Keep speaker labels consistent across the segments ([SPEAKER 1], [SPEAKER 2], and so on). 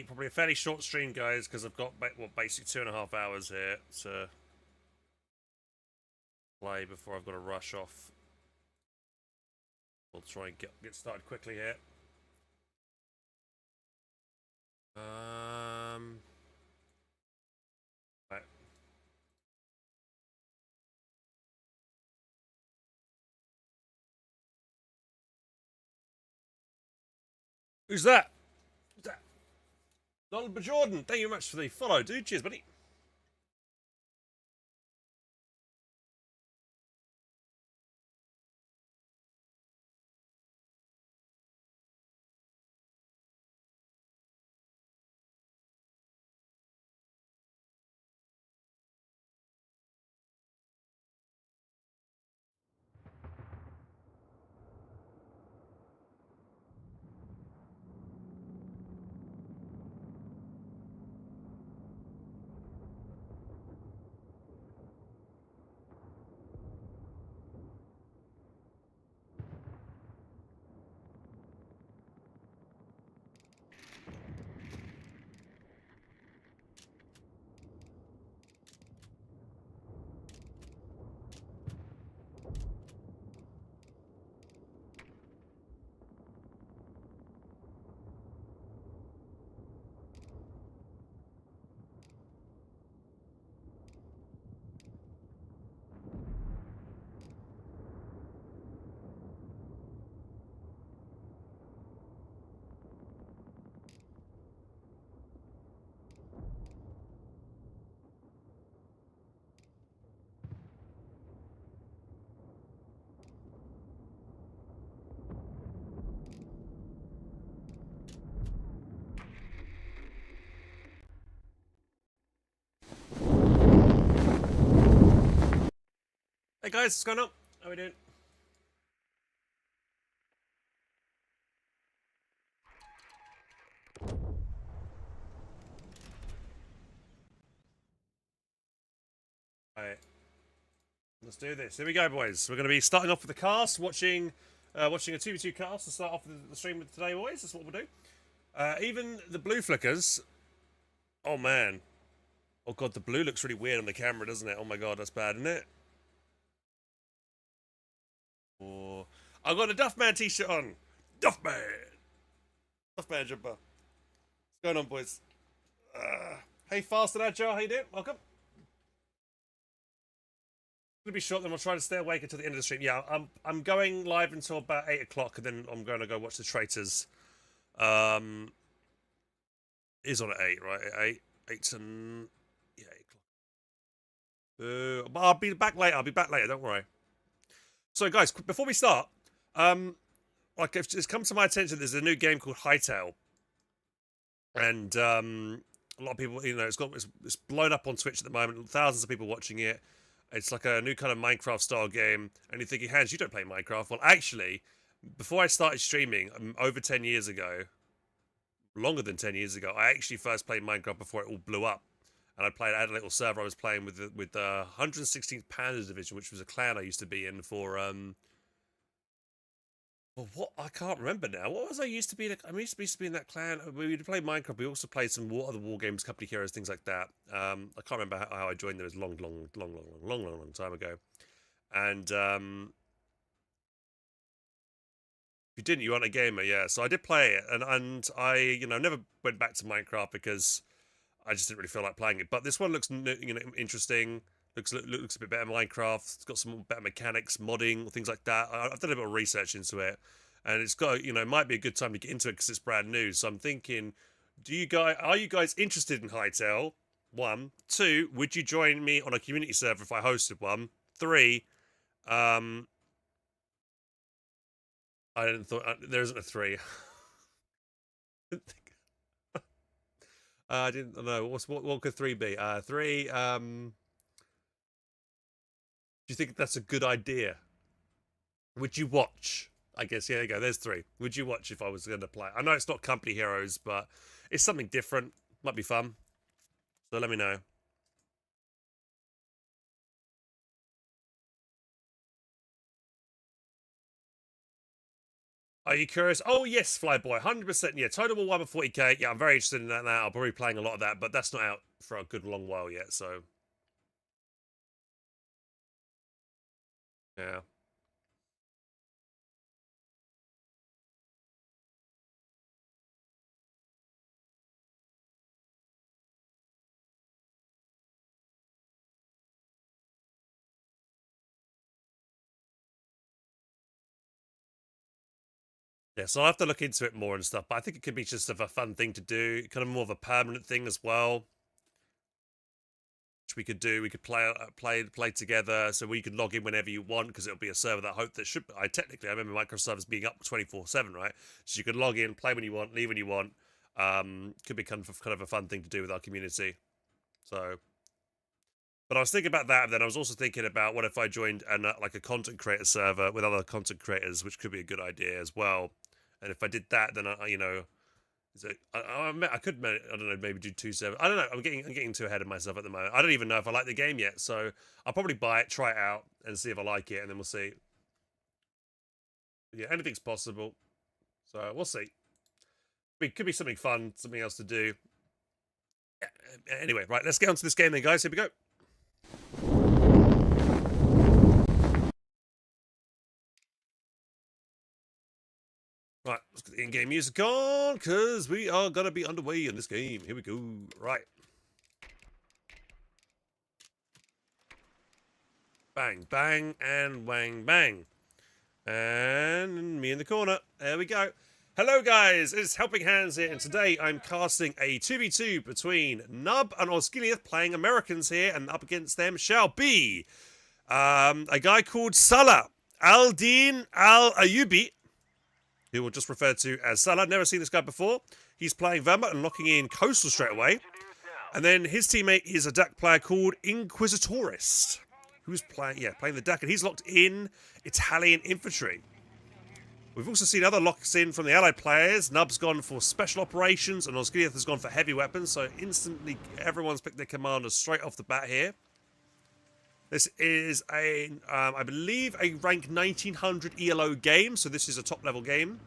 [SPEAKER 1] Probably a fairly short stream, guys, because I've got basically 2.5 hours here to play before I've got to rush off. We'll try and get started quickly here. Right. Who's that? Who's that? Donald Jordan. Thank you very much for the follow, dude. Cheers, buddy. Hey guys, what's going on? How we doing? Alright. Let's do this. Here we go, boys. We're going to be starting off with the cast, watching a 2v2 cast to start off the stream with today, boys. That's what we'll do. Even the blue flickers. Oh, man. Oh, God, the blue looks really weird on the camera, doesn't it? Oh, my God, that's bad, isn't it? Oh, I've got a Duffman t-shirt on. Duffman! Duffman jumper. What's going on, boys? Hey, Fast and Agile, how you doing? Welcome. Gonna be short, then we'll try to stay awake until the end of the stream. Yeah, I'm going live until about 8 o'clock, and then I'm going to go watch the Traitors. Is on at 8, right? At 8, 8 to yeah, 8 o'clock. But I'll be back later. I'll be back later. Don't worry. So, guys, before we start, like it's come to my attention, there's a new game called Hightail, and a lot of people, it's blown up on Twitch at the moment. Thousands of people watching it. It's like a new kind of Minecraft style game, and you're thinking, Hans, you don't play Minecraft. Well, actually, before I started streaming, over 10 years ago, longer than 10 years ago, I actually first played Minecraft before it all blew up. And I had a little server I was playing with the 116th Panzer Division, which was a clan I used to be in for well, what I can't remember now. What was I used to be? I used to be in that clan. We would play Minecraft. We also played some other war games, Company Heroes, things like that. I can't remember how I joined them. It was long time ago. And if you didn't, you weren't a gamer, yeah. So I did play it, and I never went back to Minecraft because I just didn't really feel like playing it. But this one looks interesting. Looks a bit better. Minecraft. It's got some better mechanics, modding, things like that. I've done a bit of research into it, and it's got it might be a good time to get into it because it's brand new. So I'm thinking, are you guys interested in Hytale? One, two. Would you join me on a community server if I hosted one? Three. Um, I didn't thought there isn't a three. I didn't know what could three be. Three. Do you think that's a good idea? Would you watch? I guess, yeah, there you go. There's three. Would you watch if I was going to play? I know it's not Company Heroes, but it's something different. Might be fun. So let me know. Are you curious? Oh, yes, Flyboy. 100%. Yeah, Total War 1 with 40k. Yeah, I'm very interested in that now. I'll probably be playing a lot of that, but that's not out for a good long while yet, so. Yeah. Yeah, so I'll have to look into it more and stuff, but I think it could be just a fun thing to do, kind of more of a permanent thing as well. Which we could do. We could play together, so we could log in whenever you want because it'll be a server that I hope that should. I remember Microsoft servers being up 24/7, right? So you could log in, play when you want, leave when you want. Could be kind of a fun thing to do with our community. So, but I was thinking about that, and then I was also thinking about what if I joined like a content creator server with other content creators, which could be a good idea as well. And if I did that, then so I could, I don't know, maybe do 2 servers. I don't know. I'm getting too ahead of myself at the moment. I don't even know if I like the game yet, so I'll probably buy it, try it out, and see if I like it, and then we'll see. Yeah, anything's possible. So we'll see. It could be something fun, something else to do. Anyway, right, let's get on to this game then, guys. Here we go. Right, let's get the in-game music on, because we are going to be underway in this game. Here we go. Right. Bang, bang, and wang, bang. And me in the corner. There we go. Hello, guys. It's HelpingHans here, and today I'm casting a 2v2 between Nub and Osgiliath, playing Americans here, and up against them shall be a guy called Salah Al-Din Al-Ayubi, who we'll just refer to as Salah. Never seen this guy before. He's playing Vermont and locking in Coastal straight away. And then his teammate is a DAC player called Inquisitorist, who's playing the DAC, and he's locked in Italian infantry. We've also seen other locks in from the allied players. Nub's gone for special operations, and Osgiliath has gone for heavy weapons, so instantly everyone's picked their commanders straight off the bat here. This is I believe, a rank 1900 ELO game, so this is a top-level game.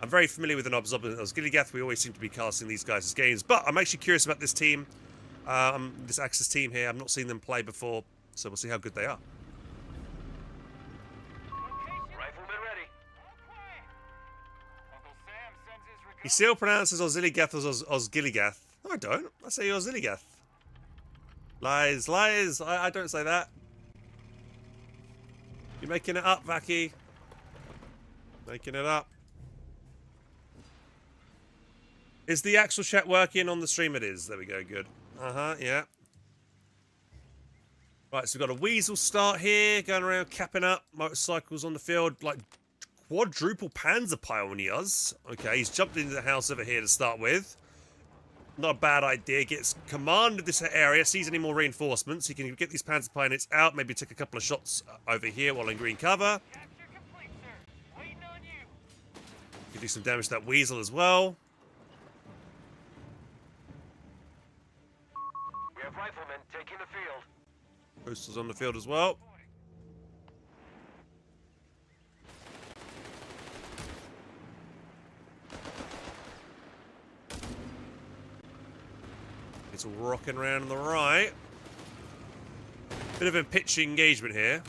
[SPEAKER 1] I'm very familiar with the Nubs and Osgiliath. We always seem to be casting these guys as games, but I'm actually curious about this team, this Axis team here. I've not seen them play before, so we'll see how good they are. He still pronounces Osgiliath as Osgiliath. No, I don't. I say Osgiliath. Lies, lies. I don't say that. You're making it up, Vaki. Making it up. Is the actual chat working on the stream? It is. There we go. Good. Yeah. Right, so we've got a Weasel start here, going around capping up motorcycles on the field, like quadruple panzer pioneers. Okay, he's jumped into the house over here to start with. Not a bad idea. Gets command of this area, sees any more reinforcements. He can get these panzer pioneers out, maybe take a couple of shots over here while in green cover. Can do some damage to that Weasel as well.
[SPEAKER 2] We have riflemen taking the field.
[SPEAKER 1] Coastal's on the field as well. It's all rocking around on the right. Bit of a pitchy engagement here.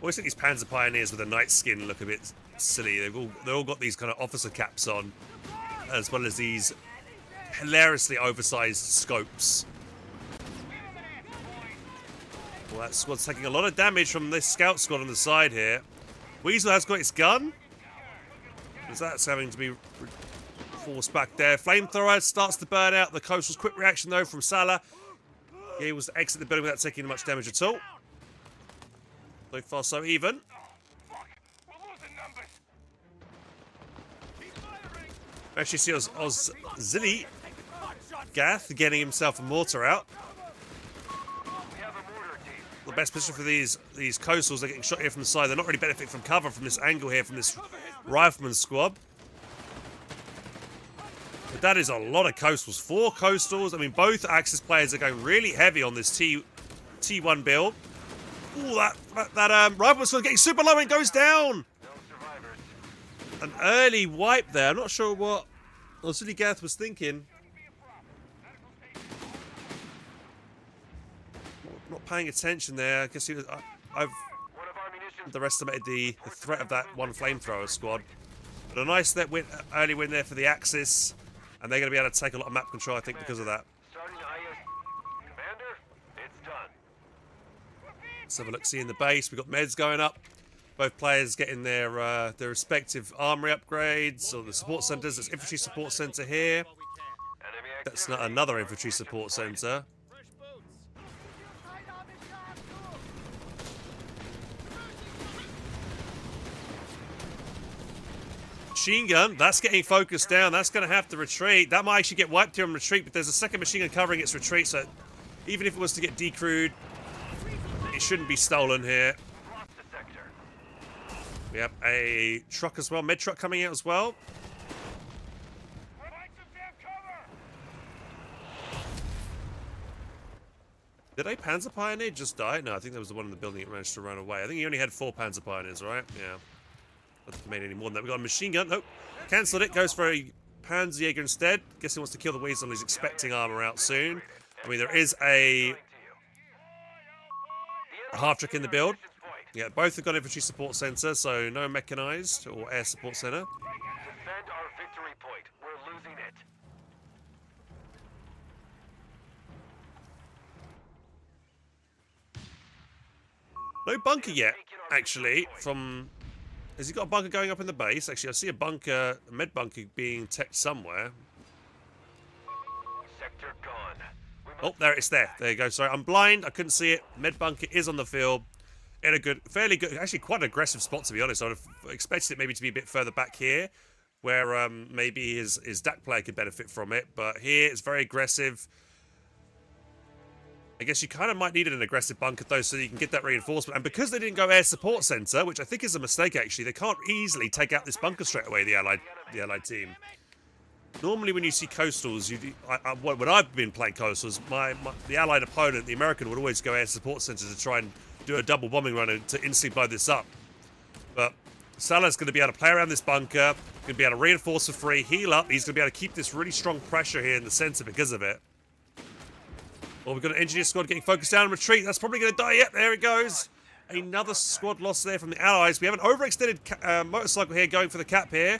[SPEAKER 1] Always think these Panzer Pioneers with a night skin look a bit silly. They've all got these kind of officer caps on, as well as these hilariously oversized scopes. Well, that squad's taking a lot of damage from this scout squad on the side here. Weasel has got its gun, because that's having to be forced back there. Flamethrower starts to burn out. The Coastal's quick reaction, though, from Salah. He able to exit the building without taking much damage at all. So far, so even. Actually see Osgiliath getting himself a mortar out. The best position for these Coastals. They're getting shot here from the side. They're not really benefiting from cover from this angle here from this Rifleman squad. But that is a lot of Coastals. 4 Coastals. I mean, both Axis players are going really heavy on this T1 build. Ooh, that rifle squad getting super low and goes down.
[SPEAKER 2] No survivors.
[SPEAKER 1] An early wipe there. I'm not sure what Silly Gareth was thinking. Not paying attention there. I guess he was. I've
[SPEAKER 2] One of our munitions.
[SPEAKER 1] underestimated the threat of that one flamethrower squad. But a nice early win there for the Axis, and they're going to be able to take a lot of map control, I think, because of that.
[SPEAKER 2] Starting IS. Commander, it's done.
[SPEAKER 1] Let's have a look. See in the base, we've got meds going up. Both players getting their respective armory upgrades, or the support centers. There's infantry support center here.
[SPEAKER 2] Enemy
[SPEAKER 1] That's not
[SPEAKER 2] activity.
[SPEAKER 1] another infantry support center. Machine gun, that's getting focused down. That's going to have to retreat. That might actually get wiped here on retreat, but there's a second machine gun covering its retreat, so even if it was to get decrewed, it shouldn't be stolen here.
[SPEAKER 2] Lost the sector.
[SPEAKER 1] We have a truck as well, med truck coming out as well. Did a Panzer Pioneer just die? No, I think that was the one in the building that managed to run away. I think he only had 4 Panzer Pioneers, right? Yeah. I don't think he made any more than that. We got a machine gun. Nope. Cancelled it. Goes for a Panzerjäger instead. Guess he wants to kill the Weasel. He's expecting armor out soon. I mean, there is a half truck in the build. Yeah, both have got infantry support center, so no mechanized or air support center.
[SPEAKER 2] Defend our victory point. We're losing it.
[SPEAKER 1] No bunker yet, actually, from... Has he got a bunker going up in the base? Actually, I see a bunker, a med bunker being teched somewhere.
[SPEAKER 2] Sector gone.
[SPEAKER 1] Oh, there it's there. There you go. Sorry, I'm blind. I couldn't see it. Med bunker is on the field. In a good, fairly good, actually quite an aggressive spot, to be honest. I would have expected it maybe to be a bit further back here, where maybe his DAC player could benefit from it. But here it's very aggressive. I guess you kind of might need an aggressive bunker, though, so you can get that reinforcement. And because they didn't go air support center, which I think is a mistake, actually, they can't easily take out this bunker straight away, the Allied team. Normally, when you see coastals, when I've been playing coastals, the Allied opponent, the American, would always go air support center to try and do a double bombing run to instantly blow this up. But Salah's going to be able to play around this bunker, going to be able to reinforce for free, heal up. He's going to be able to keep this really strong pressure here in the center because of it. Well, we've got an engineer squad getting focused down and retreat. That's probably going to die. Yep, there it goes. Another squad loss there from the Allies. We have an overextended motorcycle here going for the cap here.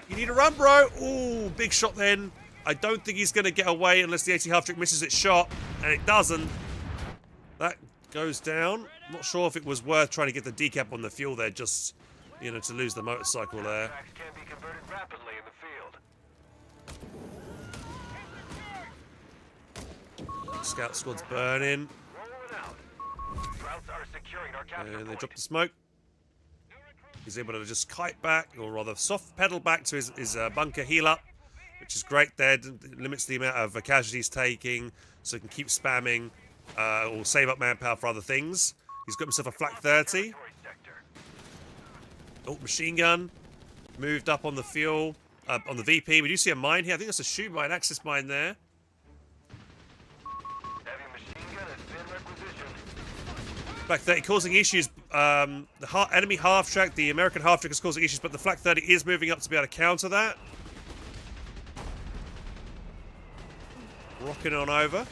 [SPEAKER 1] You need to run, bro. Ooh, big shot then. I don't think he's going to get away unless the AT half-trick misses its shot, and it doesn't. That goes down. Not sure if it was worth trying to get the decap on the fuel there, just, you know, to lose the motorcycle there.
[SPEAKER 2] Facts can be converted rapidly in the field.
[SPEAKER 1] Scout squad's burning.
[SPEAKER 2] Rolling out. Routes are securing our capture
[SPEAKER 1] And they
[SPEAKER 2] point.
[SPEAKER 1] drop the smoke. He's able to just kite back, or rather soft pedal back to his bunker heal up, which is great there. Limits the amount of casualties taking, so he can keep spamming or save up manpower for other things. He's got himself a flak 30. Oh, machine gun. Moved up on the fuel, on the VP. We do see a mine here. I think that's a shoe mine, access mine there.
[SPEAKER 2] Heavy machine gun has been requisitioned.
[SPEAKER 1] Flak 30 causing issues. The enemy half-track, the American half-track is causing issues, but the Flak 30 is moving up to be able to counter that. Rocking on over.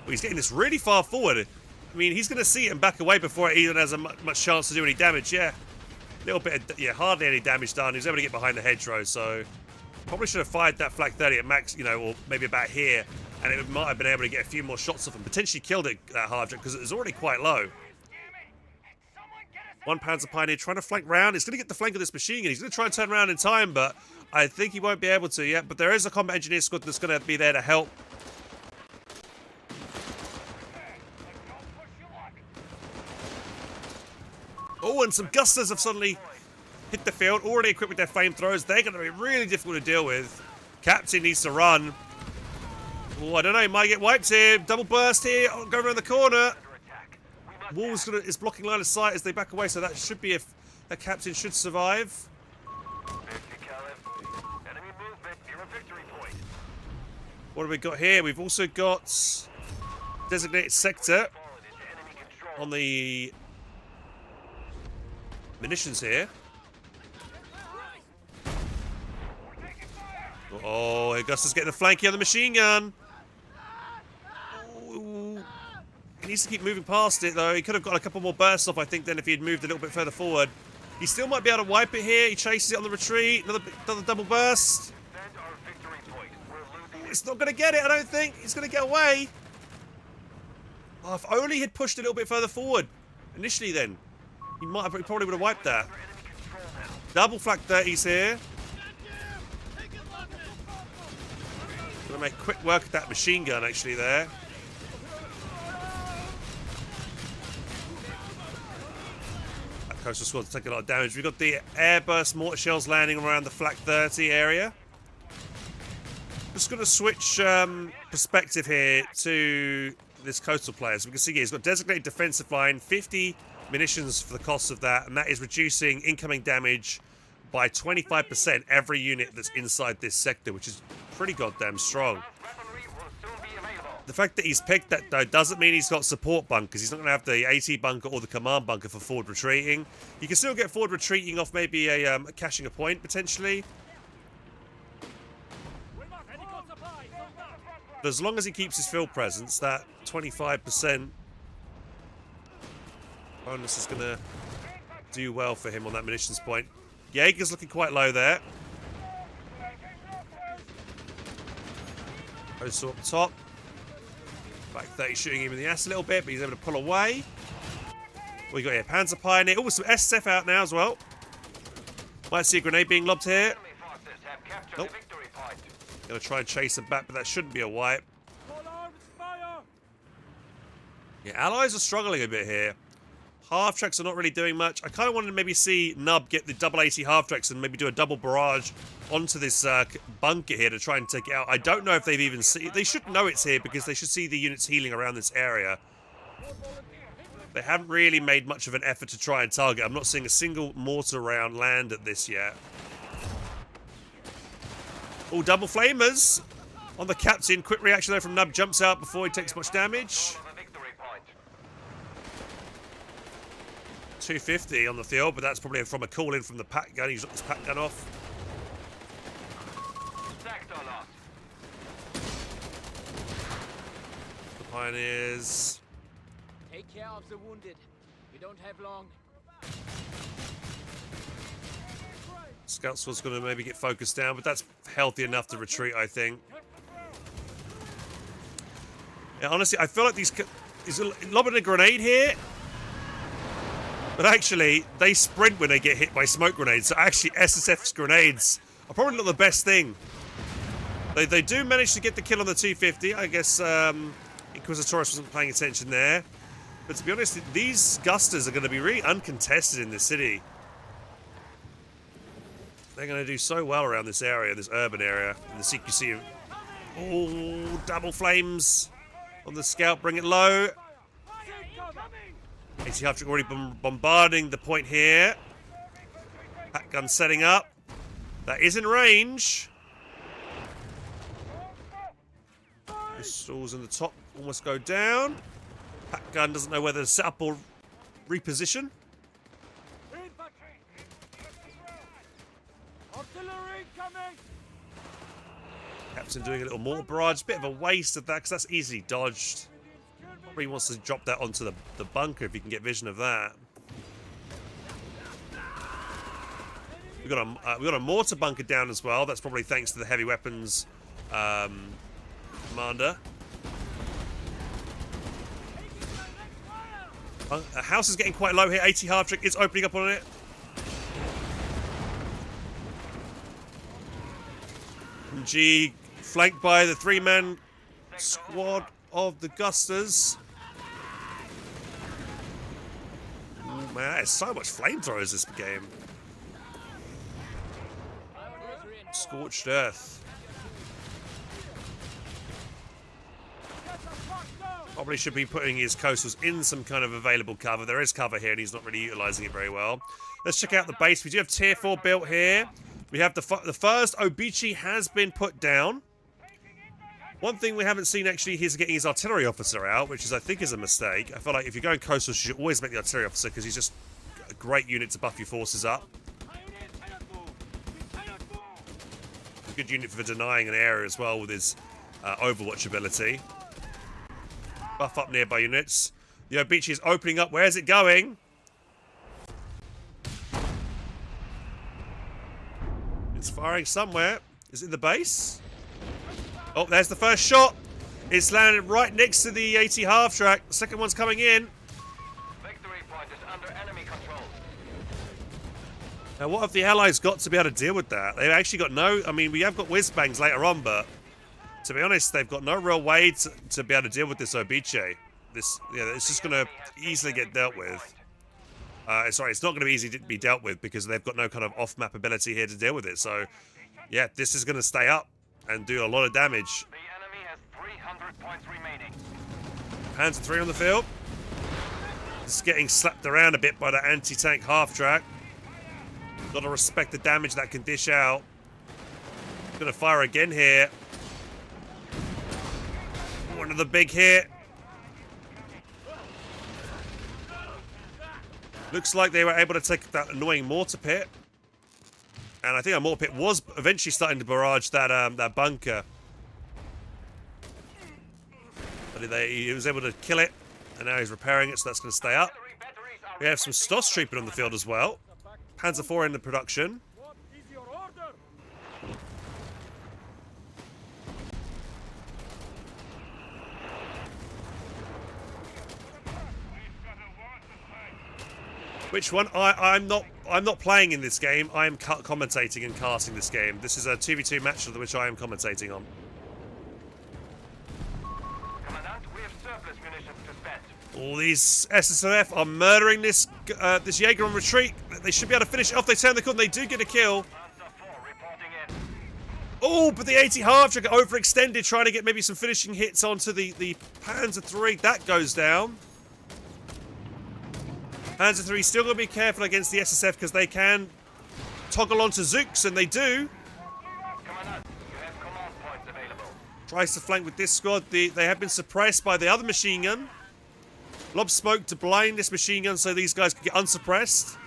[SPEAKER 1] Well, he's getting this really far forward. I mean, he's going to see it and back away before it even has a much chance to do any damage. Yeah, a little bit of, yeah, hardly any damage done. He was able to get behind the hedgerow, so probably should have fired that Flak 30 at max, you know, or maybe about here, and it might have been able to get a few more shots off him. Potentially killed it, that half-track, because it was already quite low. One Panzer Pioneer trying to flank round. He's going to get the flank of this machine gun. He's going to try and turn around in time, but I think he won't be able to yet. But there is a combat engineer squad that's going to be there to help. Oh, and some Gustas have suddenly hit the field, already equipped with their flamethrowers. They're going to be really difficult to deal with. Captain needs to run. Oh, I don't know, he might get wiped here. Double burst here, going around the corner. Wall's is blocking line of sight as they back away, so that should be if the captain should survive.
[SPEAKER 2] Enemy movement near a victory point.
[SPEAKER 1] What have we got here? We've also got designated sector on the munitions here. Oh, Augustus getting the flanky on the machine gun. Ooh. He needs to keep moving past it, though. He could have got a couple more bursts off, I think, then if he had moved a little bit further forward. He still might be able to wipe it here. He chases it on the retreat. Another double burst. It's not going to get it, I don't think. He's going to get away. Oh, if only he'd pushed a little bit further forward initially then. He probably would have wiped that. Double flak 30s here. Gonna make quick work of that machine gun actually there. That coastal squad's taking a lot of damage. We've got the airburst mortar shells landing around the flak 30 area. Just gonna switch perspective here to this coastal player. So we can see here he's got designated defensive line, 50 munitions for the cost of that, and that is reducing incoming damage by 25% every unit that's inside this sector, which is pretty goddamn strong. The fact that he's picked that, though, doesn't mean he's got support bunkers. He's not going to have the AT bunker or the command bunker for forward retreating. You can still get forward retreating off maybe a caching a point, potentially. But as long as he keeps his field presence, that 25% bonus is going to do well for him on that munitions point. Jaeger's looking quite low there. Coastal up top. Back 30 shooting him in the ass a little bit, but he's able to pull away. We got here Panzer Pioneer. Oh, some SSF out now as well. Might see a grenade being lobbed here. Nope. Gonna try and chase him back, but that shouldn't be a wipe. Yeah, allies are struggling a bit here. Half-tracks are not really doing much. I kind of wanted to maybe see Nub get the double AT half-tracks and maybe do a double barrage onto this bunker here to try and take it out. I don't know if they've even seen... They should know it's here because they should see the units healing around this area. They haven't really made much of an effort to try and target. I'm not seeing a single mortar round land at this yet. Oh, double flamers on the captain. Quick reaction there from Nub. Jumps out before he takes much damage. 250 on the field, but that's probably from a call in from the pack gun. He's got his pack gun off. The Pioneers.
[SPEAKER 3] Take care of the wounded. We don't have long.
[SPEAKER 1] Scout Squad's going to maybe get focused down, but that's healthy enough to retreat, I think. Yeah, honestly, I feel like he's lobbing a grenade here. But actually, they sprint when they get hit by smoke grenades. So actually, SSF's grenades are probably not the best thing. They do manage to get the kill on the 250. I guess Inquisitorius wasn't paying attention there. But to be honest, these Gusters are going to be really uncontested in this city. They're going to do so well around this area, this urban area. And the CQC... Oh, double flames on the scout. Bring it low. AT half-track already bombarding the point here. Pack gun setting up. That is in range. Pistols in the top almost go down. Pack gun doesn't know whether to set up or reposition. Captain doing a little more barrage. Bit of a waste of that because that's easily dodged. Probably wants to drop that onto the bunker if he can get vision of that. We've got a mortar bunker down as well. That's probably thanks to the heavy weapons commander. The house is getting quite low here. AT half-track is opening up on it. G flanked by the 3-man squad of the Gusters. Oh, man, there's so much flamethrowers this game. Scorched earth. Probably should be putting his coastals in some kind of available cover. There is cover here and he's not really utilising it very well. Let's check out the base. We do have tier 4 built here. We have the first Obichi has been put down. One thing we haven't seen actually, he's getting his artillery officer out, which is I think is a mistake. I feel like if you're going coastal, you should always make the artillery officer because he's just a great unit to buff your forces up. A good unit for denying an area as well with his Overwatch ability. Buff up nearby units. The Obichi is opening up. Where's it going? It's firing somewhere. Is it the base? Oh, there's the first shot. It's landed right next to the AT half-track. The second one's coming in.
[SPEAKER 2] Victory point is under enemy control.
[SPEAKER 1] Now, what have the Allies got to be able to deal with that? They've actually got no... I mean, we have got whiz-bangs later on, but to be honest, they've got no real way to be able to deal with this Obiche. It's just going to easily get dealt with. Sorry, it's not going to be easy to be dealt with because they've got no kind of off-map ability here to deal with it. So, yeah, this is going to stay up and do a lot of damage.
[SPEAKER 2] The enemy has 300 points remaining.
[SPEAKER 1] Hands 3 on the field. It's getting slapped around a bit by the anti-tank half-track. Got to respect the damage that can dish out. Going to fire again here. One of the big hit. Looks like they were able to take that annoying mortar pit. And I think a mortar pit was eventually starting to barrage that bunker. But he was able to kill it, and now he's repairing it, so that's going to stay up. We have some Stoss trooping on the field as well. Panzer IV in the production.
[SPEAKER 3] What is your order?
[SPEAKER 1] Which one? I'm not playing in this game. I am commentating and casting this game. This is a 2v2 match which I am commentating on.
[SPEAKER 2] Commandant, we have surplus munitions to spend.
[SPEAKER 1] All these SSF are murdering this Jaeger on retreat. They should be able to finish it off. They turn the corner. They do get a kill.
[SPEAKER 2] Panzer IV reporting in.
[SPEAKER 1] Oh, but the 80 half-track overextended, trying to get maybe some finishing hits onto the Panzer III. That goes down. Panzer III still got to be careful against the SSF because they can toggle onto Zooks, and they do.
[SPEAKER 2] Commandant, you have command points available.
[SPEAKER 1] Tries to flank with this squad. They have been suppressed by the other machine gun. Lob smoke to blind this machine gun so these guys can get unsuppressed.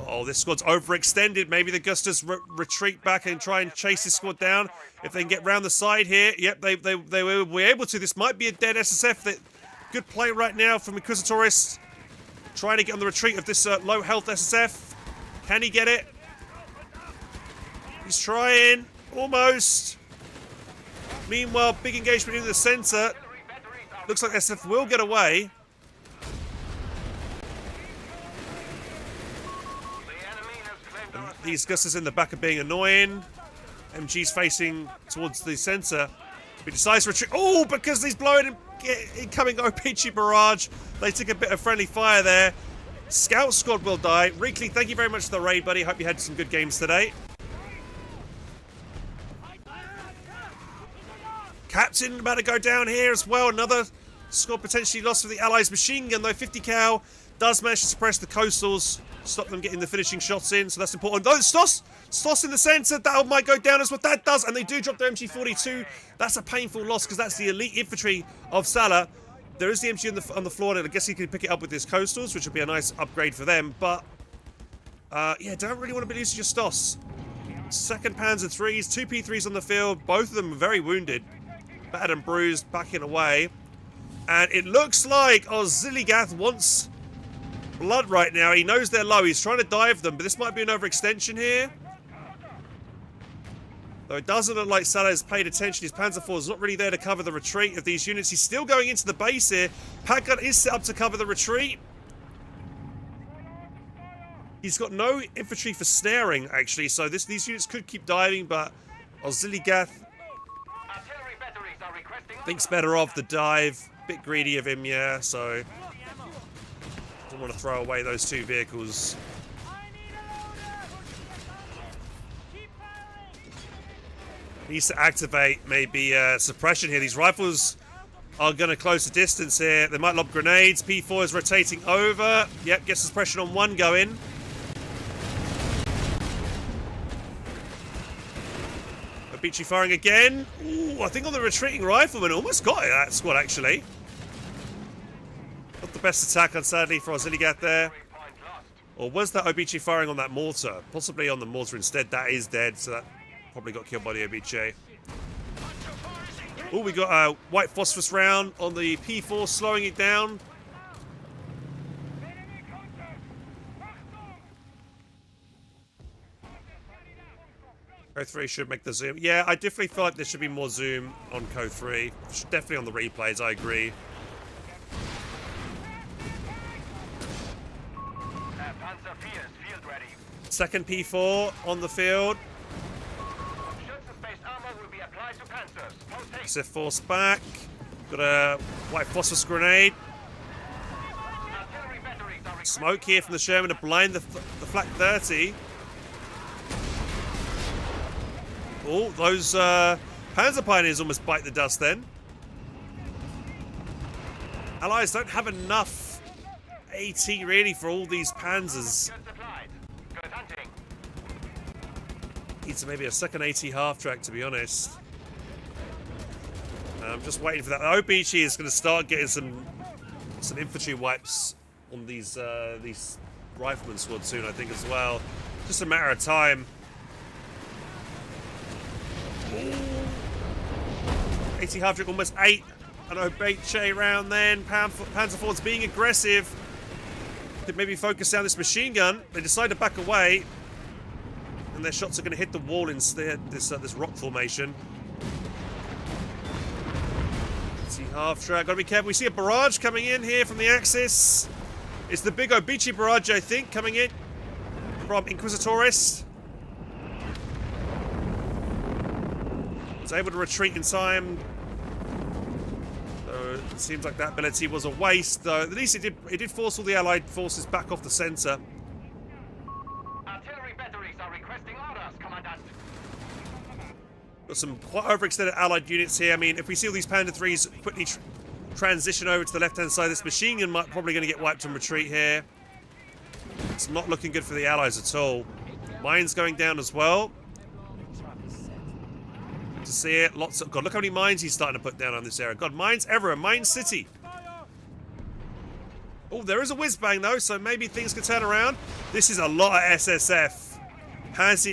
[SPEAKER 1] Oh, this squad's overextended. Maybe the Gustas retreat back and try and chase this squad down. If they can get round the side here. Yep, they will be able to. This might be a dead SSF. Good play right now from Inquisitoris. Trying to get on the retreat of this low health SSF. Can he get it? He's trying. Almost. Meanwhile, big engagement in the center. Looks like SSF will get away. And these Gustas in the back are being annoying. MG's facing towards the center. He decides to retreat. Oh, because he's blowing incoming OPG barrage. They took a bit of friendly fire there. Scout squad will die. Reekley, thank you very much for the raid, buddy. Hope you had some good games today. Captain about to go down here as well. Another squad potentially lost for the Allies machine gun, though. 50 cal does manage to suppress the coastals. Stop them getting the finishing shots in, so that's important. Oh, Stoss in the centre. That might go down as what that does, and they do drop their MG42. That's a painful loss because that's the elite infantry of Salah. There is the MG on the floor, and I guess he can pick it up with his coastals, which would be a nice upgrade for them. But yeah, don't really want to be losing your Stoss. Second Panzer IIIs, 2 P3s on the field. Both of them very wounded, battered and bruised, backing away. And it looks like Ziligath wants blood right now. He knows they're low. He's trying to dive them, but this might be an overextension here. Though it doesn't look like Salah has paid attention. His Panzer IV is not really there to cover the retreat of these units. He's still going into the base here. Patgun is set up to cover the retreat. He's got no infantry for snaring, actually, so these units could keep diving, but Ziligath thinks better of the dive. Bit greedy of him, yeah, so don't want to throw away those 2 vehicles. Needs to activate maybe suppression here. These rifles are going to close the distance here. They might lob grenades. P4 is rotating over. Yep, gets suppression on 1 going. Beachy firing again. Ooh, I think on the retreating rifleman, almost got it, that squad actually. Not the best attack, sadly, for Oziligat there. Or was that Obiche firing on that mortar? Possibly on the mortar instead. That is dead, so that probably got killed by the Obiche. Oh, we got a white phosphorus round on the P4, slowing it down. Co 3 should make the zoom. Yeah, I definitely feel like there should be more zoom on Co 3. Definitely on the replays, I agree. Second P4 on the field. Sif force back. Got a white phosphorus grenade. Smoke here from the Sherman to blind the flak 30. Oh, those Panzer Pioneers almost bite the dust then. Allies don't have enough AT really for all these Panzers. Needs maybe a second AT half-track, to be honest. I'm just waiting for that. Obiche is going to start getting some infantry wipes on these rifleman squads soon, I think, as well. Just a matter of time. Ooh. AT half-track almost 8. An Obiche round then. Panzerfords being aggressive. Could maybe focus down this machine gun. They decide to back away. And their shots are going to hit the wall instead, this rock formation. See half track. Got to be careful. We see a barrage coming in here from the Axis. It's the big Obiche barrage, I think, coming in from Inquisitores. Was able to retreat in time. So it seems like that ability was a waste, though. At least it did force all the Allied forces back off the center. Got some quite overextended Allied units here. I mean, if we see all these Panda 3s quickly transition over to the left-hand side, this machine gun might probably going to get wiped on retreat here. It's not looking good for the Allies at all. Mines going down as well. Good to see it. Lots of... God, look how many mines he's starting to put down on this area. God, mines everywhere. Mine City. Oh, there is a whiz-bang, though, so maybe things can turn around. This is a lot of SSF. Has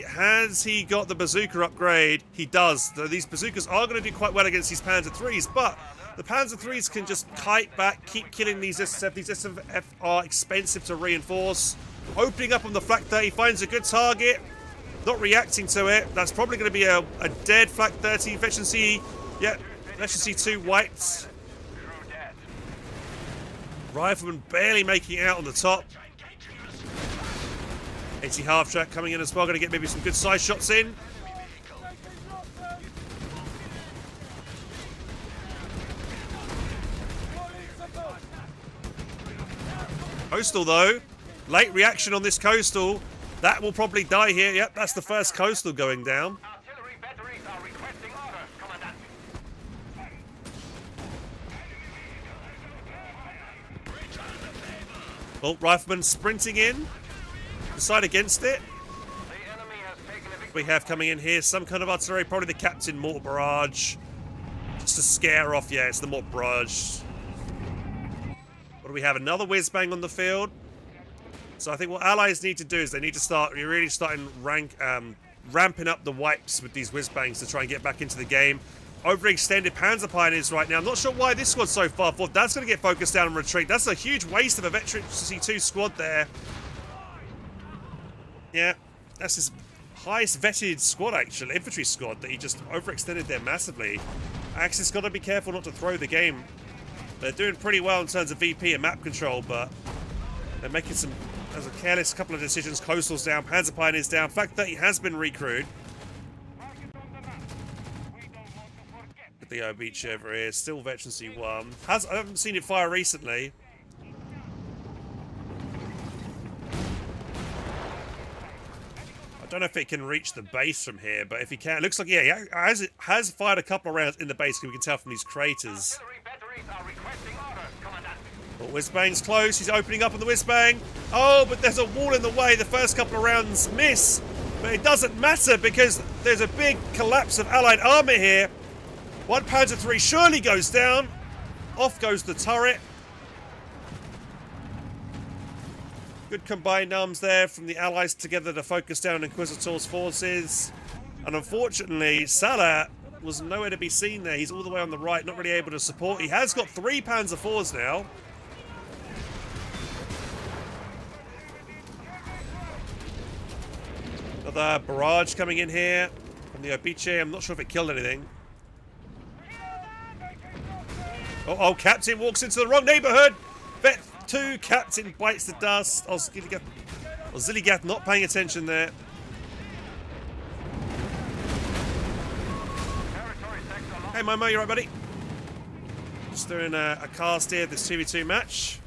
[SPEAKER 1] he got the bazooka upgrade? He does. Though these bazookas are going to do quite well against these Panzer 3s, but the Panzer 3s can just kite back, keep killing these SSF. These SSF are expensive to reinforce. Opening up on the flak 30, finds a good target. Not reacting to it. That's probably going to be a dead flak 30. Efficiency, yeah, efficiency 2 wiped. Rifleman barely making it out on the top. 80 half track coming in as well. Going to get maybe some good side shots in. Coastal though. Late reaction on this coastal. That will probably die here. Yep, that's the first coastal going down. Oh, Rifleman sprinting in. Decide against it. We have coming in here some kind of artillery, probably the Captain mortar barrage. Just to scare off, yeah, it's the mortar barrage. What do we have? Another whiz bang on the field. So I think what Allies need to do is they need to start really starting ramping up the wipes with these whiz bangs to try and get back into the game. Overextended Panzer Pioneers right now. I'm not sure why this squad's so far forward. That's going to get focused down and retreat. That's a huge waste of a Veteran C2 squad there. Yeah, that's his highest vetted squad, actually. Infantry squad that he just overextended there massively. Axis got to be careful not to throw the game. They're doing pretty well in terms of VP and map control, but they're making some, as a careless couple of decisions. Coastal's down, Panzer Pioneer's down. Flak 30 has been recrewed. The Obiche over here, still Veteran C1. I haven't seen it fire recently. I don't know if it can reach the base from here, but if he can, it looks like, yeah, he has fired a couple of rounds in the base, we can tell from these craters. Oh, Whizbang's close, he's opening up on the Whizbang. Oh, but there's a wall in the way, the first couple of rounds miss. But it doesn't matter because there's a big collapse of Allied armor here. 1 Panzer III surely goes down. Off goes the turret. Good combined arms there from the Allies together to focus down Inquisitor's forces. And unfortunately, Salah was nowhere to be seen there. He's all the way on the right, not really able to support. He has got 3 Panzer IVs now. Another barrage coming in here from the Obice. I'm not sure if it killed anything. Oh, Captain walks into the wrong neighborhood. Vet 2, Captain bites the dust. Zilligath not paying attention there. Hey, Momo, you right, buddy? Just doing a cast here, this 2v2 match.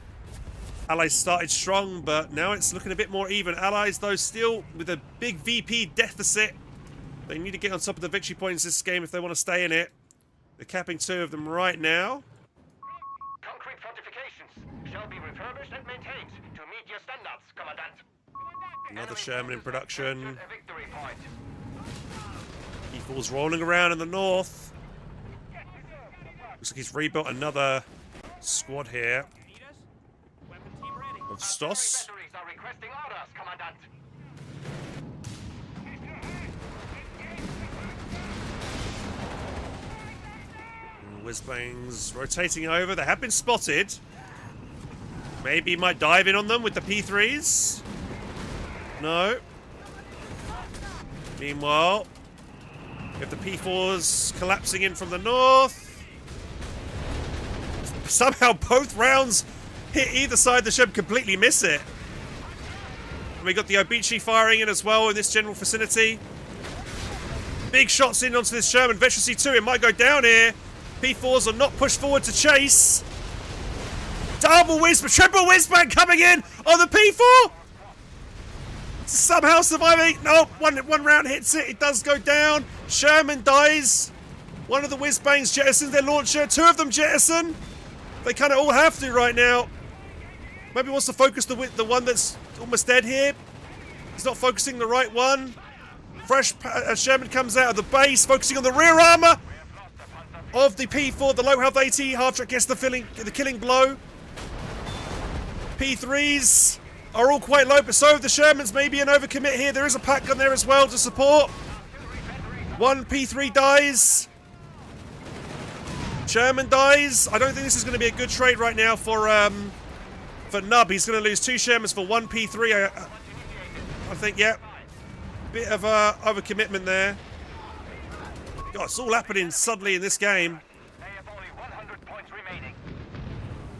[SPEAKER 1] Allies started strong, but now it's looking a bit more even. Allies, though, still with a big VP deficit. They need to get on top of the victory points this game if they want to stay in it. They're capping 2 of them right now.
[SPEAKER 2] Concrete fortifications shall be refurbished and maintained to meet your standards, Commandant.
[SPEAKER 1] Another Sherman in production.
[SPEAKER 2] A victory point.
[SPEAKER 1] E4's rolling around in the north. Looks like he's rebuilt another squad here. Of Stoss.
[SPEAKER 2] Batteries are requesting orders, Commandant.
[SPEAKER 1] Whizbangs rotating over. They have been spotted. Maybe he might dive in on them with the P3s. No. Meanwhile, we have the P4s collapsing in from the north. Somehow both rounds hit either side. The ship completely miss it. And we got the Obice firing in as well in this general vicinity. Big shots in onto this Sherman. Veteran C2, it might go down here. P4s are not pushed forward to chase. Triple whizbang coming in on the P4. Somehow surviving. No, one round hits it. It does go down. Sherman dies. One of the whizbangs jettisons their launcher. 2 of them jettison. They kind of all have to right now. Maybe wants to focus the one that's almost dead here. He's not focusing the right one. Fresh Sherman comes out of the base, focusing on the rear armor of the P4. The low health AT half-track gets the killing blow. P3s are all quite low, but so have the Shermans. Maybe an overcommit here. There is a pack gun there as well to support. 1 P3 dies. Sherman dies. I don't think this is going to be a good trade right now for Nub. He's going to lose 2 Shermans for 1 P3. I think, yeah. Bit of overcommitment there. God, it's all happening suddenly in this game.
[SPEAKER 2] They have only 100 points remaining.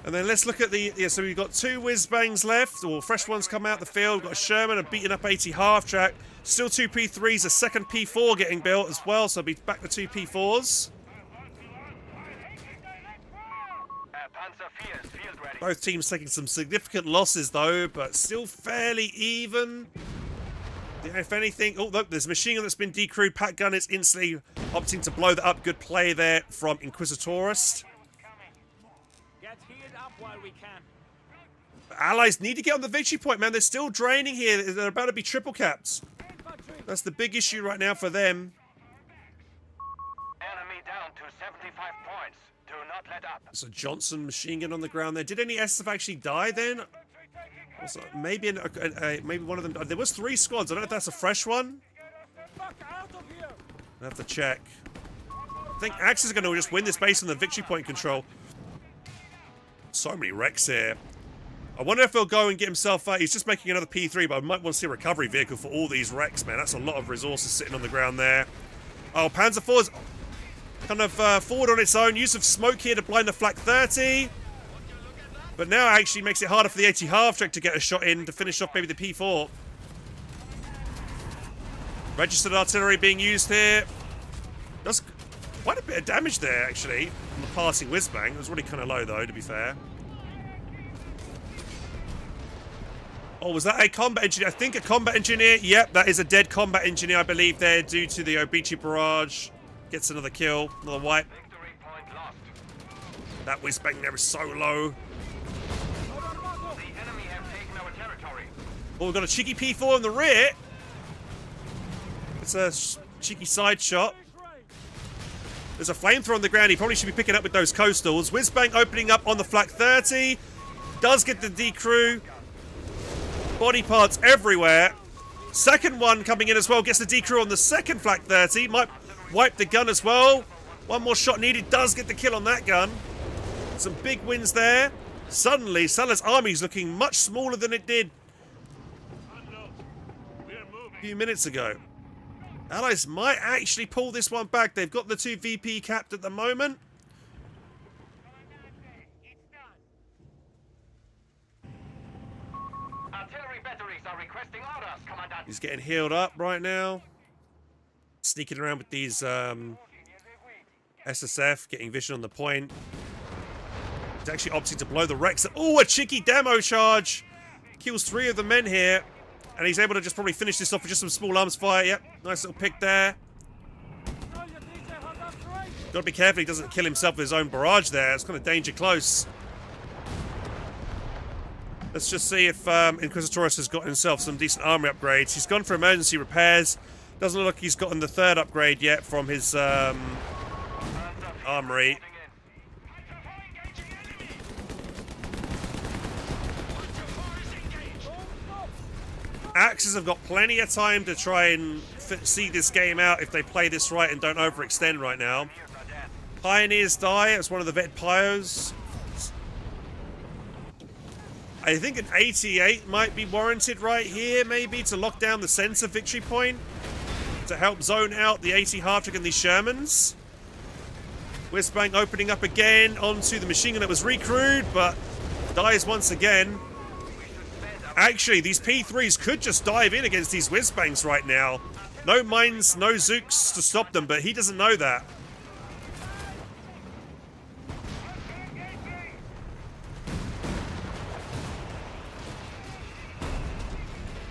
[SPEAKER 1] And then let's look at the... Yeah, so we've got 2 whizbangs left, or fresh ones come out the field. We've got a Sherman, a beaten up 80 half-track. Still 2 P3s, a second P4 getting built as well, so I'll be back to 2 P4s. Both teams taking some significant losses though, but still fairly even. If anything, oh look, there's a machine gun that's been decrewed. Pack gun is instantly opting to blow that up. Good play there from Inquisitorist.
[SPEAKER 3] Get healed up while we can.
[SPEAKER 1] Allies need to get on the victory point, man. They're still draining here. They're about to be triple capped. That's the big issue right now for them.
[SPEAKER 2] Enemy down to 75 points. Do not let up.
[SPEAKER 1] So Johnson machine gun on the ground there. Did any SF actually die then? Also, maybe maybe one of them. There was 3 squads. I don't know if that's a fresh one. I have to check. I think Axe is going to just win this based on the victory point control. So many wrecks here. I wonder if he'll go and get himself. He's just making another P3, but I might want to see a recovery vehicle for all these wrecks, man. That's a lot of resources sitting on the ground there. Oh, Panzer IV's kind of forward on its own. Use of smoke here to blind the flak 30. But now it actually makes it harder for the 80 half-track to get a shot in to finish off maybe the P4. Registered artillery being used here. Does quite a bit of damage there, actually, from the passing whizbang. It was really kind of low, though, to be fair. Oh, was that a combat engineer? I think a combat engineer. Yep, that is a dead combat engineer, I believe, there, due to the Obice barrage. Gets another kill, another wipe.
[SPEAKER 2] Victory point lost.
[SPEAKER 1] That whizbang there is so low.
[SPEAKER 2] The enemy have taken our territory.
[SPEAKER 1] Oh, we've got a cheeky P4 in the rear. That's a cheeky side shot. There's a flamethrower on the ground. He probably should be picking up with those coastals. Whizbang opening up on the flak 30. Does get the decrew. Body parts everywhere. Second one coming in as well. Gets the decrew on the second flak 30. Might wipe the gun as well. One more shot needed. Does get the kill on that gun. Some big wins there. Suddenly, Salah's army is looking much smaller than it did a few minutes ago. Allies might actually pull this one back. They've got the 2 VP capped at the moment.
[SPEAKER 2] Artillery batteries are requesting orders, Commandant.
[SPEAKER 1] He's getting healed up right now. Sneaking around with these SSF, getting vision on the point. He's actually opting to blow the Rex. Oh, a cheeky demo charge. Kills 3 of the men here. And he's able to just probably finish this off with just some small arms fire. Yep, nice little pick there. Gotta be careful he doesn't kill himself with his own barrage there. It's kind of danger close. Let's just see if Inquisitorus has got himself some decent armory upgrades. He's gone for emergency repairs. Doesn't look like he's gotten the 3rd upgrade yet from his armory. Axes have got plenty of time to try and see this game out if they play this right and don't overextend right now. Pioneers die. It's one of the vet pyos. I think an 88 might be warranted right here, maybe, to lock down the center victory point. To help zone out the 80 Half-Trick and these Shermans. Whizbang opening up again onto the machine gun that was recrewed, but dies once again. Actually, these P3s could just dive in against these Whizbangs right now. No mines, no Zooks to stop them, but he doesn't know that.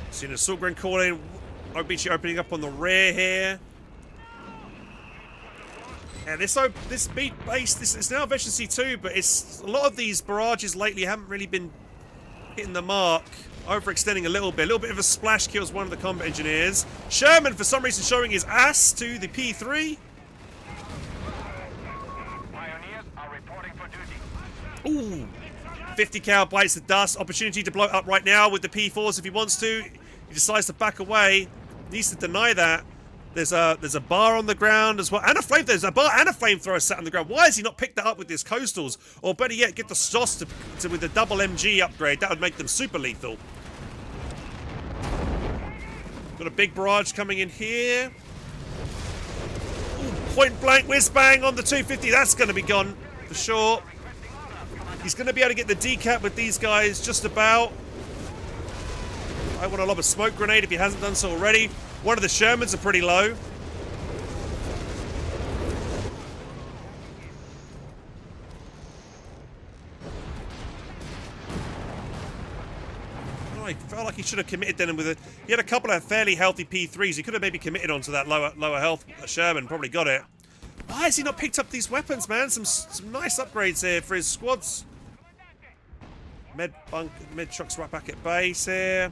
[SPEAKER 1] Seen a Silgren call in. OBG opening up on the rear here. And this beat base, this is now Efficiency 2, but it's a lot of these barrages lately haven't really been hitting the mark. Overextending a little bit of a splash kills one of the combat engineers. Sherman for some reason showing his ass to the P3.
[SPEAKER 2] Pioneers are reporting for duty.
[SPEAKER 1] Ooh, 50 cal bites the dust. Opportunity to blow it up right now with the P4s if he wants to. He decides to back away. Needs to deny that. There's a bar on the ground as well, and a flame. There's a bar and a flamethrower set on the ground. Why has he not picked that up with his coastals? Or better yet, get the SOS with the double MG upgrade. That would make them super lethal. Got a big barrage coming in here. Ooh, point blank Whizbang on the 250. That's going to be gone for sure. He's going to be able to get the decap with these guys just about. I want to lob a smoke grenade if he hasn't done so already. One of the Shermans are pretty low. Oh, I felt like he should have committed then with it. He had a couple of fairly healthy P3s. He could have maybe committed onto that lower health Sherman. Probably got it. Why has he not picked up these weapons, man? Some nice upgrades here for his squads. Med trucks right back at base here.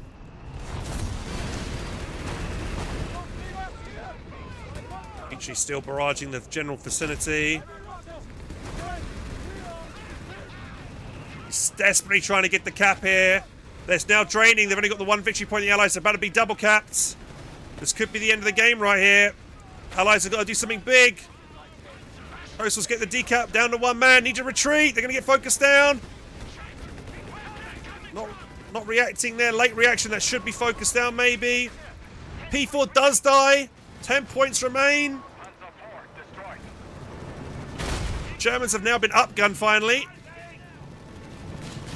[SPEAKER 1] Actually still barraging the general vicinity. He's desperately trying to get the cap here. They're now draining. They've only got the 1 victory point. The Allies are about to be double capped. This could be the end of the game right here. Allies have got to do something big. Coastals get the decap down to 1 man. Need to retreat. They're going to get focused down. Not reacting there. Late reaction. That should be focused down maybe. P4 does die. 10 points remain. Germans have now been upgunned finally.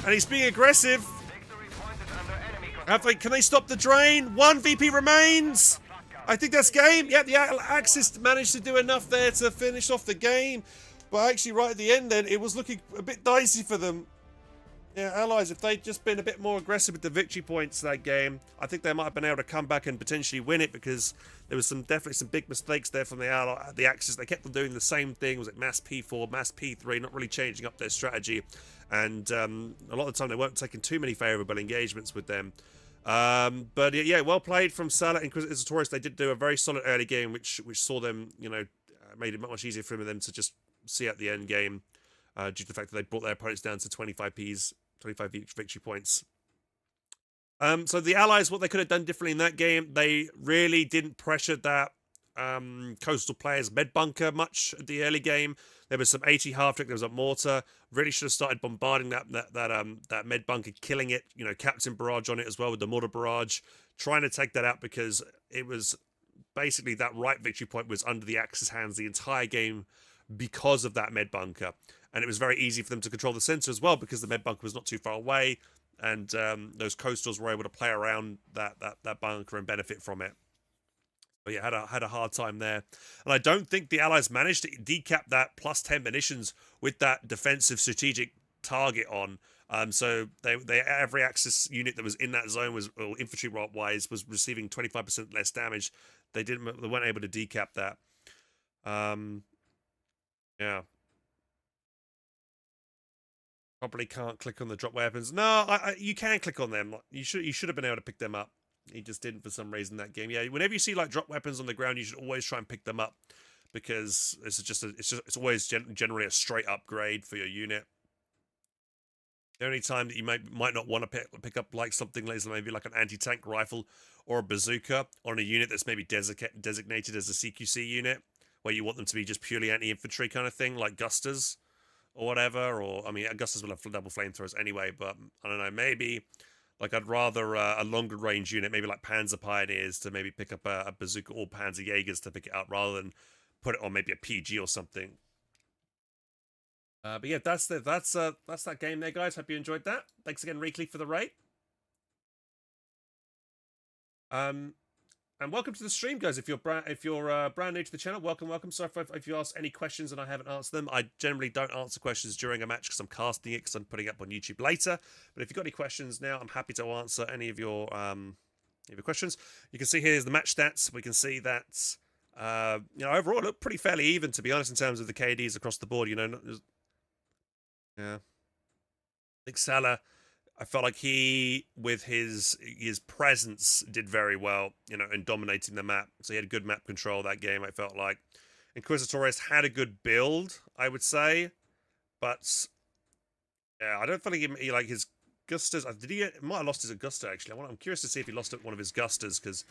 [SPEAKER 1] And he's being aggressive. Can they stop the drain? 1 VP remains. I think that's game. Yeah, the Axis managed to do enough there to finish off the game. But actually right at the end then, it was looking a bit dicey for them. Yeah, Allies, if they'd just been a bit more aggressive with the victory points that game, I think they might have been able to come back and potentially win it, because there was definitely some big mistakes there from the Axis. They kept on doing the same thing. Was it mass P4, mass P3, not really changing up their strategy. And a lot of the time they weren't taking too many favourable engagements with them. But yeah, well played from Salah and Inquisitorius. They did do a very solid early game, which saw them, made it much easier for them to just see out the end game, due to the fact that they brought their opponents down to 25 victory points. So the Allies, what they could have done differently in that game, they really didn't pressure that coastal players' med bunker much at the early game. There was some 80 half-trick, there was a mortar. Really should have started bombarding that med bunker, killing it, Captain Barrage on it as well with the mortar barrage, trying to take that out because it was basically that right victory point was under the Axis hands the entire game because of that med bunker. And it was very easy for them to control the center as well because the med bunker was not too far away, and those coastals were able to play around that bunker and benefit from it. But yeah, had a hard time there. And I don't think the Allies managed to decap that plus 10 munitions with that defensive strategic target on. So they every Axis unit that was in that zone was, or infantry wise, was receiving 25% less damage. They weren't able to decap that. Yeah. Probably can't click on the drop weapons. No, you can click on them. You should have been able to pick them up. He just didn't for some reason that game. Yeah, whenever you see like drop weapons on the ground, you should always try and pick them up because it's always generally a straight upgrade for your unit. The only time that you might not want to pick up like something like maybe like an anti-tank rifle or a bazooka on a unit that's maybe designated as a CQC unit, where you want them to be just purely anti-infantry kind of thing, like Gustas or whatever. Or I mean, Gustas will have double flamethrowers anyway, but I don't know, maybe. Like, I'd rather a longer range unit, maybe like Panzer Pioneers, to maybe pick up a bazooka, or Panzer Jaegers to pick it up, rather than put it on maybe a PG or something. But yeah, that's that game there, guys. Hope you enjoyed that. Thanks again, Reekley, for the rate. And welcome to the stream, guys. If you're brand new to the channel, welcome. Sorry if you ask any questions and I haven't answered them. I generally don't answer questions during a match because I'm casting it, because I'm putting it up on YouTube later. But if you've got any questions now, I'm happy to answer any of your questions. You can see here's the match stats. We can see that overall it looked pretty fairly even, to be honest, in terms of the KDs across the board. Yeah, I think Salah, I felt like he, with his presence, did very well, in dominating the map. So he had good map control that game, I felt like. Inquisitorius had a good build, I would say. But, yeah, I don't think he like his Gustas. He might have lost his Augusta, actually. I'm curious to see if he lost one of his Gustas, because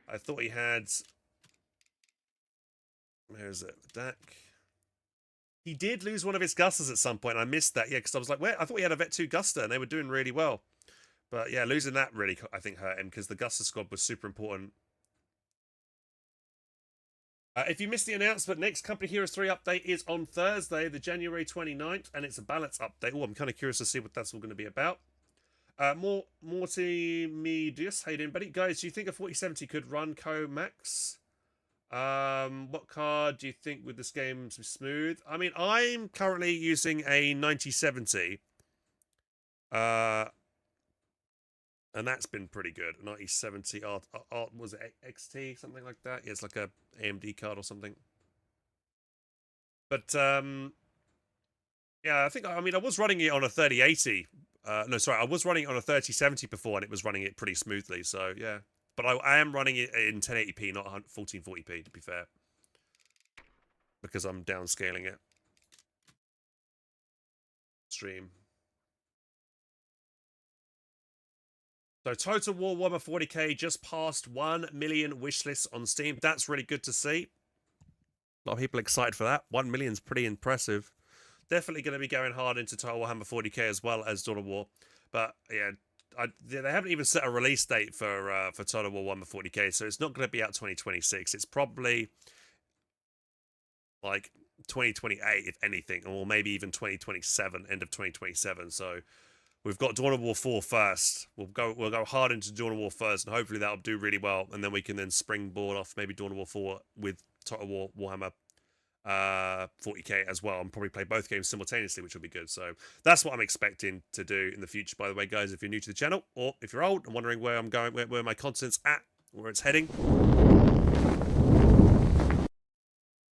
[SPEAKER 1] I thought he had... Where is it? Deck. He did lose one of his Gustas at some point. I missed that, yeah, because I was like, where? I thought he had a Vet 2 Gusta, and they were doing really well. But yeah, losing that really, I think, hurt him, because the Gusta squad was super important. If you missed the announcement, next Company Heroes 3 update is on Thursday, the January 29th, and it's a balance update. Oh, I'm kind of curious to see what that's all going to be about. Morty Medius, how you doing, buddy? Guys, do you think a 4070 could run Co-Max? What card do you think with this game be smooth? I mean, I'm currently using a 9070. And that's been pretty good. 9070 art was it XT, something like that? Yeah, it's like a AMD card or something. But yeah, I was running it on a 3080. No, sorry, I was running it on a 3070 before, and it was running it pretty smoothly. So yeah. But I am running it in 1080p, not 1440p, to be fair. Because I'm downscaling it. Stream. So Total War Warhammer 40k just passed 1 million wish lists on Steam. That's really good to see. A lot of people excited for that. 1 million is pretty impressive. Definitely going to be going hard into Total Warhammer 40k as well as Dawn of War. But yeah, they haven't even set a release date for Total War Warhammer 40k, so it's not going to be out 2026. It's probably like 2028, if anything, or maybe even 2027, end of 2027. So we've got Dawn of War 4 first. We'll go hard into Dawn of War first, and hopefully that'll do really well, and then we can then springboard off maybe Dawn of War 4 with Total War Warhammer 40k as well, and probably play both games simultaneously, which will be good. So that's what I'm expecting to do in the future, by the way, guys. If you're new to the channel, or if you're old and wondering where I'm going, where my content's at, where it's heading,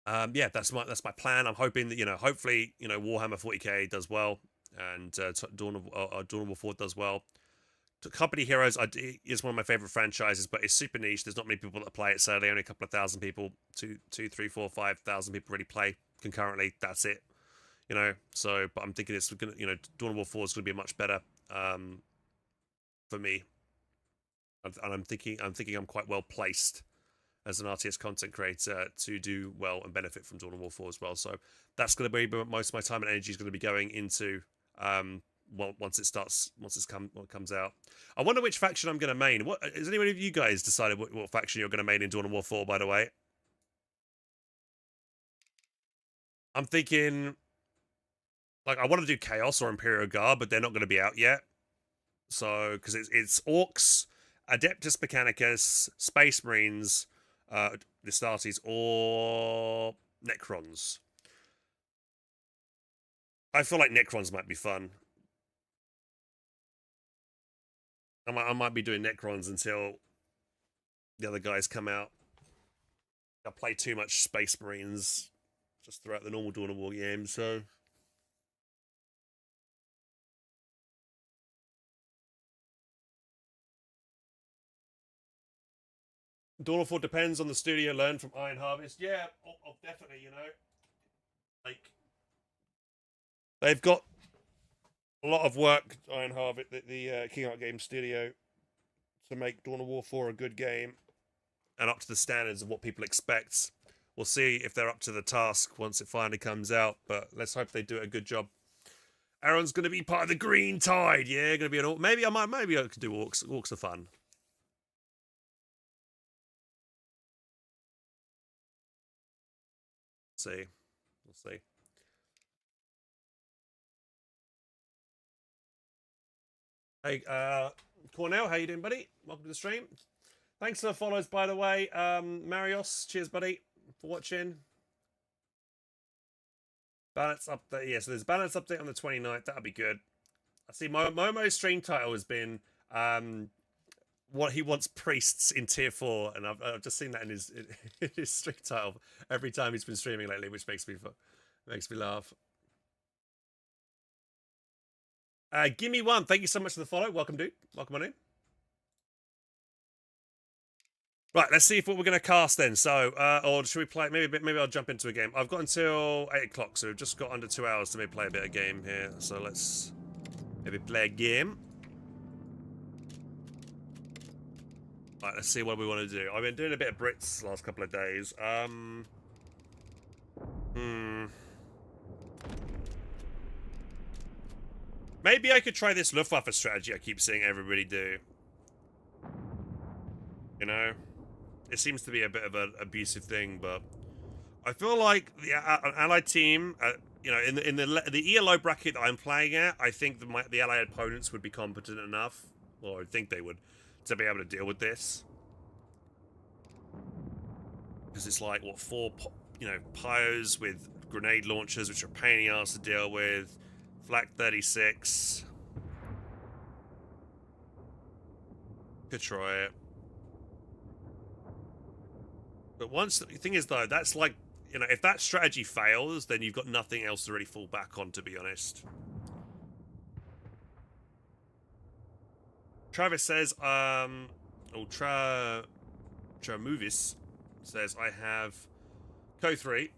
[SPEAKER 1] yeah, that's my plan. I'm hoping that hopefully Warhammer 40k does well, and Dawn of War 4 does well. Company Heroes is one of my favorite franchises, but it's super niche. There's not many people that play it, sadly. Only a couple of thousand people, 5,000 people really play concurrently. That's it, you know. So, but I'm thinking it's gonna, you know, Dawn of War 4 is gonna be much better for me, and I'm thinking I'm quite well placed as an RTS content creator to do well and benefit from Dawn of War 4 as well. So that's going to be most of my time and energy is going to be going into once it comes out. I wonder which faction I'm going to main. What has anyone of you guys decided what faction you're going to main in Dawn of War 4? By the way, I'm thinking like I want to do Chaos or Imperial Guard, but they're not going to be out yet. So because it's Orcs, Adeptus Mechanicus, Space Marines, Astartes, or Necrons. I feel like Necrons might be fun. I might be doing Necrons until the other guys come out. I play too much Space Marines just throughout the normal Dawn of War game, so. Dawn of War depends on the studio. Learn from Iron Harvest. Yeah, definitely, you know. Like, they've got a lot of work, Iron Harvest, the King Art Games studio, to make Dawn of War 4 a good game and up to the standards of what people expect. We'll see if they're up to the task once it finally comes out, but let's hope they do a good job. Aaron's going to be part of the Green Tide. Yeah, going to be an orc. Maybe I could do orcs. Orcs are fun. See. We'll see. Hey, Cornell, how you doing, buddy? Welcome to the stream. Thanks for the follows, by the way. Marios, cheers, buddy, for watching. Balance update. Yeah, so there's balance update on the 29th. That'll be good. I see Momo's stream title has been what he wants priests in tier 4, and I've just seen that in his stream title every time he's been streaming lately, which makes me laugh. Gimme one. Thank you so much for the follow. Welcome, dude. Welcome on in. Right, let's see what we're going to cast then. So, or should we play? Maybe I'll jump into a game. I've got until 8 o'clock, so we've just got under 2 hours to maybe play a bit of game here. So let's maybe play a game. Right, let's see what we want to do. I've been doing a bit of Brits the last couple of days. Maybe I could try this Luftwaffe strategy I keep seeing everybody do. You know? It seems to be a bit of an abusive thing, but I feel like the Allied team, you know, in the ELO bracket that I'm playing at, I think the Allied opponents would be competent enough, or I think they would, to be able to deal with this. Because it's like, what, 4, you know, Pyos with grenade launchers, which are a pain in the ass to deal with. Flak 36. Could try it. But the thing is, though, that's like, you know, if that strategy fails, then you've got nothing else to really fall back on, to be honest. Travis says, Tramovis says, I have Co 3,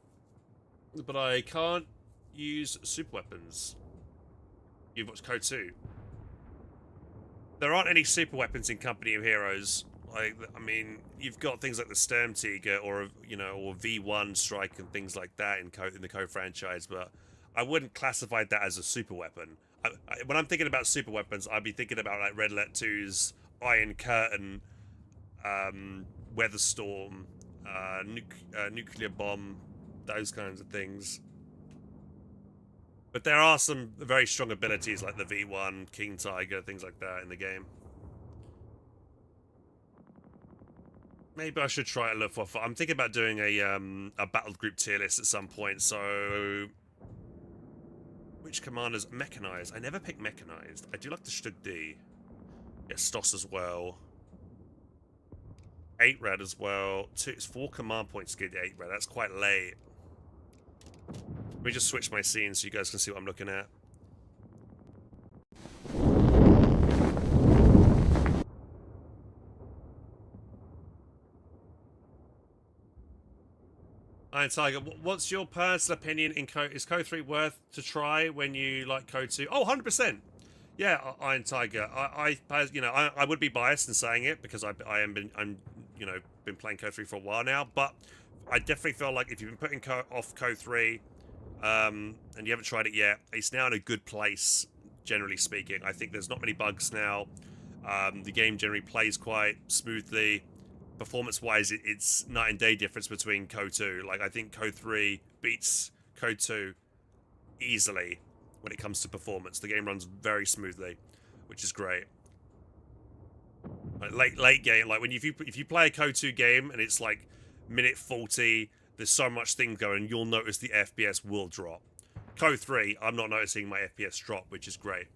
[SPEAKER 1] but I can't use super weapons. You've got Co 2. There aren't any super weapons in Company of Heroes. Like, I mean, you've got things like the Sturmtiger or, you know, or V1 strike and things like that in the Co franchise, but I wouldn't classify that as a super weapon. When I'm thinking about super weapons, I'd be thinking about like Red Alert 2's Iron Curtain, Weatherstorm, Nuclear Bomb, those kinds of things. But there are some very strong abilities like the V1, King Tiger, things like that in the game. Maybe I should try a Luftwaffe. I'm thinking about doing a battle group tier list at some point, so... Which commanders? Mechanized. I never pick Mechanized. I do like the Stug D. Yeah, Stoss as well. 8 Rad as well. It's 4 command points to get the 8 Rad. That's quite late. Let me just switch my scene so you guys can see what I'm looking at. Iron Tiger, what's your personal opinion in Code? Is Code 3 worth to try when you like Code 2? Oh, 100%. Yeah, Iron Tiger. I would be biased in saying it because I'm been playing Code 3 for a while now, but I definitely feel like if you've been putting off Code 3 and you haven't tried it yet, it's now in a good place, generally speaking. I think there's not many bugs now. The game generally plays quite smoothly. Performance-wise, it's night and day difference between Code 2. Like, I think Code 3 beats Code 2 easily when it comes to performance. The game runs very smoothly, which is great. Like, late game, like if you play a Code 2 game and it's like minute 40, there's so much thing going, you'll notice the FPS will drop. Code 3, I'm not noticing my FPS drop, which is great.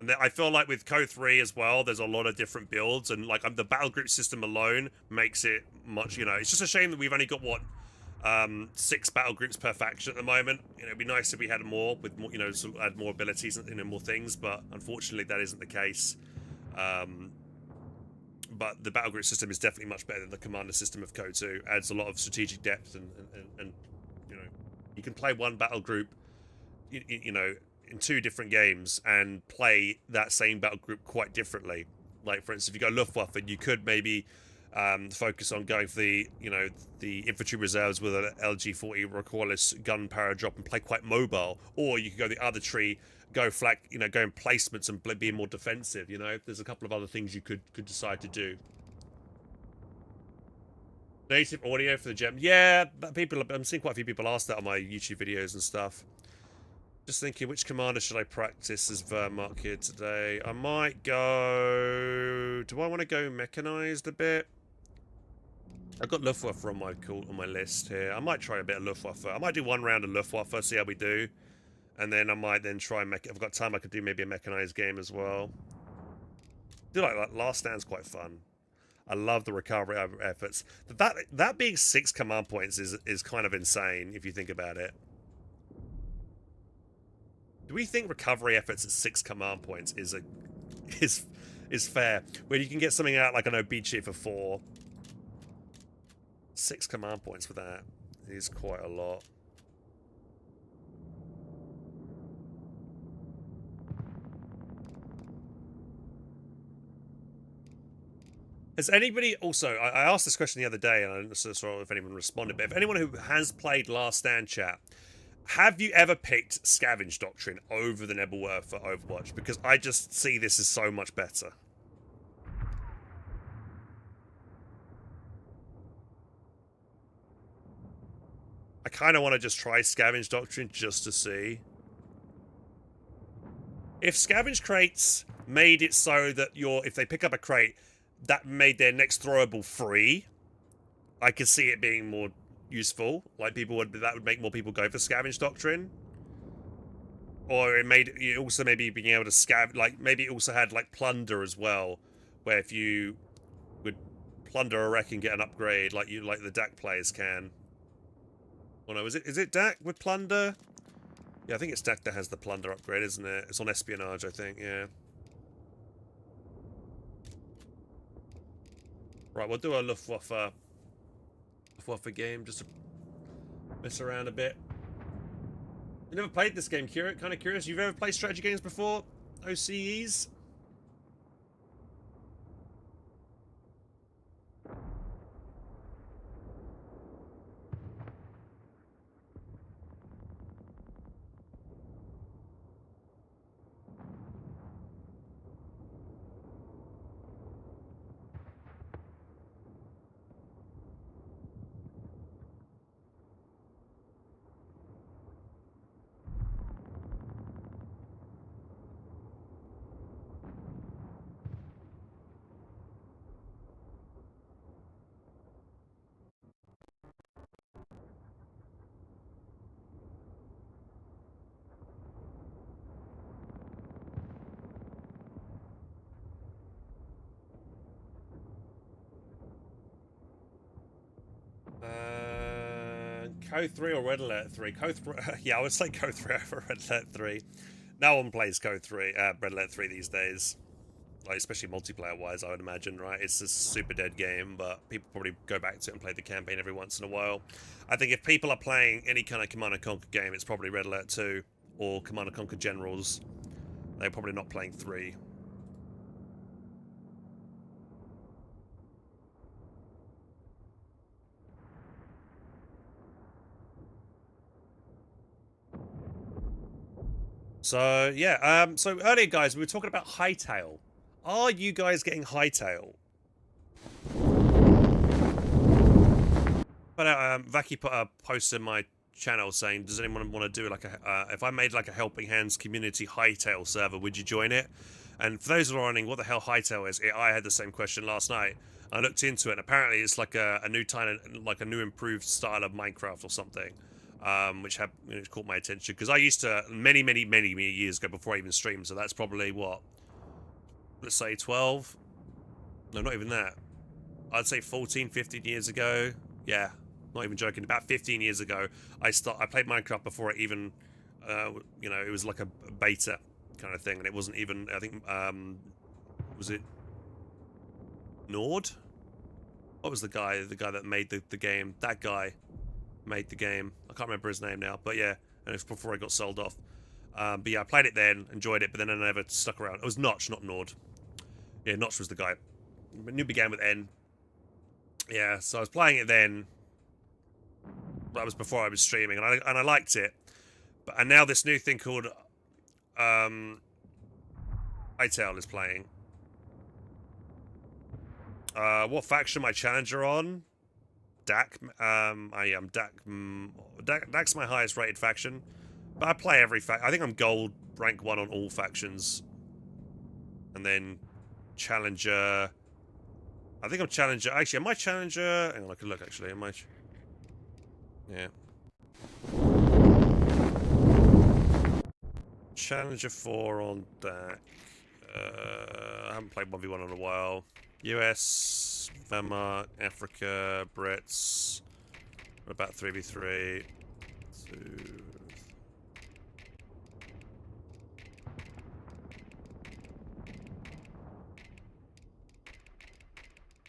[SPEAKER 1] And I feel like with Code 3 as well, there's a lot of different builds, and like the battle group system alone makes it much, it's just a shame that we've only got 6 battle groups per faction at the moment. It'd be nice if we had more with more, sort of add more abilities and more things, but unfortunately that isn't the case. But the battle group system is definitely much better than the commander system of Code 2. Adds a lot of strategic depth, and you can play one battle group, in 2 different games and play that same battle group quite differently. Like, for instance, if you go Luftwaffe, you could maybe focus on going for the infantry reserves with an LG-40 recoilless gun power drop and play quite mobile, or you could go the other tree, go flak, go in placements and be more defensive. There's a couple of other things you could decide to do. Native audio for the gem, yeah. I'm seeing quite a few people ask that on my YouTube videos and stuff. Just thinking, which commander should I practice as Wehrmacht here today? I might go... Do I want to go mechanized a bit? I've got Luftwaffe on my list here. I might try a bit of Luftwaffe. I might do 1 round of Luftwaffe, see how we do. And then I might then try if I've got time, I could do maybe a mechanized game as well. I do like Last Stand's quite fun. I love the recovery efforts. That being 6 command points is kind of insane if you think about it. Do we think recovery efforts at 6 command points is fair? Where you can get something out like an Obichi for 4. 6 command points for that is quite a lot. Has anybody also... I asked this question the other day, and I don't know if anyone responded, but if anyone who has played Last Stand chat, have you ever picked Scavenge Doctrine over the Nebelwerfer for Overwatch? Because I just see this as so much better. I kind of want to just try Scavenge Doctrine just to see. If Scavenge Crates made it so that if they pick up a crate, that made their next throwable free, I could see it being more useful. Like, that would make more people go for Scavenge Doctrine. Or it also maybe being able to scav, like, maybe it also had like Plunder as well, where if you would plunder a wreck and get an upgrade like the DAC players can. Oh no, is it DAC with Plunder? Yeah, I think it's DAC that has the Plunder upgrade, isn't it? It's on Espionage, I think, yeah. Right, we'll do a Luftwaffe game just to mess around a bit. You never played this game, kind of curious. You've ever played strategy games before? OCEs? Code 3 or Red Alert 3? Code 3, yeah, I would say Code 3 over Red Alert 3. No one plays Code 3, Red Alert 3 these days. like especially multiplayer-wise, I would imagine, right? It's a super dead game, but people probably go back to it and play the campaign every once in a while. I think if people are playing any kind of Command & Conquer game, it's probably Red Alert 2 or Command & Conquer Generals. They're probably not playing 3. So yeah, so earlier, guys, we were talking about Hightail. Are you guys getting Hightail? But Vaki put a post in my channel saying, "Does anyone want to do like a if I made like a Helping Hands community Hightail server, would you join it?" And for those who are wondering what the hell Hightail is, I had the same question last night. I looked into it, and apparently it's like a new like a new improved style of Minecraft or something. Which caught my attention because I used to many years ago before I even streamed. So that's probably what, let's say 12. No, not even that. I'd say 14, 15 years ago. Yeah, not even joking. About 15 years ago, I played Minecraft before it even, you know, it was like a beta kind of thing, and it wasn't even. I think, was it Nord? What was the guy that made the game? That guy made the game. I can't remember his name now, but yeah, and it's before it got sold off. But yeah, I played it then, enjoyed it, but then I never stuck around. It was Notch, not Nord. Yeah, Notch was the guy. New began with N. Yeah, so I was playing it then. That was before I was streaming, and I liked it. And now this new thing called Hytale is playing. What faction my challenger on? Dak. I am Dak. Dak's my highest rated faction, but I play every I think I'm gold rank 1 on all factions, and then challenger. I think I'm challenger. Actually, am I challenger? Hang on, I can look. Actually, am I? Yeah. Challenger 4 on Dak. I haven't played 1v1 in a while. US, Denmark, Africa, Brits. We're about 3v3. 2.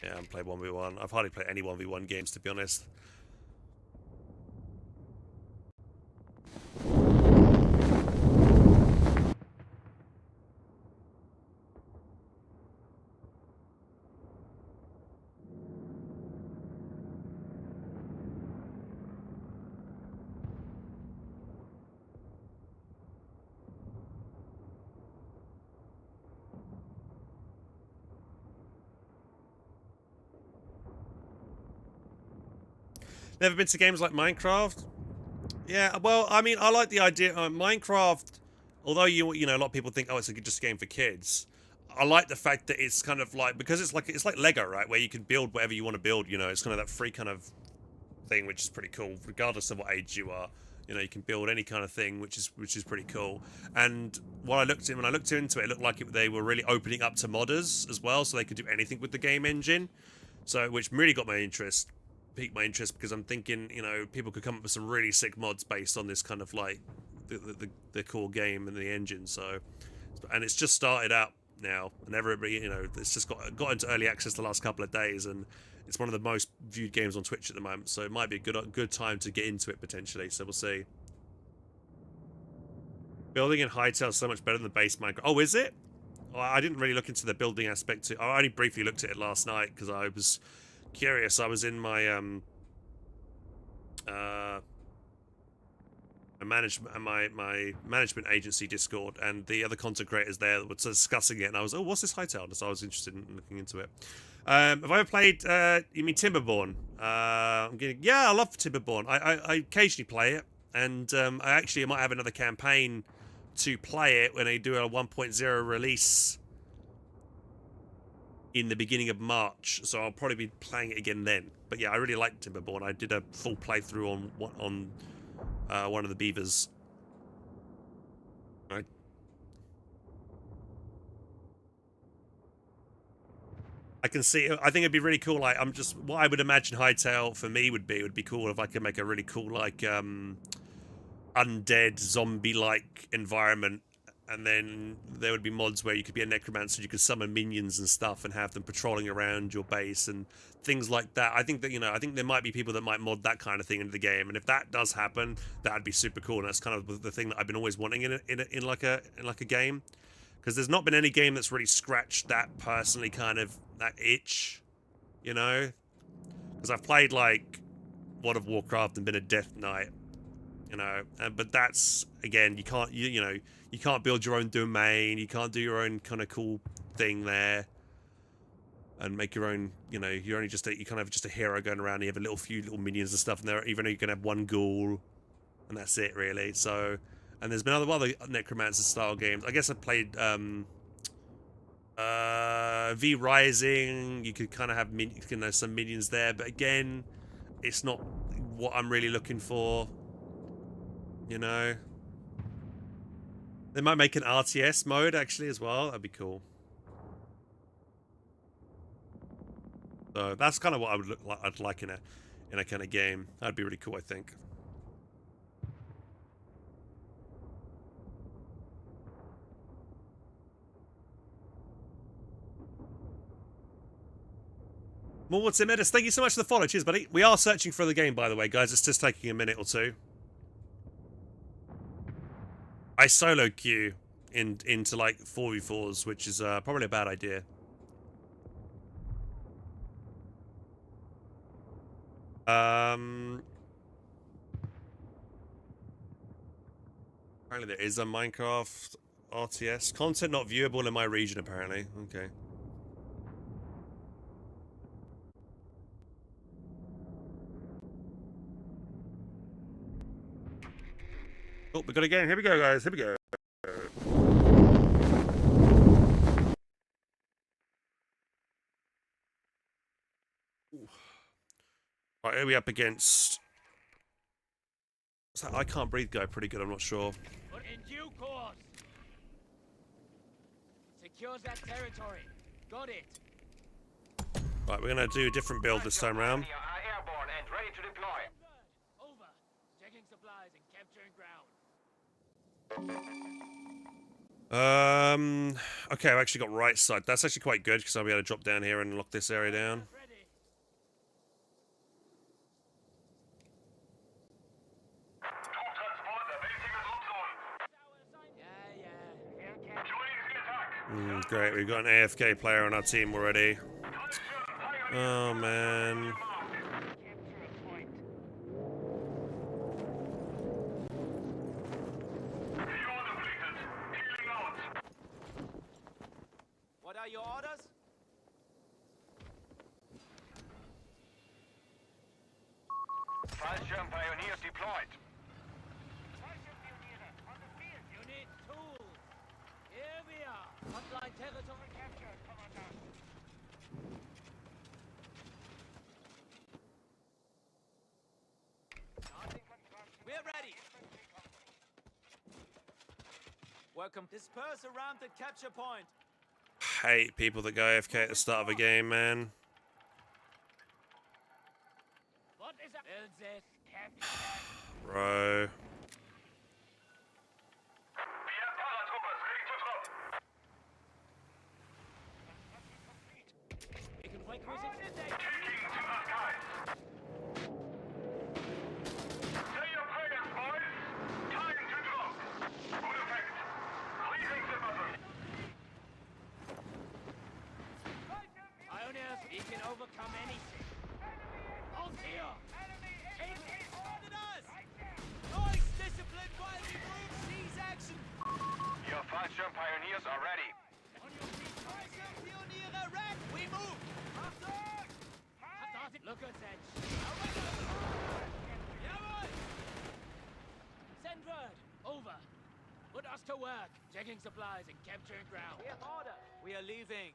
[SPEAKER 1] Yeah, I haven't played 1v1. I've hardly played any 1v1 games, to be honest. Never been to games like Minecraft? Yeah, well, I mean, I like the idea of Minecraft, although you know, a lot of people think, oh, it's just a game for kids. I like the fact that it's kind of like, because it's like Lego, right, where you can build whatever you want to build, you know, it's kind of that free kind of thing, which is pretty cool, regardless of what age you are. You know, you can build any kind of thing, which is pretty cool. And when I looked into it, it looked like they were really opening up to modders as well, so they could do anything with the game engine. So, which really got my interest. Piqued my interest, because I'm thinking, you know, people could come up with some really sick mods based on this kind of like the core game and the engine. So, and it's just started out now, and everybody, you know, it's just got into early access the last couple of days, and it's one of the most viewed games on Twitch at the moment. So it might be a good time to get into it potentially. So we'll see. Building in Hytale is so much better than the base Minecraft. Oh, is it? Well, I didn't really look into the building aspect. I only briefly looked at it last night because I was curious. I was in my my management agency Discord, and the other content creators there were discussing it, and I was, oh, what's this Hightail? So I was interested in looking into it. Have I ever played? You mean Timberborn? Yeah, I love Timberborn. I occasionally play it, and I might have another campaign to play it when they do a 1.0 release in the beginning of March, so I'll probably be playing it again then. But yeah, I really like Timberborn. I did a full playthrough on one of the beavers. I can see. I think it'd be really cool. Like, what I would imagine Hightail for me would be cool if I could make a really cool like undead zombie-like environment And then there would be mods where you could be a necromancer, you could summon minions and stuff and have them patrolling around your base and things like that. I think that, I think there might be people that might mod that kind of thing into the game, and if that does happen, that'd be super cool. And that's kind of the thing that I've been always wanting in like a game, because there's not been any game that's really scratched that personally kind of that itch, because I've played like World of Warcraft and been a Death Knight, but that's, again, you can't you can't build your own domain, you can't do your own kind of cool thing there and make your own, you're only just you kind of just a hero going around, and you have a few little minions and stuff, and there, even though you can have one ghoul and that's it really. So, and there's been other necromancer style games. I guess I played V Rising. You could kind of have some minions there, but again, it's not what I'm really looking for. They might make an RTS mode actually as well. That'd be cool. So that's kind of what I'd like in a kind of game. That'd be really cool, I think. More what's in Medis? Thank you so much for the follow. Cheers, buddy. We are searching for the game, by the way, guys. It's just taking a minute or two. I solo queue into like 4v4s, which is probably a bad idea. Apparently there is a Minecraft RTS. Content not viewable in my region, apparently. Okay. Oh, we got a game. Here we go, guys. Here we go. Right, here we up against... What's that? I Can't Breathe guy pretty good, I'm not sure.
[SPEAKER 3] But in due course. Secures that territory. Got it.
[SPEAKER 1] Right, we're going to do a different build this time round.
[SPEAKER 2] Airborne and ready to deploy.
[SPEAKER 3] Over. Checking supplies and capturing ground.
[SPEAKER 1] Okay, I've actually got right side. That's actually quite good, because I'll be able to drop down here and lock this area down. Great, we've got an AFK player on our team already. Oh, man.
[SPEAKER 3] What are your orders?
[SPEAKER 2] Fallschirm pioneers deployed.
[SPEAKER 3] You need tools. Here we are. Hotline territory captured, Commandant. We're ready. Welcome. Disperse around the capture point.
[SPEAKER 1] Hate people that go AFK at the start of a game, man.
[SPEAKER 3] What is that?
[SPEAKER 1] Bro.
[SPEAKER 3] We can play cruising. Pioneers, we can overcome anything. On here! Spotted us! Noise discipline while we move, seize action!
[SPEAKER 2] Your Fallschirm pioneers are ready.
[SPEAKER 3] On your feet, Fallschirm Pioniere, red! We move! Achtung! Look at that! Jawohl! Send word! Over! Put us to work, checking supplies and capturing ground. We have order! We are leaving.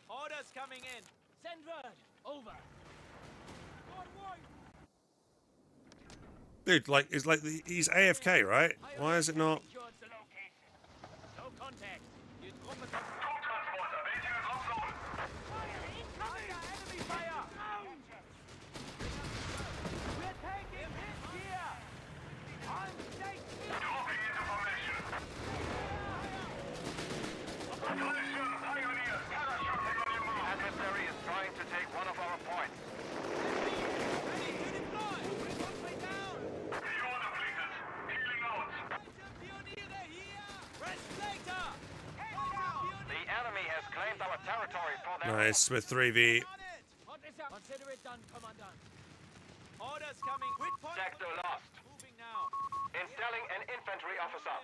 [SPEAKER 3] Orders coming in. Send word. Over.
[SPEAKER 1] Dude, like, it's like he's AFK, right? Why is it not?
[SPEAKER 3] No contact. Enemy fire. We're taking hits here. On station.
[SPEAKER 2] claimed our territory for their
[SPEAKER 1] Nice, with 3v.
[SPEAKER 3] On it! Consider it done, Commandant. Orders coming. Quit point.
[SPEAKER 2] Sector lost.
[SPEAKER 3] Moving now.
[SPEAKER 2] Installing an infantry officer.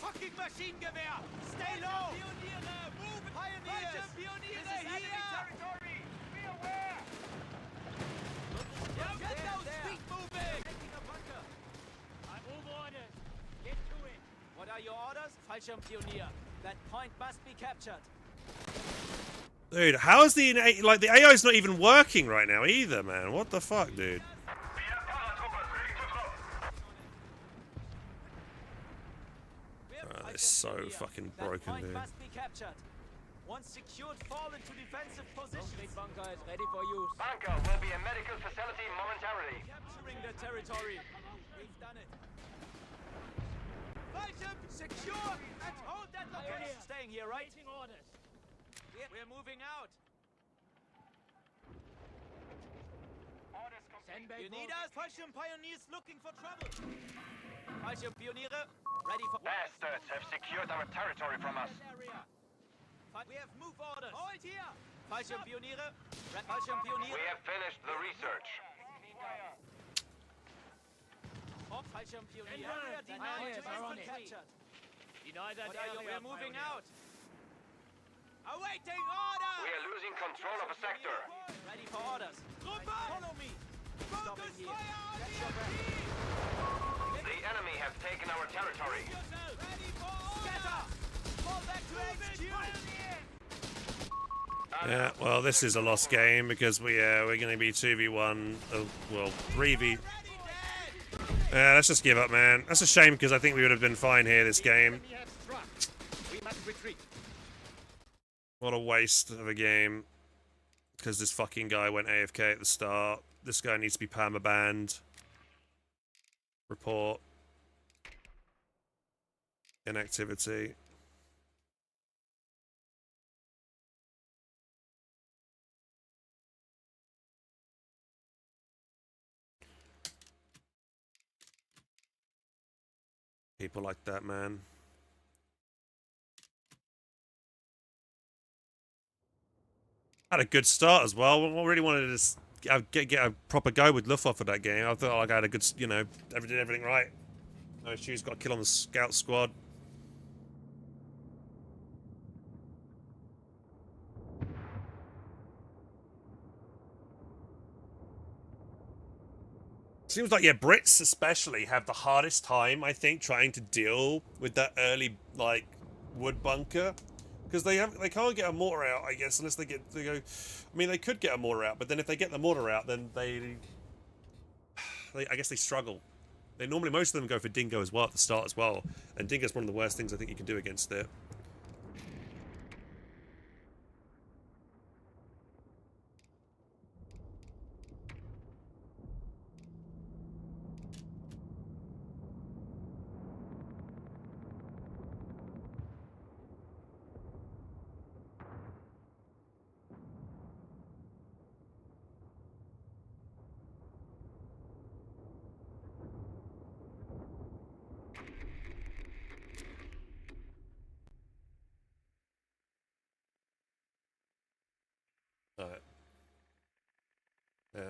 [SPEAKER 3] Fucking machine gewehr! Stay low! Pioniere! Move! Pioneers! Pioniere here! Territory! Be aware! Get those feet moving! Taking a bunker! I move orders! Get to it! What are your orders? Fallschirmpionier. That point must be captured.
[SPEAKER 1] Dude, how is the AI's not even working right now either, man? What the fuck, dude? Oh, it's so fucking broken, dude.
[SPEAKER 3] Must be captured. Once secured, fall into defensive positions. Bunker is ready for use.
[SPEAKER 2] Bunker will be a medical facility momentarily.
[SPEAKER 3] Capturing the territory. We've done it. Fallschirm secure and hold that location. Staying here, right? Orders. We're moving out. You need us? Fallschirm pioneers looking for trouble. Fallschirm pioniere ready for.
[SPEAKER 2] Bastards have secured our territory from us.
[SPEAKER 3] We have move orders. Hold here. Fallschirm pioniere. Fallschirm pioniere.
[SPEAKER 2] We have finished the research.
[SPEAKER 3] Oh, Fallschirm pioniere. Captured. Deny that area. We're moving out. Awaiting orders.
[SPEAKER 2] We are losing control of a sector.
[SPEAKER 3] Ready for orders. Follow me. Focus fire on the EMP.
[SPEAKER 2] The enemy have taken our territory.
[SPEAKER 3] Ready for orders. Scatter. Fall back to HQ.
[SPEAKER 1] Yeah, well, this is a lost game because we're going to be 2v1, well, 3v. Yeah, let's just give up, man. That's a shame because I think we would have been fine here this game.
[SPEAKER 3] We must retreat.
[SPEAKER 1] What a waste of a game. Because this fucking guy went AFK at the start. This guy needs to be perma-banned. Report. Inactivity. People like that, man. Had a good start as well. I really wanted to get a proper go with Luftwaffe for that game. I thought like I had a good, you know, did everything right. No issues. Got a kill on the scout squad. Seems like, yeah, Brits especially have the hardest time, I think, trying to deal with that early, like, wood bunker. Because they can't get a mortar out, I guess, unless they go... I mean, they could get a mortar out, but then if they get the mortar out, then they I guess they struggle. Most of them go for Dingo as well at the start as well. And Dingo's one of the worst things I think you can do against it. Alright. Yeah.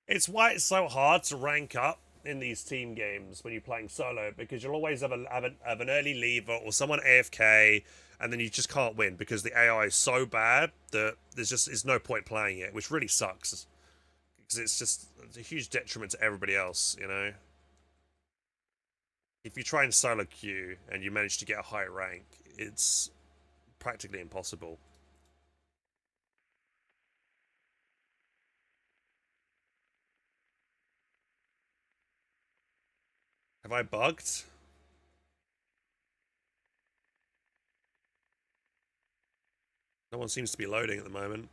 [SPEAKER 1] It's why it's so hard to rank up in these team games when you're playing solo, because you'll always have an early lever or someone AFK, and then you just can't win because the AI is so bad that there's no point playing it, which really sucks because it's a huge detriment to everybody else, you know. If you try and solo queue and you manage to get a high rank, it's practically impossible. Have I bugged? No one seems to be loading at the moment.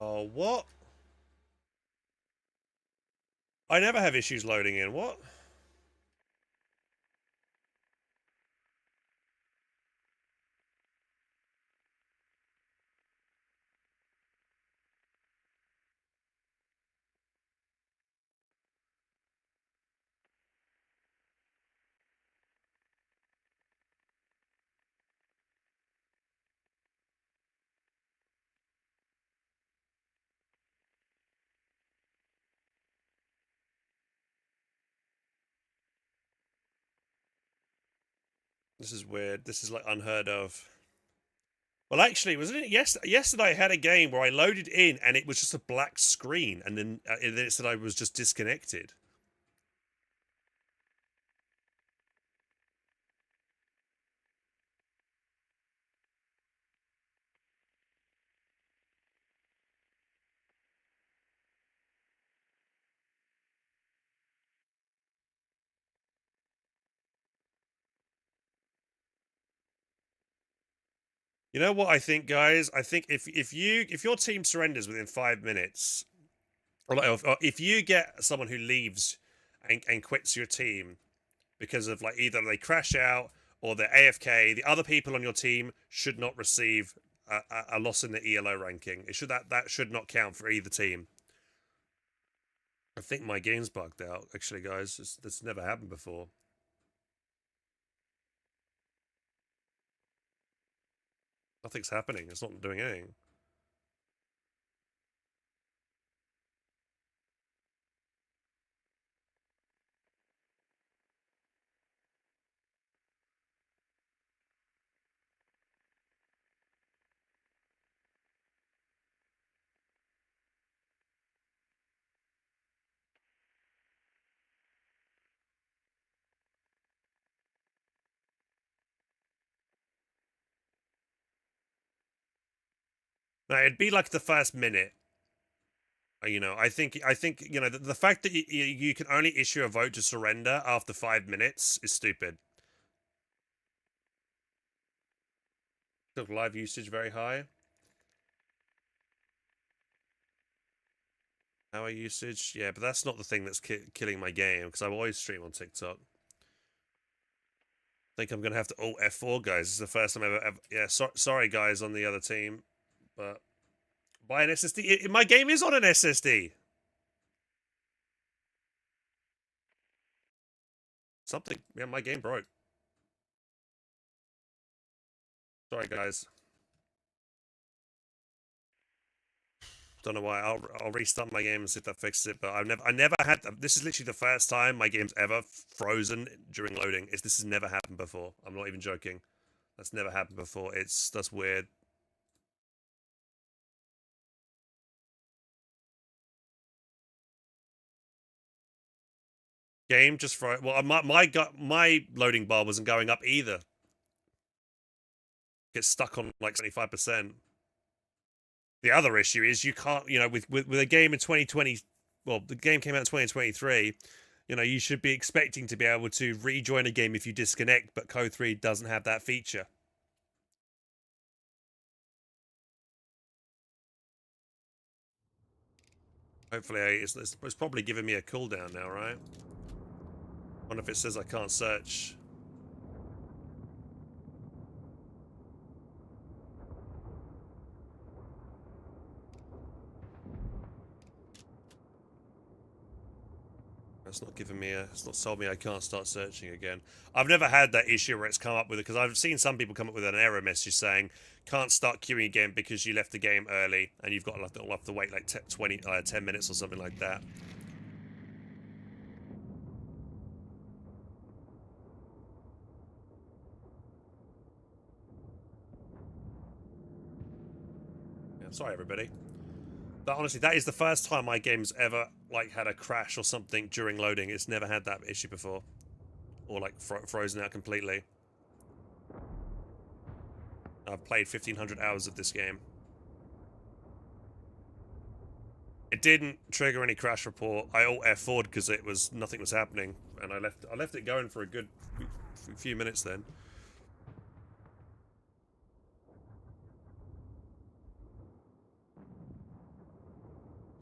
[SPEAKER 1] Oh, what? I never have issues loading in. What? This is weird. This is like unheard of. Well, actually, wasn't it yesterday? I had a game where I loaded in and it was just a black screen, and then it said I was just disconnected. You know what I think, guys? I think if your team surrenders within 5 minutes, or if you get someone who leaves and quits your team because of like either they crash out or they're AFK, the other people on your team should not receive a loss in the ELO ranking. It should that should not count for either team. I think my game's bugged out. Actually, guys, this never happened before. Nothing's happening. It's not doing anything. No, it'd be like the first minute. I think the fact that you can only issue a vote to surrender after 5 minutes is stupid. Live usage very high. Hour usage, yeah, but that's not the thing that's killing my game because I always stream on TikTok. I think I'm gonna have to Alt F4, guys. This is the first time ever. Yeah, sorry, guys, on the other team, but buy an SSD. My game is on an SSD. Something, yeah, my game broke. Sorry, guys. Don't know why. I'll restart my game and see if that fixes it. But I never had. This is literally the first time my game's ever frozen during loading. This has never happened before. I'm not even joking. That's never happened before. That's weird. Game just froze. Well, my loading bar wasn't going up either. Gets stuck on like 75%. The other issue is you can't, with a game in 2020, well, the game came out in 2023, you should be expecting to be able to rejoin a game if you disconnect, but Code 3 doesn't have that feature. Hopefully, it's probably giving me a cooldown now, right? Wonder if it says I can't search. It's not giving me it's not told me I can't start searching again. I've never had that issue where it's come up with it because I've seen some people come up with an error message saying can't start queuing again because you left the game early and you've got to have to wait like 10 minutes or something like that. Yeah, sorry everybody. But honestly, that is the first time my game's ever like had a crash or something during loading. It's never had that issue before, or like frozen out completely. I've played 1,500 hours of this game. It didn't trigger any crash report. I Alt F4'd because nothing was happening, and I left it going for a good few minutes then.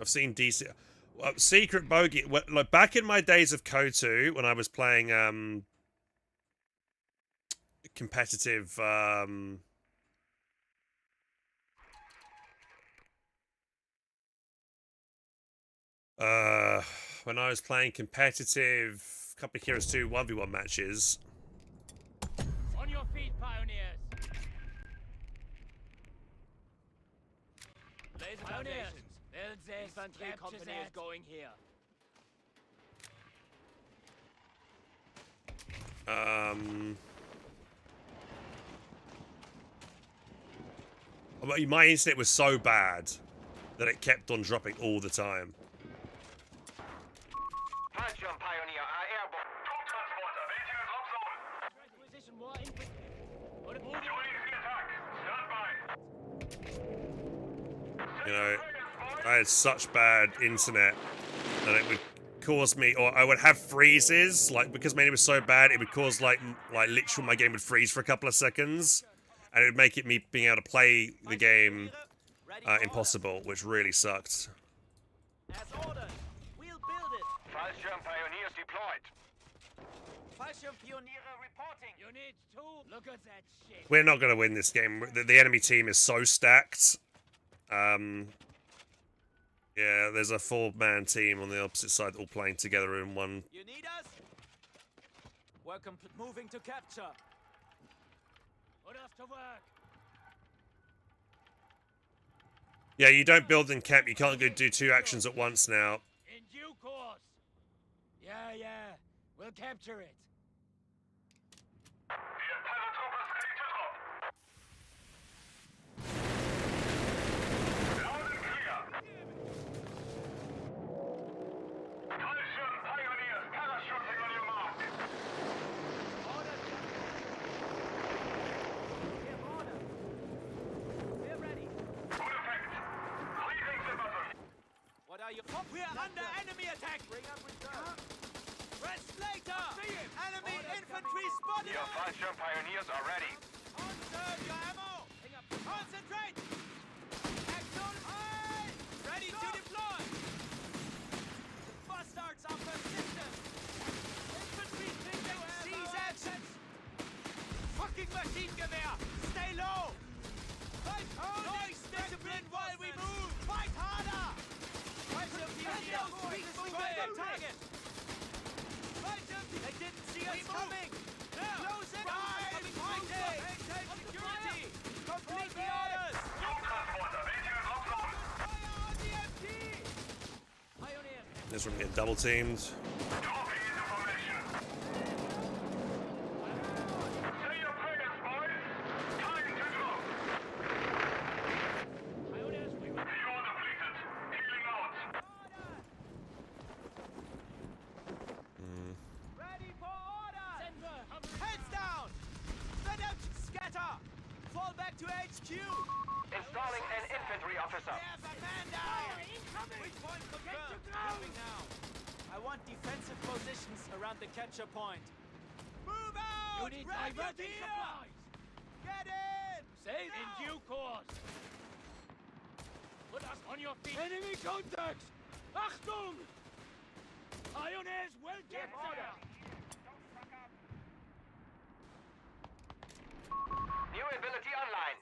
[SPEAKER 1] I've seen decent. Secret Bogey. Like back in my days of KOTU, when I was playing competitive. When I was playing competitive couple of Heroes 2 1v1 matches.
[SPEAKER 3] On your feet, pioneers. Laser foundations. Build this. Infantry company is going here.
[SPEAKER 1] My internet was so bad that it kept on dropping all the time.
[SPEAKER 2] Fallschirm Pioneer are airborne. Trupptransporter, waiting in drop zone.
[SPEAKER 3] Requisition more infantry. Oder
[SPEAKER 2] Joining the attack. Stand by.
[SPEAKER 1] You know, I had such bad internet that it would cause me, or I would have freezes, like because my internet was so bad, it would cause like literally my game would freeze for a couple of seconds, and it would make me being able to play the game impossible, which really sucked.
[SPEAKER 3] As ordered. We'll build it.
[SPEAKER 2] Fallschirm Pioneers deployed.
[SPEAKER 3] Fallschirm Pioniere reporting. Units 2. Look at that shit.
[SPEAKER 1] We're not going to win this game. The enemy team is so stacked. Yeah, there's a 4-man team on the opposite side all playing together in one.
[SPEAKER 3] You need us? We're moving to capture. Put us to work.
[SPEAKER 1] Yeah, you don't build in camp. You can't go do 2 actions at once now.
[SPEAKER 3] In due course. Yeah. We'll capture it. We are under enemy attack! Bring up reserve! Rest later! Enemy infantry spotted!
[SPEAKER 2] Your Fallschirm Pioneers are ready.
[SPEAKER 3] Conserve your ammo! Concentrate! Action! High! Ready to deploy! The bastards are persistent! Infantry think they seize actions! Fucking machine gewehr! Stay low! Fight hard! Noise discipline while we move! Fight harder! Target! They didn't see us coming! Close it! Maintain security! Complete the orders!
[SPEAKER 2] Trupptransporter, waiting in drop zone.
[SPEAKER 3] Fire on the MT! Pioneer!
[SPEAKER 1] This one getting double teamed.
[SPEAKER 2] Dropping into formation. Say your prayers, boys. Time to drop.
[SPEAKER 3] Pioneers, we will...
[SPEAKER 2] You're depleted. Healing out.
[SPEAKER 3] Ready for order! Heads down! Spread out! Scatter! Fall back to HQ!
[SPEAKER 2] Installing an infantry officer.
[SPEAKER 3] We have a man down! Which point confirmed? Moving now. I want defensive positions around the capture point. Move out! You need diverting supplies! Get in! Save in due course! Put us on your feet! Enemy contacts! Achtung! Pioneers will get order!
[SPEAKER 2] New ability online.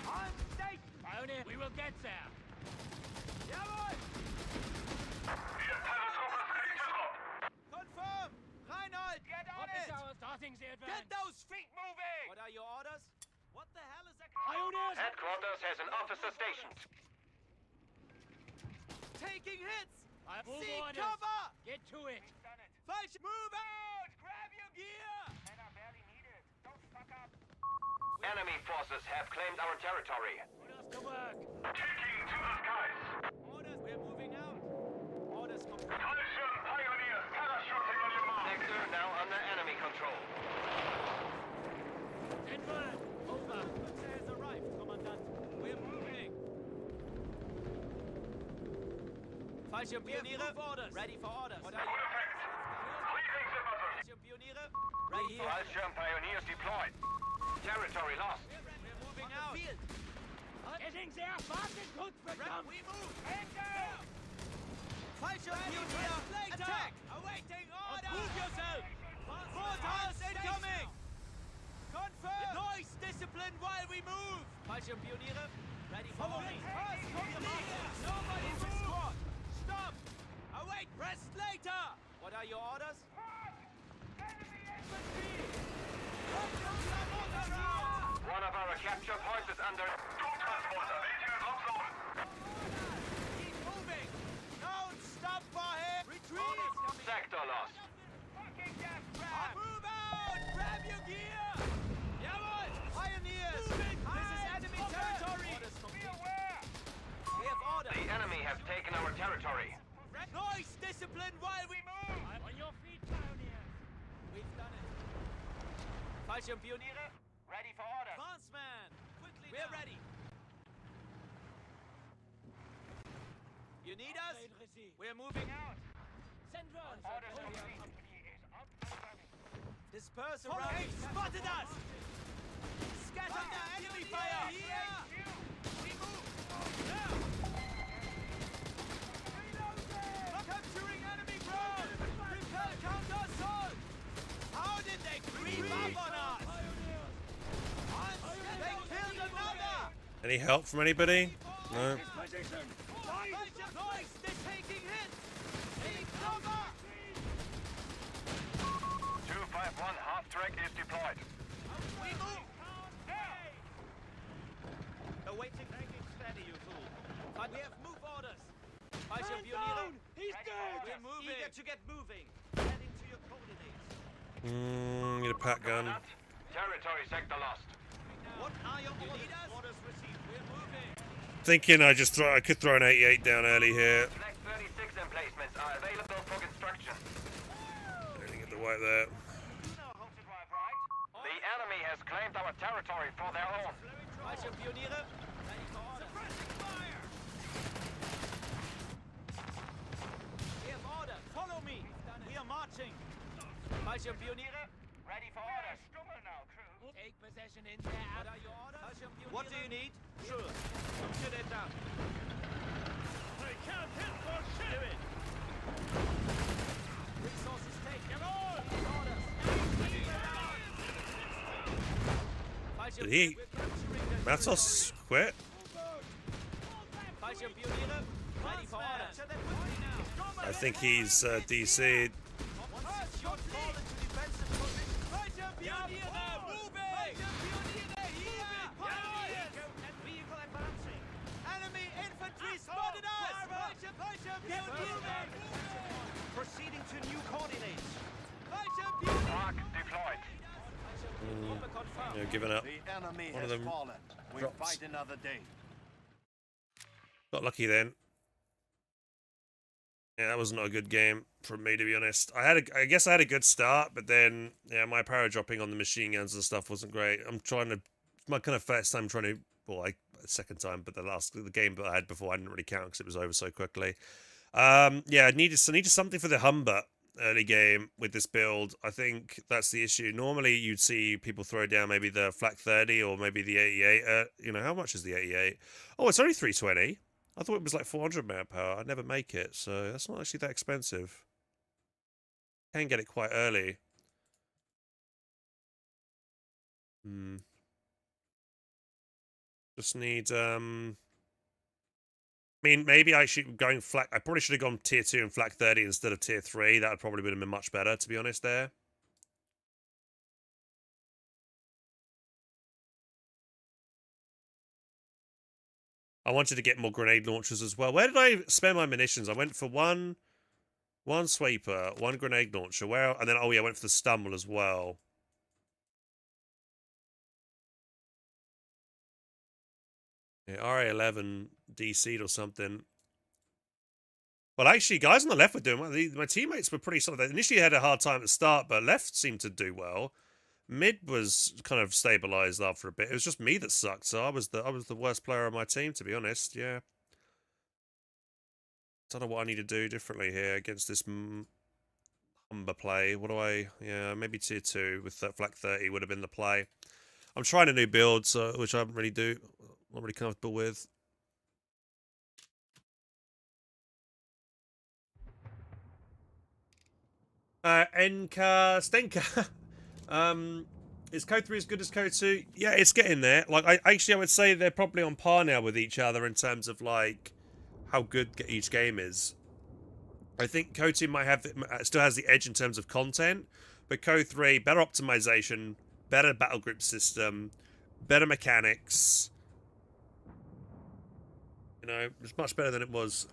[SPEAKER 3] On station! Pioneer, we will get there! Jawohl! Confirm! Reinhold, get on it! Starting the advance! Get those feet moving! What are your orders? What the hell is that? Pioneers!
[SPEAKER 2] Headquarters has an officer stationed.
[SPEAKER 3] Taking hits! Seek cover! Get to it! Falsch! Move out! Grab your gear!
[SPEAKER 2] Enemy forces have claimed our territory.
[SPEAKER 3] Put us to work!
[SPEAKER 2] Taking to the skies.
[SPEAKER 3] Orders, we're moving out! Orders complete!
[SPEAKER 2] Fallschirm Pioneers parachuting on your mark. Sector now under enemy control.
[SPEAKER 3] Denver! Over! Panzer has arrived, Commandant. We're moving! Fallschirm Pioniere, orders! Ready for orders! What are you?
[SPEAKER 2] Leaving the button.
[SPEAKER 3] Fallschirm Pioniere, ready for
[SPEAKER 2] Fallschirm Pioneers deployed. Territory lost.
[SPEAKER 3] We're moving out! Field. Getting there! Wartet kurz, verdammt! We move! Hang down! Fallschirmpionier! Attack! Awaiting order! Move yourself! Mortars incoming! Confirm! Noise discipline while we move! Fallschirmpioniere, ready for me! Nobody move! Squad! Stop! Await! Rest later! What are your orders? Enemy infantry!
[SPEAKER 2] One of our capture points is under...
[SPEAKER 3] Keep moving! Don't stop for him! Retreat!
[SPEAKER 2] Sector lost.
[SPEAKER 3] Move out! Grab your gear! Jawohl! Pioneers! This is enemy territory! Be aware! We have orders!
[SPEAKER 2] The enemy has taken our territory.
[SPEAKER 3] Noise discipline while we move! On your feet, pioneers! We've done it. Fallschirmpioniere,
[SPEAKER 2] Ready for orders.
[SPEAKER 3] advancement! Quickly we're ready! You need us? We're moving out! Send word!
[SPEAKER 2] Orders from the company is up and running.
[SPEAKER 3] Disperse around! Hey, spotted us! Scatter the enemy fire! Here! We move! Now! Capturing enemy ground! Repel counter-assault! How did they creep up on us? They killed another!
[SPEAKER 1] Any help from anybody? No.
[SPEAKER 3] Position! Noise! They're taking hits! Take cover!
[SPEAKER 2] 251 half-track is deployed.
[SPEAKER 3] We move! Awaiting taking steady, you fool. But we have move orders. Fallschirmpioniere. He's dead! We're moving. Eager to get moving. Heading to your coordinates.
[SPEAKER 1] Need a pack gun.
[SPEAKER 2] Territory sector lost.
[SPEAKER 3] What are your orders? Orders received. We're moving.
[SPEAKER 1] Thinking I could throw an 88 down early here.
[SPEAKER 2] Flex 36 emplacements are available for construction.
[SPEAKER 1] Anything at the white there.
[SPEAKER 2] You know how to drive, right? The enemy has claimed our territory for their own.
[SPEAKER 3] Fallschirmpioniere. Ready for orders. Suppressing fire! We have orders. Follow me. We are marching. Fallschirmpioniere.
[SPEAKER 2] Ready for orders. Stumble now, crew.
[SPEAKER 3] Take possession in there. What are your orders? What do you need? Sure. Shoot it down. I can't hit for shit. Do it. Resources taken. Orders.
[SPEAKER 1] Did he? Matos quit?
[SPEAKER 3] Fallschirmpioniere. Ready for orders.
[SPEAKER 1] I think he's DC'd.
[SPEAKER 3] Proceeding to new coordinates.
[SPEAKER 2] Arc deployed.
[SPEAKER 1] Yeah, giving up.
[SPEAKER 4] The enemy
[SPEAKER 1] One of
[SPEAKER 4] has
[SPEAKER 1] them
[SPEAKER 4] fallen. We
[SPEAKER 1] drops.
[SPEAKER 4] fight another day.
[SPEAKER 1] Got lucky then. Yeah, that was not a good game from me, to be honest. I guess I had a good start, but then yeah, my power dropping on the machine guns and stuff wasn't great. It's my kind of first time trying to, second time, but the game that I had before I didn't really count because it was over so quickly. Yeah, I needed something for the Humber early game with this build. I think that's the issue. Normally you'd see people throw down maybe the Flak 30 or maybe the 88. How much is the 88? Oh, it's only 320. I thought it was like 400 manpower. I'd never make it, so that's not actually that expensive. Can get it quite early. Just need I mean, maybe I probably should have gone tier 2 and Flak 30 instead of tier 3. That would probably have been much better, to be honest, there. I wanted to get more grenade launchers as well. Where did I spend my munitions? I went for one sweeper, one grenade launcher. And then, I went for the stumble as well. Yeah, RA11 DC'd or something. Well, actually, guys on the left were doing well. My teammates were pretty solid. They initially had a hard time at the start, but left seemed to do well. Mid was kind of stabilized after a bit. It was just me that sucked, so I was the worst player on my team, to be honest. Yeah. Don't know what I need to do differently here against this Humber play. What do I... Yeah, maybe tier 2 with that Flak 30 would have been the play. I'm trying a new build, which I haven't really Not really comfortable with. Enka Stenka. Is Code 3 as good as Code 2? Yeah, it's getting there. Like, I would say they're probably on par now with each other in terms of like how good each game is. I think Code 2 might have still has the edge in terms of content, but Code 3 better optimization, better battle group system, better mechanics. You know, it's much better than it was.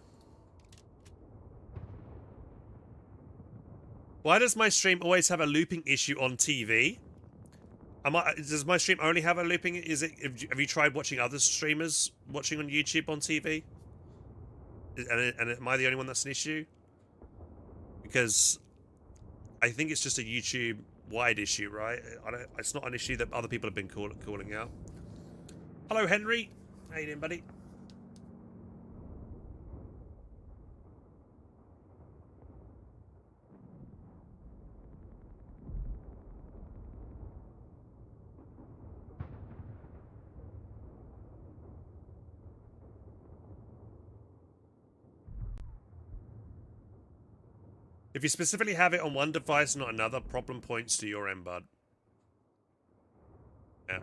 [SPEAKER 1] Why does my stream always have a looping issue on TV? Does my stream only have a looping? Have you tried watching other streamers watching on YouTube on TV? And am I the only one that's an issue? Because I think it's just a YouTube wide issue, right? It's not an issue that other people have been calling out. Hello, Henry. How you doing, buddy? If you specifically have it on one device, not another, problem points to your end, bud. Yeah.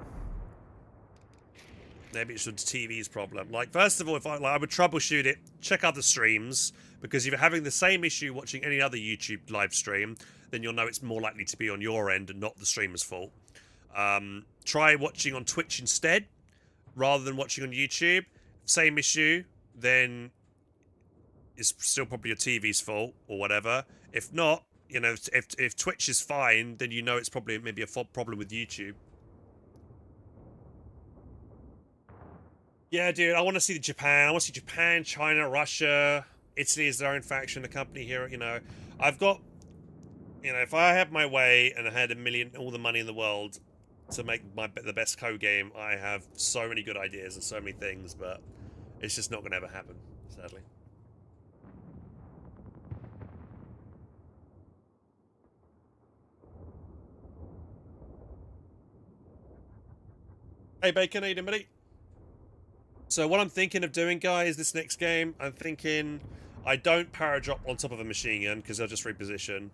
[SPEAKER 1] Maybe it's the TV's problem. Like, first of all, if I would troubleshoot it, check other streams, because if you're having the same issue watching any other YouTube live stream, then you'll know it's more likely to be on your end and not the streamer's fault. Try watching on Twitch instead, rather than watching on YouTube. Same issue, then it's still probably your TV's fault or whatever. If not, you know, if Twitch is fine, then you know it's probably maybe a problem with YouTube. Yeah, dude, I want to see Japan. I want to see Japan, China, Russia. Italy is their own faction, a company here. You know, I've got, you know, if I had my way and I had all the money in the world to make the best code game, I have so many good ideas and so many things, but it's just not going to ever happen, sadly. Hey, Bacon, how you doing, buddy? So what I'm thinking of doing, guys, this next game, I'm thinking I don't power drop on top of a machine gun because they'll just reposition.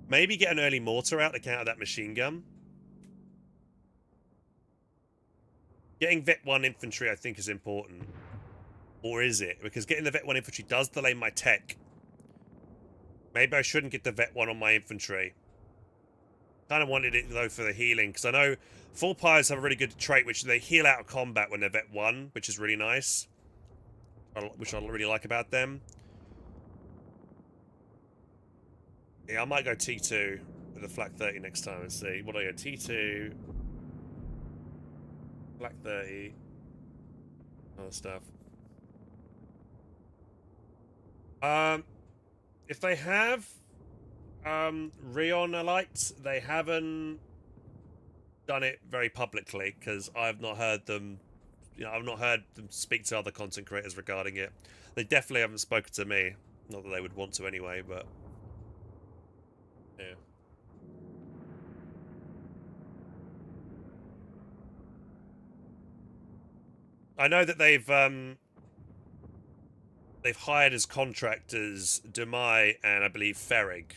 [SPEAKER 1] Maybe get an early mortar out to counter that machine gun. Getting Vet 1 infantry, I think, is important. Or is it? Because getting the Vet 1 infantry does delay my tech. Maybe I shouldn't get the Vet 1 on my infantry. Kind of wanted it, though, for the healing, because I know full pyres have a really good trait, which they heal out of combat when they're Vet 1, which is really nice. Which I really like about them. Yeah, I might go T2 with a Flak 30 next time and see. What do I go? T2, Flak 30, other stuff. If they have Rheonolite, they haven't done it very publicly because I've not heard them. You know, I've not heard them speak to other content creators regarding it. They definitely haven't spoken to me. Not that they would want to anyway, but yeah. I know that they've hired as contractors Demai and I believe Ferrig.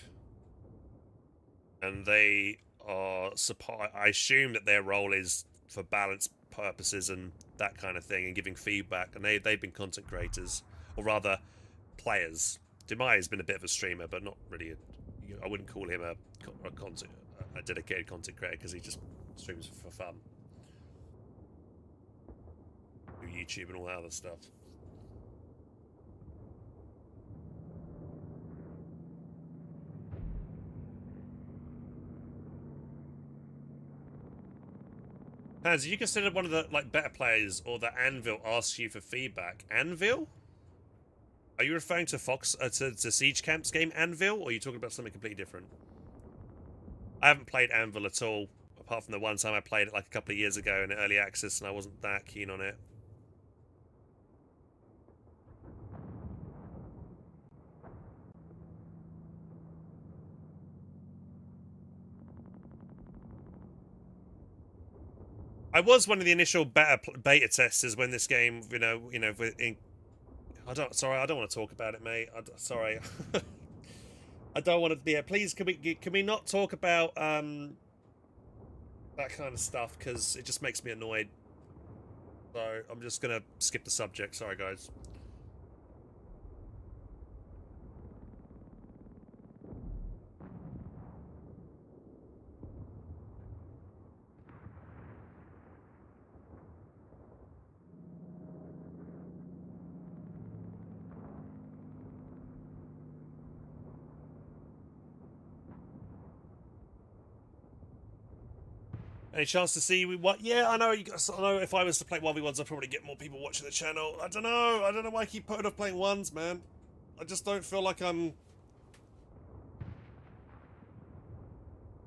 [SPEAKER 1] And they are I assume that their role is for balance purposes and that kind of thing and giving feedback, and they've been content creators, or rather players. Demai has been a bit of a streamer, but not really I wouldn't call him a dedicated content creator because he just streams for fun. Do YouTube and all that other stuff. Hans, are you considered one of the better players, or that Anvil asks you for feedback? Anvil? Are you referring to to Siege Camp's game Anvil, or are you talking about something completely different? I haven't played Anvil at all, apart from the one time I played it like a couple of years ago in early access, and I wasn't that keen on it. I was one of the initial beta testers when this game, I don't want to talk about it, mate. Sorry. I don't want to be. Please, can we not talk about that kind of stuff, because it just makes me annoyed. So I'm just gonna skip the subject. Sorry, guys. Any chance to see what? Yeah, I know. I know. If I was to play 1v1s, I'd probably get more people watching the channel. I don't know. I don't know why I keep putting off playing ones, man. I just don't feel like I'm.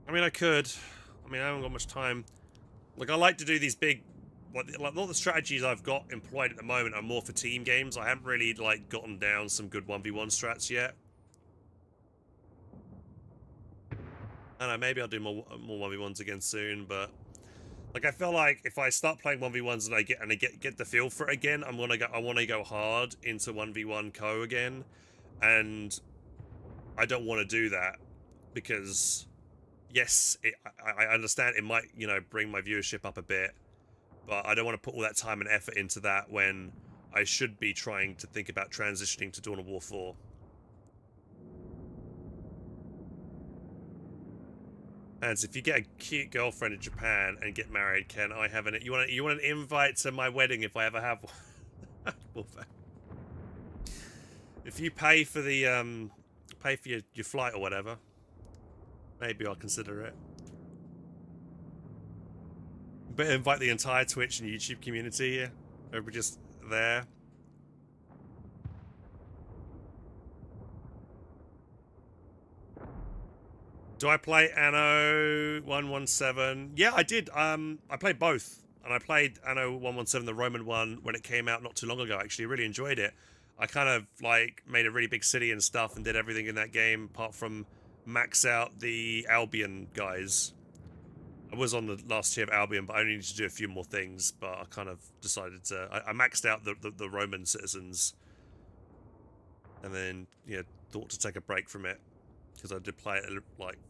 [SPEAKER 1] I mean, I could. I mean, I haven't got much time. Like, I like to do these big. Like all the strategies I've got employed at the moment are more for team games. I haven't really gotten down some good 1v1 strats yet. I don't know, maybe I'll do more 1v1s again soon, but like I feel like if I start playing 1v1s and I get the feel for it again, I want to go hard into 1v1 co again, and I don't want to do that because yes, I understand it might, bring my viewership up a bit, but I don't want to put all that time and effort into that when I should be trying to think about transitioning to Dawn of War 4. And if you get a cute girlfriend in Japan and get married, can I have you want an invite to my wedding if I ever have one? If you pay for the your flight or whatever, maybe I'll consider it. But invite the entire Twitch and YouTube community. Yeah, everybody just there. Do I play Anno 117? Yeah, I did. I played both. And I played Anno 117, the Roman one, when it came out not too long ago, actually. Really enjoyed it. I kind of, made a really big city and stuff and did everything in that game, apart from max out the Albion guys. I was on the last tier of Albion, but I only need to do a few more things, but I kind of decided to... I maxed out the Roman citizens. And then, thought to take a break from it. Because I did play it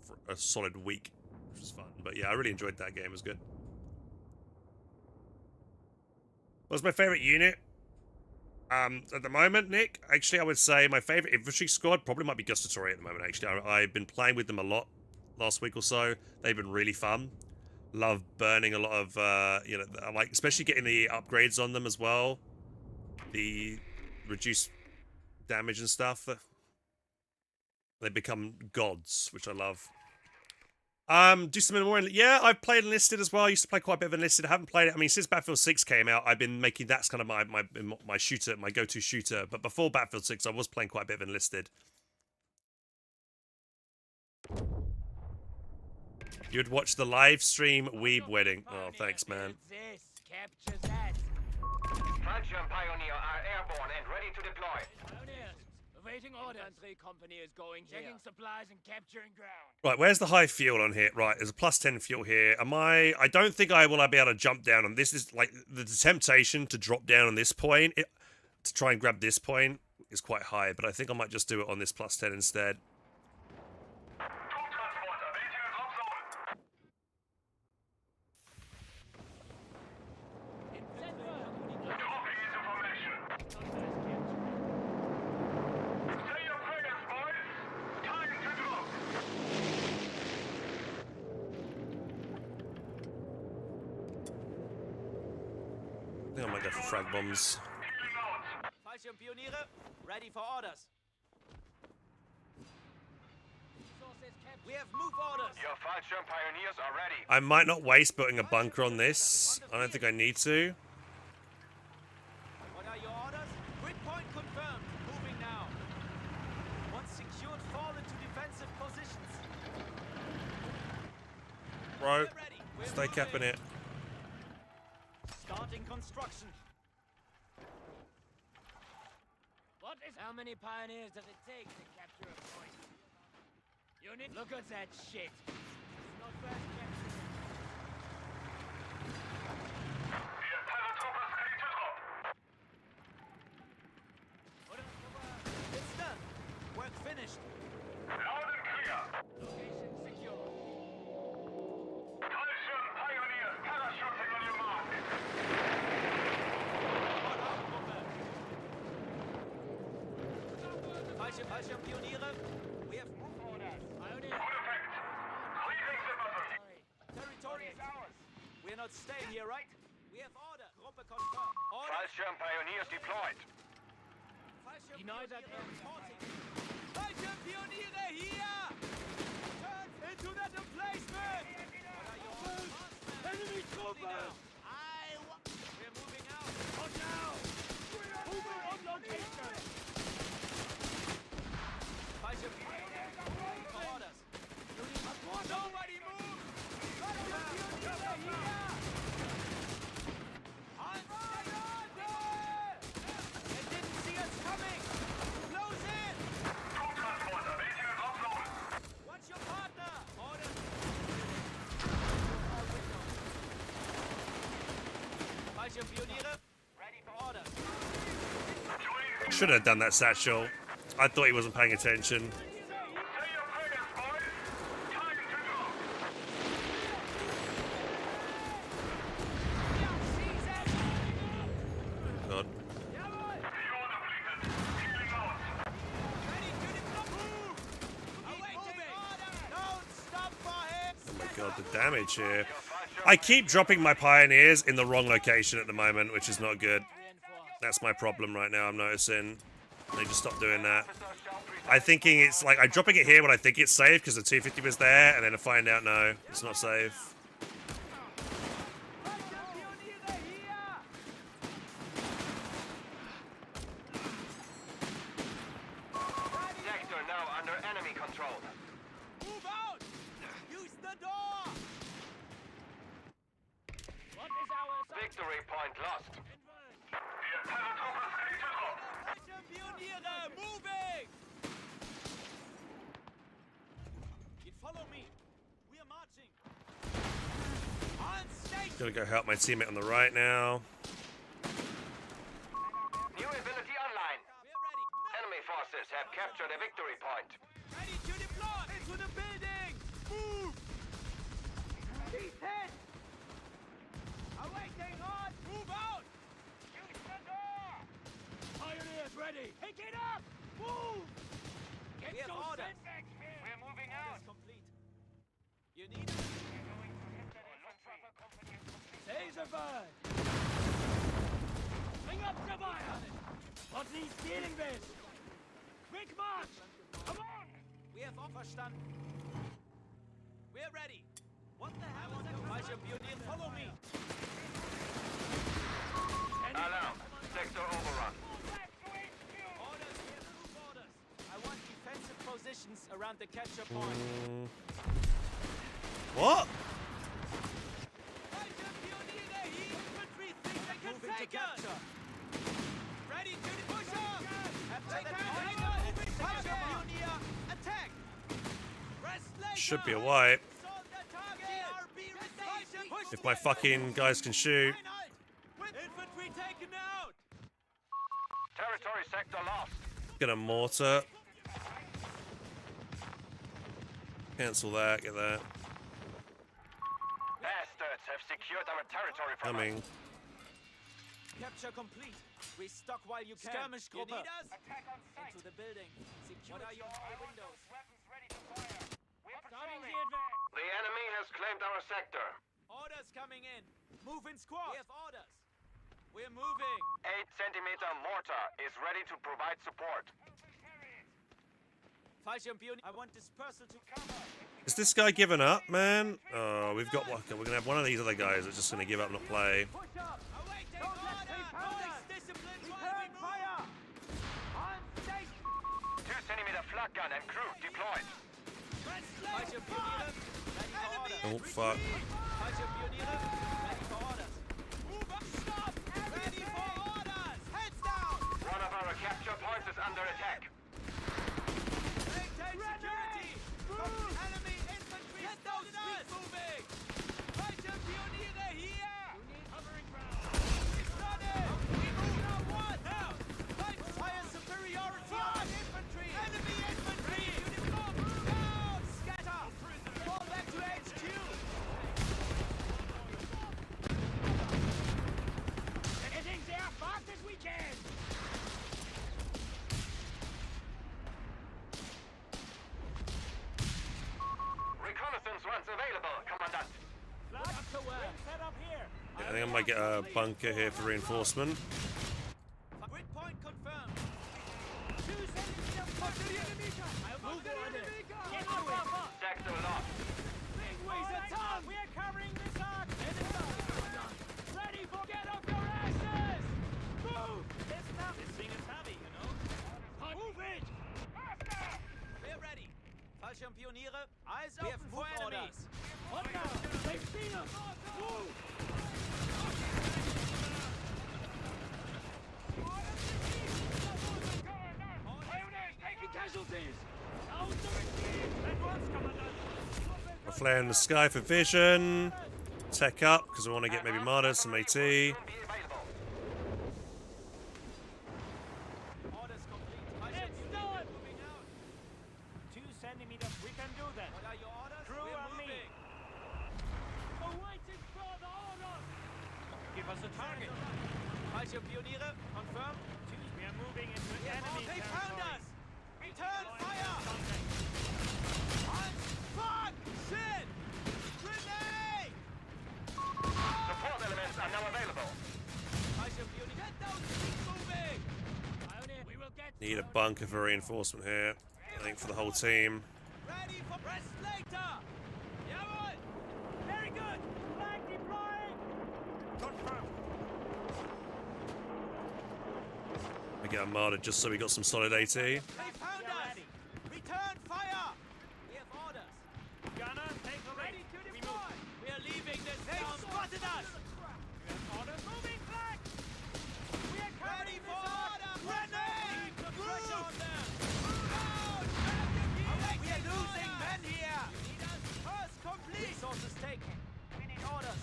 [SPEAKER 1] for a solid week, which was fun. But yeah, I really enjoyed that game. It was good. What's my favorite unit? At the moment, Nick, actually, I would say my favorite infantry squad probably might be Gustatory at the moment. Actually, I've been playing with them a lot last week or so. They've been really fun. Love burning a lot of, I like especially getting the upgrades on them as well. The reduced damage and stuff. They become gods, which I love. Do some more. Yeah, I've played Enlisted as well. I used to play quite a bit of Enlisted. I haven't played it. I mean, since Battlefield 6 came out, I've been making that's kind of my shooter, my go-to shooter. But before Battlefield 6, I was playing quite a bit of Enlisted. You'd watch the live stream Weeb Wedding. Oh, thanks, man.
[SPEAKER 2] Fallschirm Pioneer are airborne and ready to deploy.
[SPEAKER 3] Awaiting orders. Infantry company is going checking supplies and capturing ground.
[SPEAKER 1] Right, where's the high fuel on here? Right, there's a +10 fuel here. I don't think I will be able to jump down on this. Is like the temptation to drop down on this point, to try and grab this point is quite high, but I think I might just do it on this +10 instead. I think I might go for frag bombs.
[SPEAKER 3] Fallschirmpioniere, ready for orders. We have move orders.
[SPEAKER 2] Your Fallschirm Pioneers are ready.
[SPEAKER 1] I might not waste putting a bunker on this. I don't think I need to.
[SPEAKER 3] What are your orders? Grid point confirmed. Moving now. Once secured, fall into defensive positions.
[SPEAKER 1] Bro, stay capping it.
[SPEAKER 3] Starting construction. How many pioneers does it take to capture a point? Unit, look at that shit. It's not fast capturing. finished.
[SPEAKER 2] Loud and clear.
[SPEAKER 3] Location secure.
[SPEAKER 2] Calcium Pioneers parachuting on your mark.
[SPEAKER 3] Fallschirmpioniere. We have move orders.
[SPEAKER 2] Good effect. Clearing the battery.
[SPEAKER 3] Territory is ours. We're not staying here, right? We have order. Gruppe confirmed. Order.
[SPEAKER 2] Calcium Pioneers deployed.
[SPEAKER 3] Deny that reporting. Fallschirmpioniere here! Turn into that emplacement! Enemy troopers! We're moving out. On now! Moving on location! Fallschirmpioniere for orders. Nobody move! Fallschirmpioniere here! On they didn't see us coming! Close in!
[SPEAKER 2] Two transporter waiting at offload.
[SPEAKER 3] Watch your partner! Orders! Fallschirmpioniere, ready for orders.
[SPEAKER 1] Should have done that satchel. I thought he wasn't paying attention.
[SPEAKER 2] Say your prayers, boys. Time to go.
[SPEAKER 1] God.
[SPEAKER 2] Fuel depleted. Healing out.
[SPEAKER 3] Ready to move! Awaiting order! Don't stop for him!
[SPEAKER 1] Oh my God, the damage here. I keep dropping my pioneers in the wrong location at the moment, which is not good. That's my problem right now, I'm noticing. They just stopped doing that. I'm thinking it's like, I'm dropping it here when I think it's safe because the 250 was there, and then I find out, no, it's not safe.
[SPEAKER 3] Fallschirmpioniere here!
[SPEAKER 2] Sector now under enemy control.
[SPEAKER 3] Move out! Use the door! What is our
[SPEAKER 2] Victory point lost. Wir Paratroopers ready to drop.
[SPEAKER 3] Fallschirmpioniere moving! You follow me. We are marching. On station!
[SPEAKER 1] Gonna go help my teammate on the right now.
[SPEAKER 2] New ability online.
[SPEAKER 3] We're ready.
[SPEAKER 2] Enemy forces have captured a victory point.
[SPEAKER 3] Ready to deploy! Into the building! Move! He's hit! Awaiting on! Move out! Use the door! Pioneers ready! Pick it up! Move! Get we have orders!
[SPEAKER 2] We're moving out.
[SPEAKER 3] Complete. You need Taserfire! Bring up the fire! What needs dealing with? Quick march! Come on! We have all verstanden. We're ready. What the hell is that? Fallschirmpioniere, follow me!
[SPEAKER 2] Alarm. Sector overrun.
[SPEAKER 3] Orders, we have move orders. I want defensive positions around the capture point.
[SPEAKER 1] What?
[SPEAKER 3] Fallschirmpioniere here! Infantry think they can take us! Ready to push up! Fallschirmpioniere, attack! Rest later!
[SPEAKER 1] Should be a wipe.
[SPEAKER 3] Assault the target!
[SPEAKER 1] If my fucking guys can shoot.
[SPEAKER 3] Infantry taken out!
[SPEAKER 2] Territory sector lost.
[SPEAKER 1] Get a mortar. Cancel that, get that.
[SPEAKER 2] Bastards have secured our territory from
[SPEAKER 1] Coming.
[SPEAKER 2] us.
[SPEAKER 3] Capture complete. Restock while you can. Skirmish Gruppe. You need us?
[SPEAKER 2] Attack on site.
[SPEAKER 3] Into the building. Secure your windows.
[SPEAKER 2] Weapons ready to fire. We're
[SPEAKER 3] Starting
[SPEAKER 2] patrolling.
[SPEAKER 3] the advance.
[SPEAKER 2] The enemy has claimed our sector.
[SPEAKER 3] Orders coming in. Move in squad. We have orders. We're moving.
[SPEAKER 2] 8-centimeter mortar is ready to provide support.
[SPEAKER 3] Fallschirmpioniere. I want dispersal to cover.
[SPEAKER 1] Is this guy giving up, man? Oh, we've got one. We're gonna have one of these other guys that's just gonna give up and not play.
[SPEAKER 3] Push up. Awaiting order. Police discipline while we fire. On station.
[SPEAKER 2] 2-centimeter flak gun and crew deployed.
[SPEAKER 3] Fallschirmpioniere. Ready for orders.
[SPEAKER 1] Oh, fuck.
[SPEAKER 3] Fallschirmpioniere. Ready for orders. Move up. Stop. Ready for orders. Heads down.
[SPEAKER 2] One of our capture points is under attack.
[SPEAKER 3] Maintain security. Move. Enemy infantry. Get those feet moving. Fallschirmpioniere here. We need hovering ground. It's not it. We move now. What? Now. Fight fire superiority on infantry. Enemy infantry.
[SPEAKER 1] I think I might get a bunker here for reinforcement.
[SPEAKER 3] Grid point confirmed. Choose enemy. I'll move order. Get to it.
[SPEAKER 2] Sector locked.
[SPEAKER 3] Big ways a ton. We are covering this arc. Ready for get off your asses. Move. This thing is heavy, you know. Move it. We're ready. Fallschirmpioniere. Eyes open for enemies. Move.
[SPEAKER 1] We're flaring in the sky for vision. Tech up, because we want to get maybe martyrs, some AT.
[SPEAKER 2] Soon be available.
[SPEAKER 3] Orders complete. It's done. Moving out. 2 centimeters. We can do that. What are your orders? Crew on me. Awaiting further orders. Give us a target. Fallschirmpioniere. Confirm. We are moving into enemy territory. They found us. Return fire. Fuck! Shit! Grenade!
[SPEAKER 2] Support elements are now available.
[SPEAKER 3] Get those things moving! We will get
[SPEAKER 1] Need a bunker for reinforcement here. I think for the whole team.
[SPEAKER 3] ready for press later! Jawohl! Very good! Flag deploying! Confirm.
[SPEAKER 1] We get a martyr just so we got some solid AT.
[SPEAKER 3] They found us! Return fire! We have orders. Gunner, take the ready to deploy. We are leaving this town. They spotted us! You have orders. Moving flag! We are ready for order! Grenade! The pressure on them! Move out! We are losing men here! You need us? First complete! Resources taken. We need orders.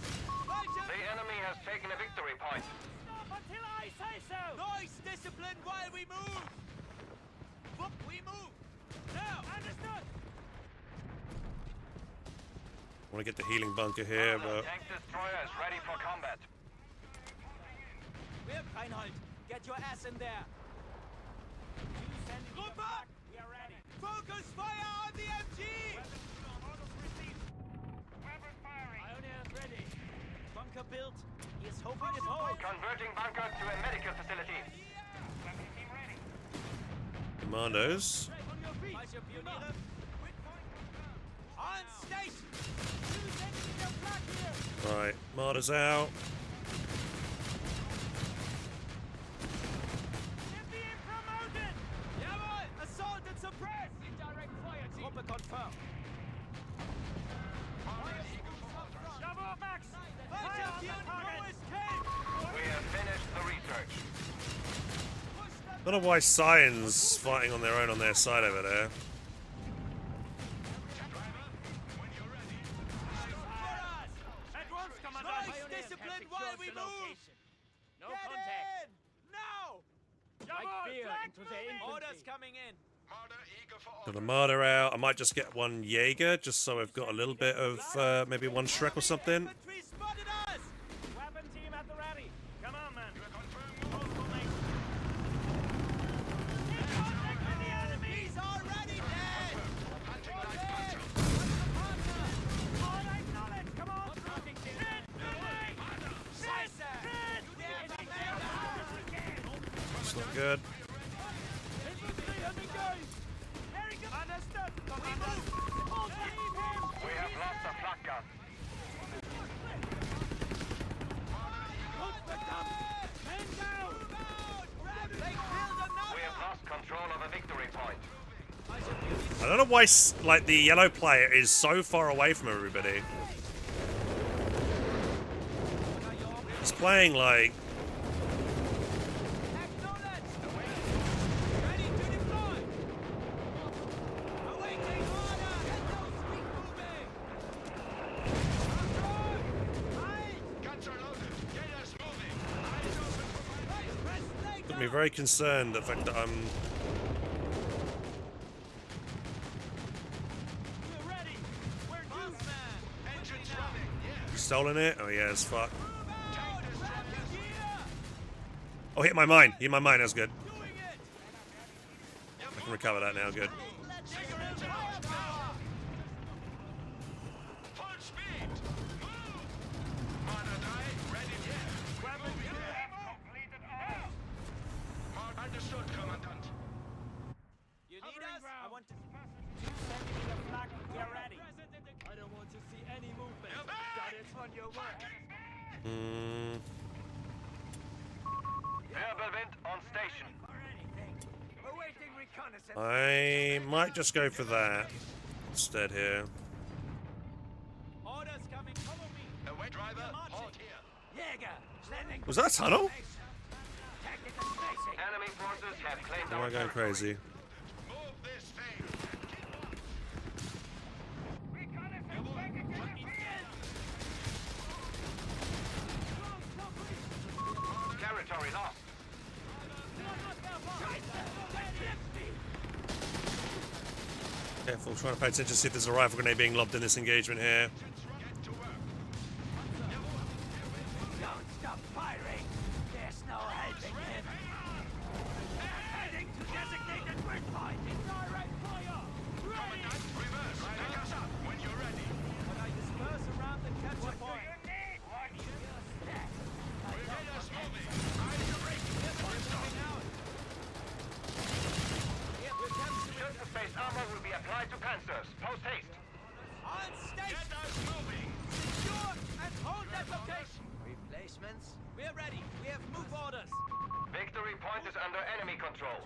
[SPEAKER 2] The enemy has taken a victory point.
[SPEAKER 3] Stop until I say so! Noise discipline while we move! We move! Now! Understood!
[SPEAKER 1] Want to get the healing bunker here, but
[SPEAKER 2] Tank destroyer is ready for combat.
[SPEAKER 3] We have Reinhold. Get your ass in there! Group up! We are ready. Focus fire on the MG! Orders received. Weapon firing. Pioneers ready. Bunker built. He is hoping it holds.
[SPEAKER 2] Converting bunker to a medical facility. Weapon team ready.
[SPEAKER 1] commandos.
[SPEAKER 3] On your feet. Fallschirmpioniere. On station. Choose enemy to flag here.
[SPEAKER 1] Right, martyrs out.
[SPEAKER 3] They're being promoted. Jawohl. Assault and suppress. Indirect fire team. Gruppe confirmed. Jawohl, Max. Fire on the target.
[SPEAKER 2] We have finished the research.
[SPEAKER 1] I don't know why Scion's fighting on their own on their side over there.
[SPEAKER 3] Discipline while we move. No contact. Now. Orders coming in.
[SPEAKER 1] Got the martyr out. I might just get one Jaeger just so I've got a little bit of maybe one Shrek or something.
[SPEAKER 3] Infantry spotted us. Weapon team at the ready. Come on, man. Hold formation. In contact with the enemy. He's already dead. Hunting life hunter. What's the partner? All acknowledge. Come on.
[SPEAKER 1] It's not good.
[SPEAKER 2] We have lost a flak gun. We have lost control of a victory point.
[SPEAKER 1] I don't know why like the yellow player is so far away from everybody. He's playing like got me very concerned the fact that I'm stolen it. Oh yeah, it's fuck. Oh, hit my mine. Hit my mine. That's good. I can recover that now. Good.
[SPEAKER 3] Get ready. I don't want to see any movement. Got it on your work.
[SPEAKER 2] Variable wind on station.
[SPEAKER 3] Awaiting reconnaissance.
[SPEAKER 1] I might just go for that instead here.
[SPEAKER 3] Orders coming. Follow me.
[SPEAKER 2] Away driver,
[SPEAKER 3] Marching.
[SPEAKER 2] halt here.
[SPEAKER 3] Jäger, standing.
[SPEAKER 1] Was that a tunnel?
[SPEAKER 3] Tactical spacing.
[SPEAKER 2] Enemy forces have claimed
[SPEAKER 1] Am
[SPEAKER 2] our
[SPEAKER 1] I going
[SPEAKER 2] territory.
[SPEAKER 1] crazy?
[SPEAKER 2] Move this thing. Territory lost.
[SPEAKER 1] Careful, trying to pay attention to see if there's a rifle grenade being lobbed in this engagement here.
[SPEAKER 3] Don't stop firing. There's no helping him. Heading to designated grid point. Direct fire. Ready.
[SPEAKER 2] Reverse. Take us up when you're ready.
[SPEAKER 3] When I disperse around the capture point.
[SPEAKER 2] Us moving. Eyes are breaking. Surface-based armor will be applied to panzers. Post haste.
[SPEAKER 3] On station.
[SPEAKER 2] Get us moving.
[SPEAKER 3] Secure and hold that location. Replacements? We're ready. We have move orders.
[SPEAKER 2] Victory point is under enemy control.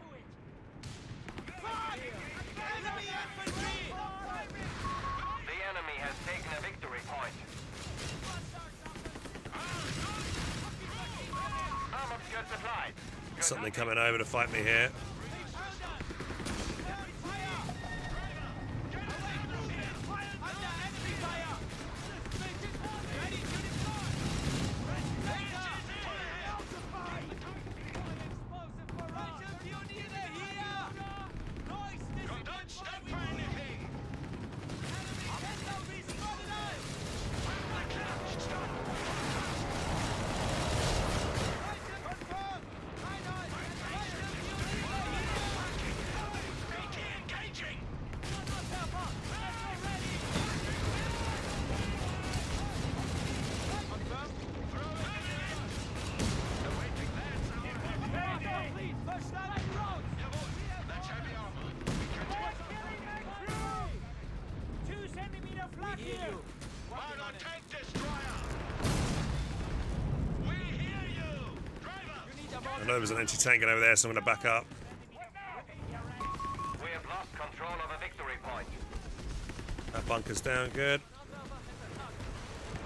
[SPEAKER 3] Enemy infantry!
[SPEAKER 2] The enemy has taken a victory point. Armored goods applied.
[SPEAKER 1] Something coming over to fight me here.
[SPEAKER 2] Don't stop for anything. Engaging. That's heavy armor. Fire on tank destroyer. We hear you. Driver.
[SPEAKER 1] I know there's an anti-tank over there, so I'm going to back up.
[SPEAKER 2] We have lost control of a victory point.
[SPEAKER 1] That bunker's down, good.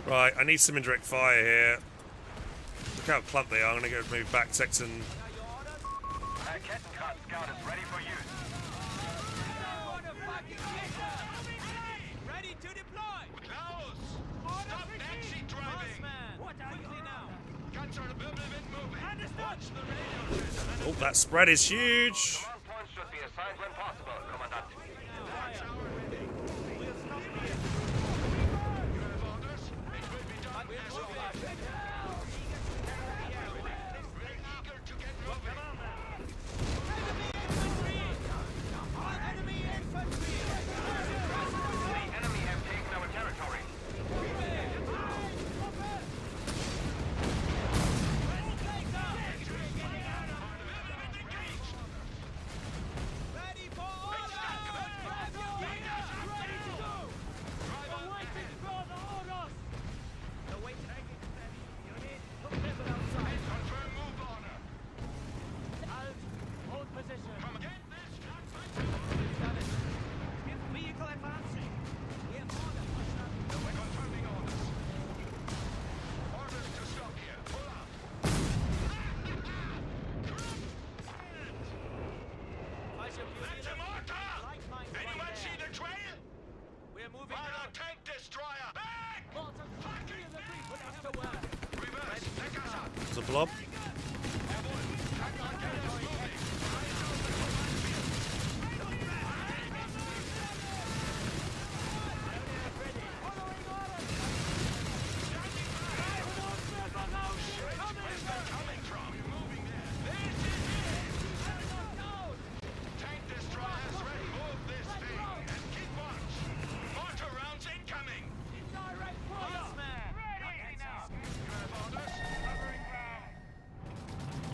[SPEAKER 1] Right, I need some indirect fire here. Look how clumped they are. I'm going to go move back, Texan.
[SPEAKER 2] A Kettenkampf scout is ready for use.
[SPEAKER 3] Ready to deploy!
[SPEAKER 2] Klaus! Stop backseat driving!
[SPEAKER 3] What are you now?
[SPEAKER 2] Guns are a bit moving.
[SPEAKER 3] Understood!
[SPEAKER 2] Watch the radio.
[SPEAKER 1] Oh, that spread is huge.
[SPEAKER 2] Command points should be assigned when possible, Commandant. That's our ready.
[SPEAKER 3] We'll stop here.
[SPEAKER 2] You have orders? It will be done as planned. Eager to get moving.
[SPEAKER 3] Enemy infantry!
[SPEAKER 2] The enemy have taken our territory.
[SPEAKER 3] Ready for orders! Ready to go! Awaiting further orders! The wait taking steady. Unit, put level outside.
[SPEAKER 2] Confirm move order.
[SPEAKER 3] Halt! Hold position.
[SPEAKER 2] Come again. This
[SPEAKER 3] Got it. Vehicle advancing. We have order.
[SPEAKER 2] We're confirming orders. Orders to stop here. Pull up.
[SPEAKER 3] That's
[SPEAKER 2] That's a mortar!
[SPEAKER 3] Light mines
[SPEAKER 2] Anyone
[SPEAKER 3] right
[SPEAKER 2] see
[SPEAKER 3] there.
[SPEAKER 2] the trail?
[SPEAKER 3] We're moving
[SPEAKER 2] Fire
[SPEAKER 3] now.
[SPEAKER 2] a tank destroyer! Back!
[SPEAKER 3] Mortar, clear the street. Put us to work.
[SPEAKER 2] Reverse. Take us up.
[SPEAKER 1] There's a blob.
[SPEAKER 2] Tank destroyers ready. Move this thing and keep watch. Mortar rounds incoming.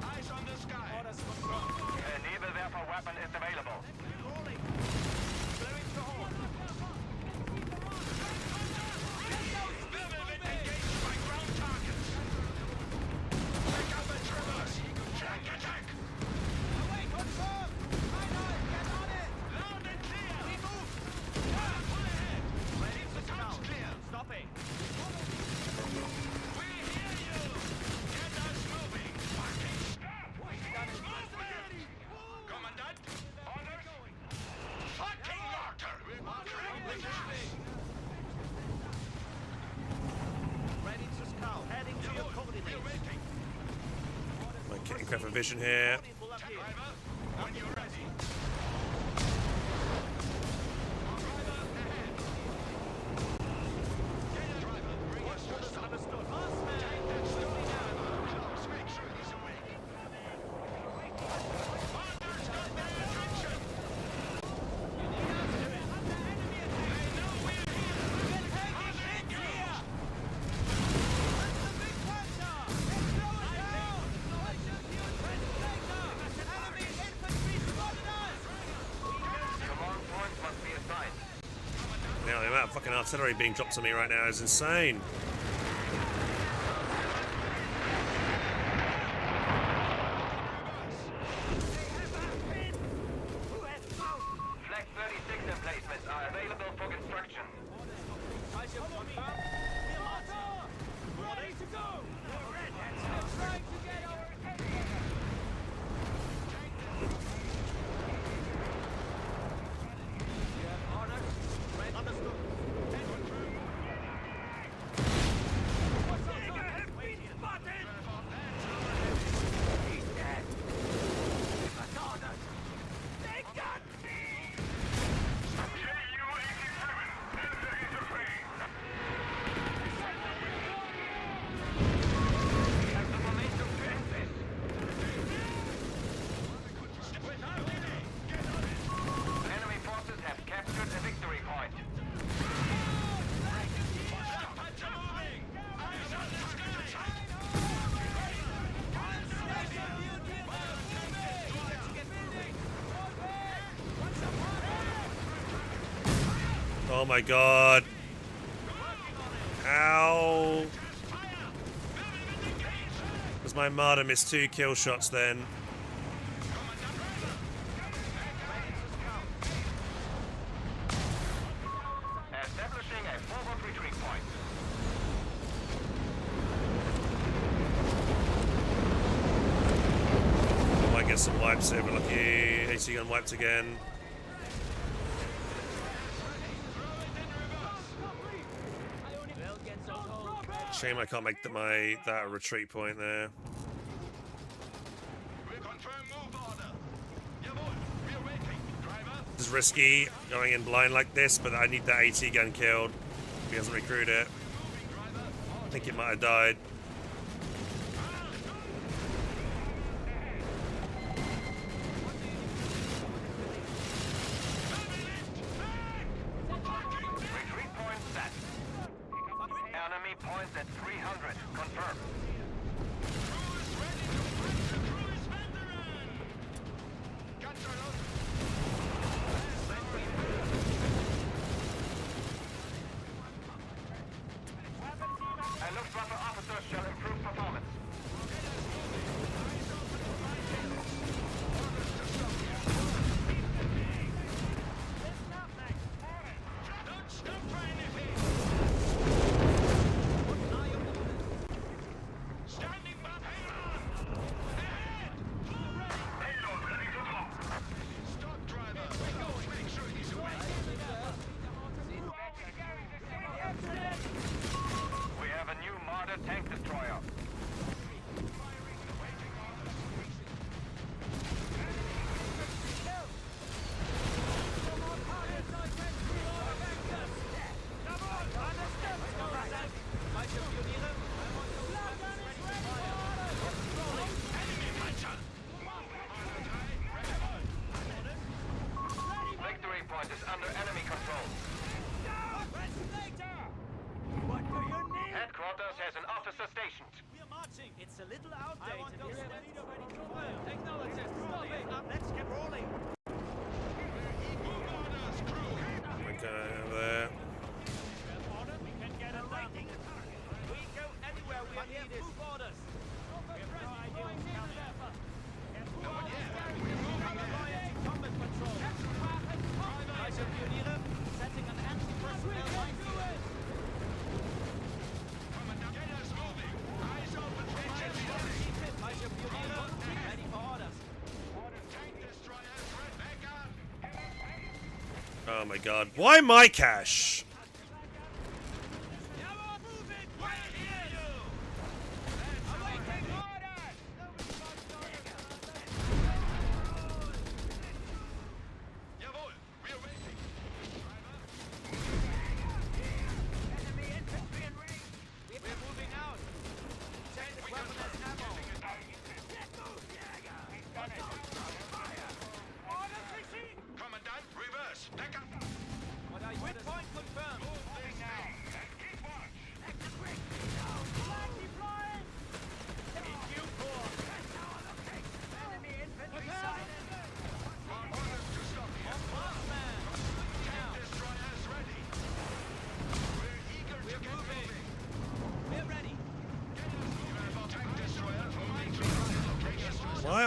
[SPEAKER 2] Eyes on the sky. A Nebelwerfer weapon is available.
[SPEAKER 1] careful vision here.
[SPEAKER 3] Pull up here.
[SPEAKER 2] Driver, when you're ready. Driver, bring us to a stop.
[SPEAKER 3] Understood. Horseman.
[SPEAKER 2] Close, make sure he's awake. Orders got their attention. They know we're here.
[SPEAKER 4] Command points must be assigned.
[SPEAKER 1] Now the amount of fucking artillery being dropped on me right now is insane.
[SPEAKER 4] Flag 36 emplacements are available for construction.
[SPEAKER 3] Ready to go! We're trying to get our enemy! You have orders? Right, understood. What's up, Tiger has been spotted! He's dead! Give us orders! They got me!
[SPEAKER 4] Have the momentum to end this. Enemy forces have captured a victory point.
[SPEAKER 1] Oh my god. Ow. Was my martyr missed 2 kill shots then?
[SPEAKER 4] Establishing a forward retreat point.
[SPEAKER 1] Might get some wipes here, but lucky. AC gun wiped again. Shame I can't make that a retreat point there.
[SPEAKER 2] We confirm move order. Jawohl, we're waiting. Driver,
[SPEAKER 1] This is risky going in blind like this, but I need that AT gun killed. He hasn't recruited it. I think it might have died.
[SPEAKER 4] Retreat point set. Enemy points at 300. Confirm. And Luftwaffe officers shall improve performance.
[SPEAKER 2] don't stop for anything. Standing by payload. Ahead. Payload ready to drop. Stop, driver. Make sure he's awake.
[SPEAKER 4] We have a new Marder tank destroyer. Victory point is under enemy control.
[SPEAKER 3] What do you need?
[SPEAKER 4] Headquarters has an officer stationed.
[SPEAKER 3] We're marching. It's a little outdated. I want those leader ready to fire. Technologist, stop it. Let's get rolling.
[SPEAKER 2] Move orders, crew.
[SPEAKER 1] Okay, over there.
[SPEAKER 3] Order, we can get a landing. We go anywhere we are needed. Move orders. We have no idea what's coming. Alliance combat patrol. Kaiser Pioniere, setting an anti-personnel minefield.
[SPEAKER 2] Get us moving. Eyes open for my
[SPEAKER 3] Kaiser Pioniere, ready for orders.
[SPEAKER 2] tank destroyers. Back up.
[SPEAKER 1] Oh my god. Why my cash?
[SPEAKER 3] Move it! Right here, you! Awaiting orders!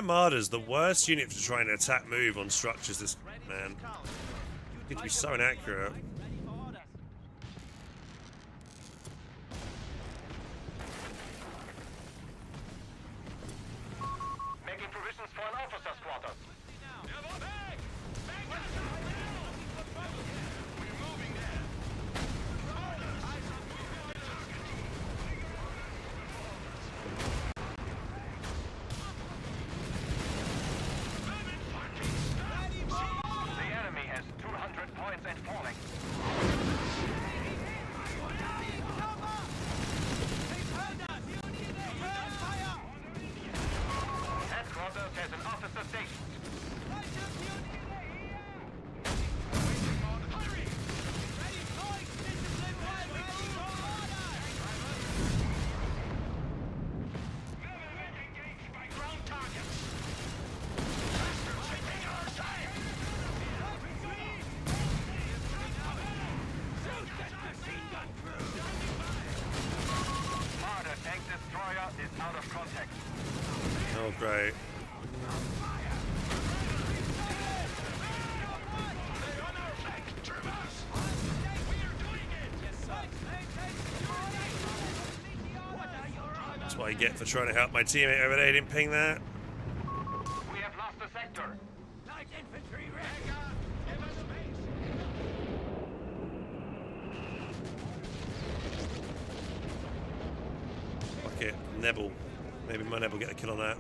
[SPEAKER 1] That Marder's the worst unit for trying to attack move on structures, this man. Need to be so inaccurate.
[SPEAKER 3] Ready for orders.
[SPEAKER 4] Making provisions for an officer's quarters. The enemy has 200 points and falling. Headquarters has an officer station. Marder tank destroyer is out of contact.
[SPEAKER 1] Oh, great. That's what I get for trying to help my teammate over there. He didn't ping that.
[SPEAKER 4] We have lost the sector.
[SPEAKER 3] Light infantry ready.
[SPEAKER 1] Fuck it. Nebel. Maybe my Nebel will get a kill on that.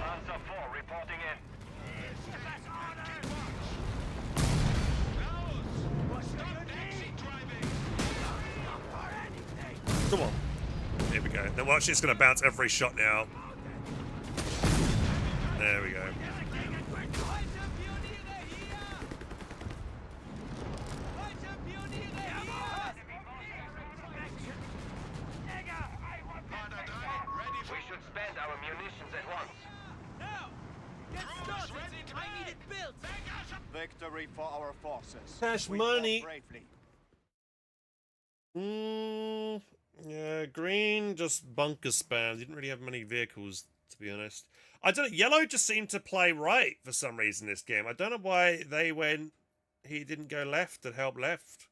[SPEAKER 4] Panzer 4 reporting in.
[SPEAKER 1] Come on. There we go. Then watch, it's going to bounce every shot now. There we go.
[SPEAKER 4] We should spend our munitions at once.
[SPEAKER 3] Now, get started. I need it built.
[SPEAKER 5] Victory for our forces.
[SPEAKER 1] Cash
[SPEAKER 5] We
[SPEAKER 1] money.
[SPEAKER 5] fought bravely.
[SPEAKER 1] Yeah, green just bunker spam. Didn't really have many vehicles, to be honest. I don't know. Yellow just seemed to play right for some reason this game. I don't know why they went. He didn't go left and help left.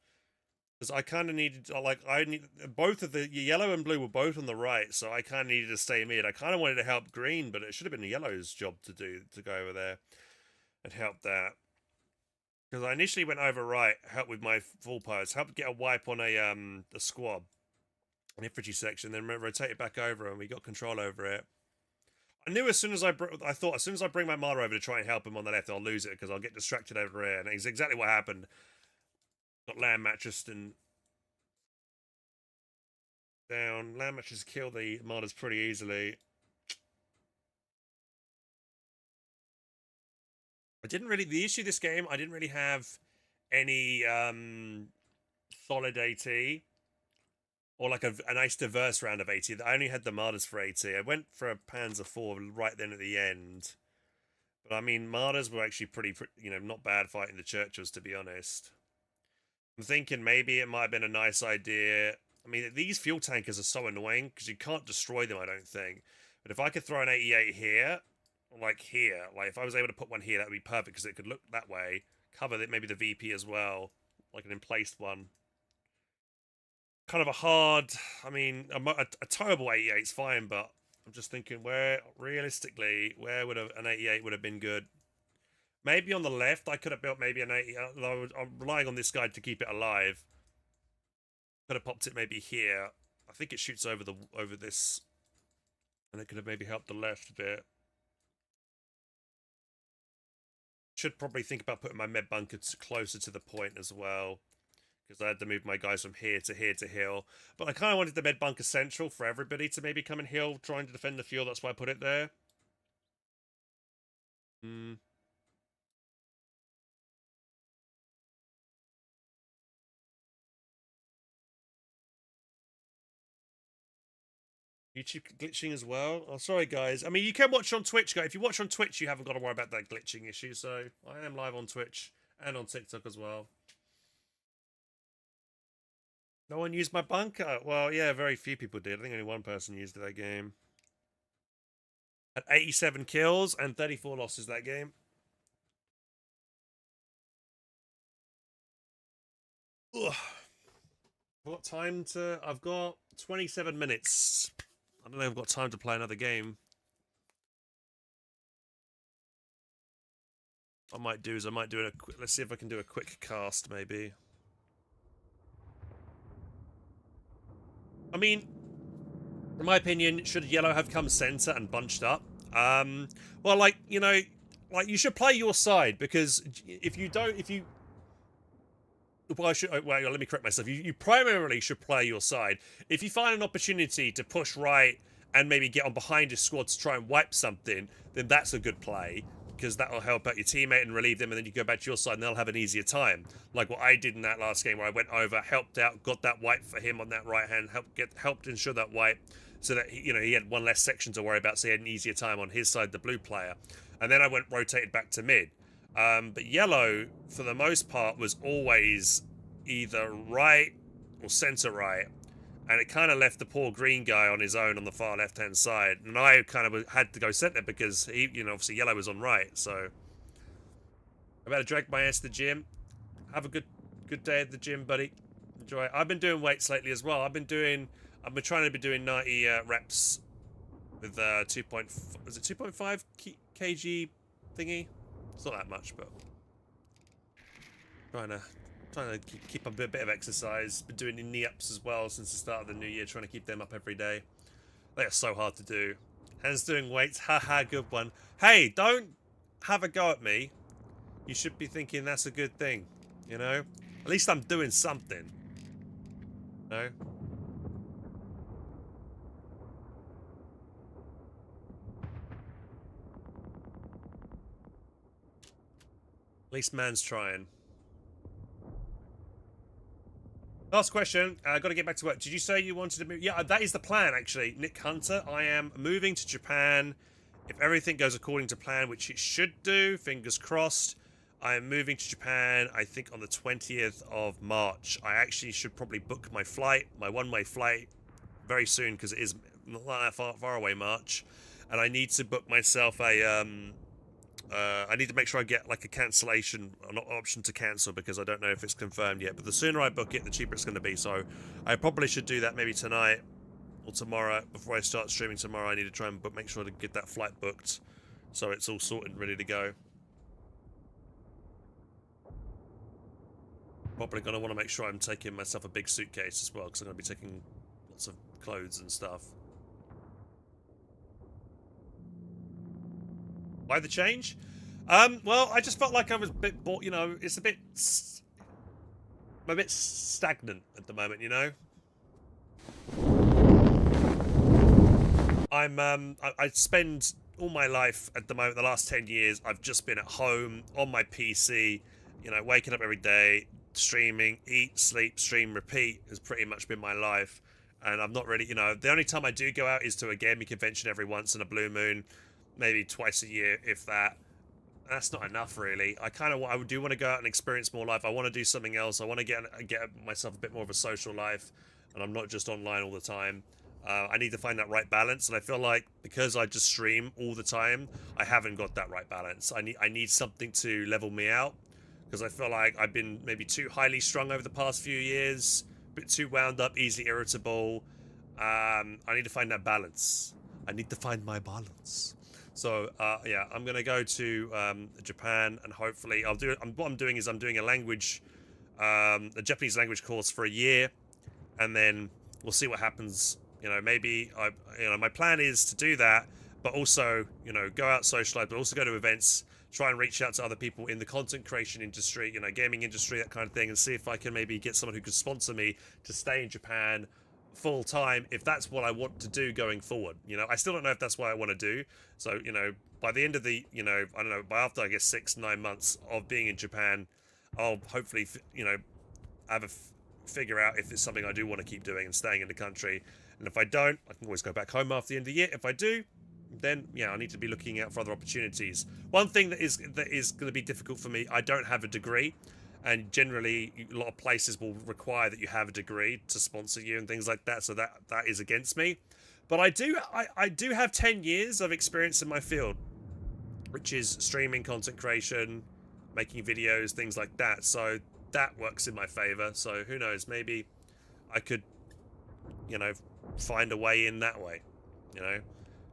[SPEAKER 1] Because I kind of needed, I need both of the yellow and blue were both on the right, so I kind of needed to stay mid. I kind of wanted to help green, but it should have been yellow's job to go over there and help that. Because I initially went over right, helped with my full post, helped get a wipe on a squad, an infantry section, then rotated back over, and we got control over it. I knew as soon as I thought as soon as I bring my Marder over to try and help him on the left, I'll lose it because I'll get distracted over here, and it's exactly what happened. Got land mattress and down. Land mattress kill the Marders pretty easily. The issue this game, I didn't really have any solid AT or like a nice diverse round of AT. I only had the Marders for AT. I went for a Panzer 4 right then at the end. But I mean, Marders were actually pretty, not bad fighting the Churchills, to be honest. I'm thinking maybe it might have been a nice idea. I mean, these fuel tankers are so annoying because you can't destroy them, I don't think. But if I could throw an 88 here, like if I was able to put one here, that would be perfect because it could look that way. Cover maybe the VP as well, like an emplaced one. Kind of a hard, I mean, a towable 88 is fine, but I'm just thinking realistically, where would an 88 would have been good? Maybe on the left, I could have built maybe an 80. I'm relying on this guy to keep it alive. Could have popped it maybe here. I think it shoots over this, and it could have maybe helped the left a bit. Should probably think about putting my med bunker closer to the point as well, because I had to move my guys from here to here to heal. But I kind of wanted the med bunker central for everybody to maybe come and heal, trying to defend the fuel. That's why I put it there. YouTube glitching as well. Oh, sorry, guys. I mean, you can watch on Twitch, guys. If you watch on Twitch, you haven't got to worry about that glitching issue. So I am live on Twitch and on TikTok as well. No one used my bunker. Well, yeah, very few people did. I think only one person used that game. Had 87 kills and 34 losses that game. Ugh. What time to? I've got 27 minutes. I don't know if I've got time to play another game. What I might do is I might do a quick, let's see if I can do a quick cast maybe. I mean, in my opinion, should yellow have come center and bunched up? Well, like, you know, like you should play your side, because if you don't, well, let me correct myself. You primarily should play your side. If you find an opportunity to push right and maybe get on behind your squad to try and wipe something, then that's a good play, because that will help out your teammate and relieve them, and then you go back to your side and they'll have an easier time. Like what I did in that last game, where I went over, helped out, got that wipe for him on that right hand, helped ensure that wipe, so that he had one less section to worry about, so he had an easier time on his side, the blue player. And then I rotated back to mid. But yellow, for the most part, was always either right or center right, and it kind of left the poor green guy on his own on the far left hand side, and I kind of had to go center because he, obviously yellow was on right. So I better drag my ass to the gym. Have a good day at the gym, buddy. Enjoy. I've been doing weights lately as well. I've been trying to be doing 90 reps with 2.5 kg thingy. It's not that much, but trying to keep a bit of exercise. Been doing knee ups as well since the start of the new year, trying to keep them up every day. They are so hard to do. Hands doing weights, haha, good one. Hey, don't have a go at me. You should be thinking that's a good thing, you know? At least I'm doing something. No? At least man's trying. Last question. Got to get back to work. Did you say you wanted to move? Yeah, that is the plan, actually. Nick Hunter, I am moving to Japan. If everything goes according to plan, which it should do, fingers crossed, I am moving to Japan, I think, on the 20th of March. I actually should probably book my flight, my one-way flight, very soon, because it is not that far away, March. And I need to book myself a... I need to make sure I get like a cancellation, an option to cancel, because I don't know if it's confirmed yet. But the sooner I book it, the cheaper it's going to be. So I probably should do that maybe tonight or tomorrow. Before I start streaming tomorrow, I need to try and make sure to get that flight booked, so it's all sorted and ready to go. Probably going to want to make sure I'm taking myself a big suitcase as well, because I'm going to be taking lots of clothes and stuff. Why the change? Well, I just felt like I was a bit bored, you know, it's a bit... I'm a bit stagnant at the moment, you know? I spend all my life at the moment, the last 10 years, I've just been at home, on my PC, you know, waking up every day, streaming, eat, sleep, stream, repeat has pretty much been my life. And I'm not really, you know, the only time I do go out is to a gaming convention every once in a blue moon. Maybe twice a year, if that. That's not enough, really. I do want to go out and experience more life. I want to do something else. I want to get myself a bit more of a social life, and I'm not just online all the time. I need to find that right balance, and I feel like because I just stream all the time, I haven't got that right balance. I need something to level me out, because I feel like I've been maybe too highly strung over the past few years, a bit too wound up, easily irritable. I need to find that balance. I need to find my balance. So yeah, I'm gonna go to Japan, and hopefully I'll do. What I'm doing is I'm doing a language, a Japanese language course for a year, and then we'll see what happens. You know, maybe my plan is to do that, but also, you know, go out, socialize, but also go to events, try and reach out to other people in the content creation industry, gaming industry, that kind of thing, and see if I can maybe get someone who could sponsor me to stay in Japan full time if that's what I want to do going forward. I still don't know if that's what I want to do. So, by the end of the, I don't know, by after I guess 6-9 months of being in Japan, I'll hopefully, have a figure out if it's something I do want to keep doing and staying in the country. And if I don't, I can always go back home after the end of the year. If I do, then I need to be looking out for other opportunities. One thing that is going to be difficult for me, I don't have a degree, and generally a lot of places will require that you have a degree to sponsor you and things like that. So that is against me. But I do have 10 years of experience in my field, which is streaming, content creation, making videos, things like that. So that works in my favor. So who knows? Maybe I could, find a way in that way.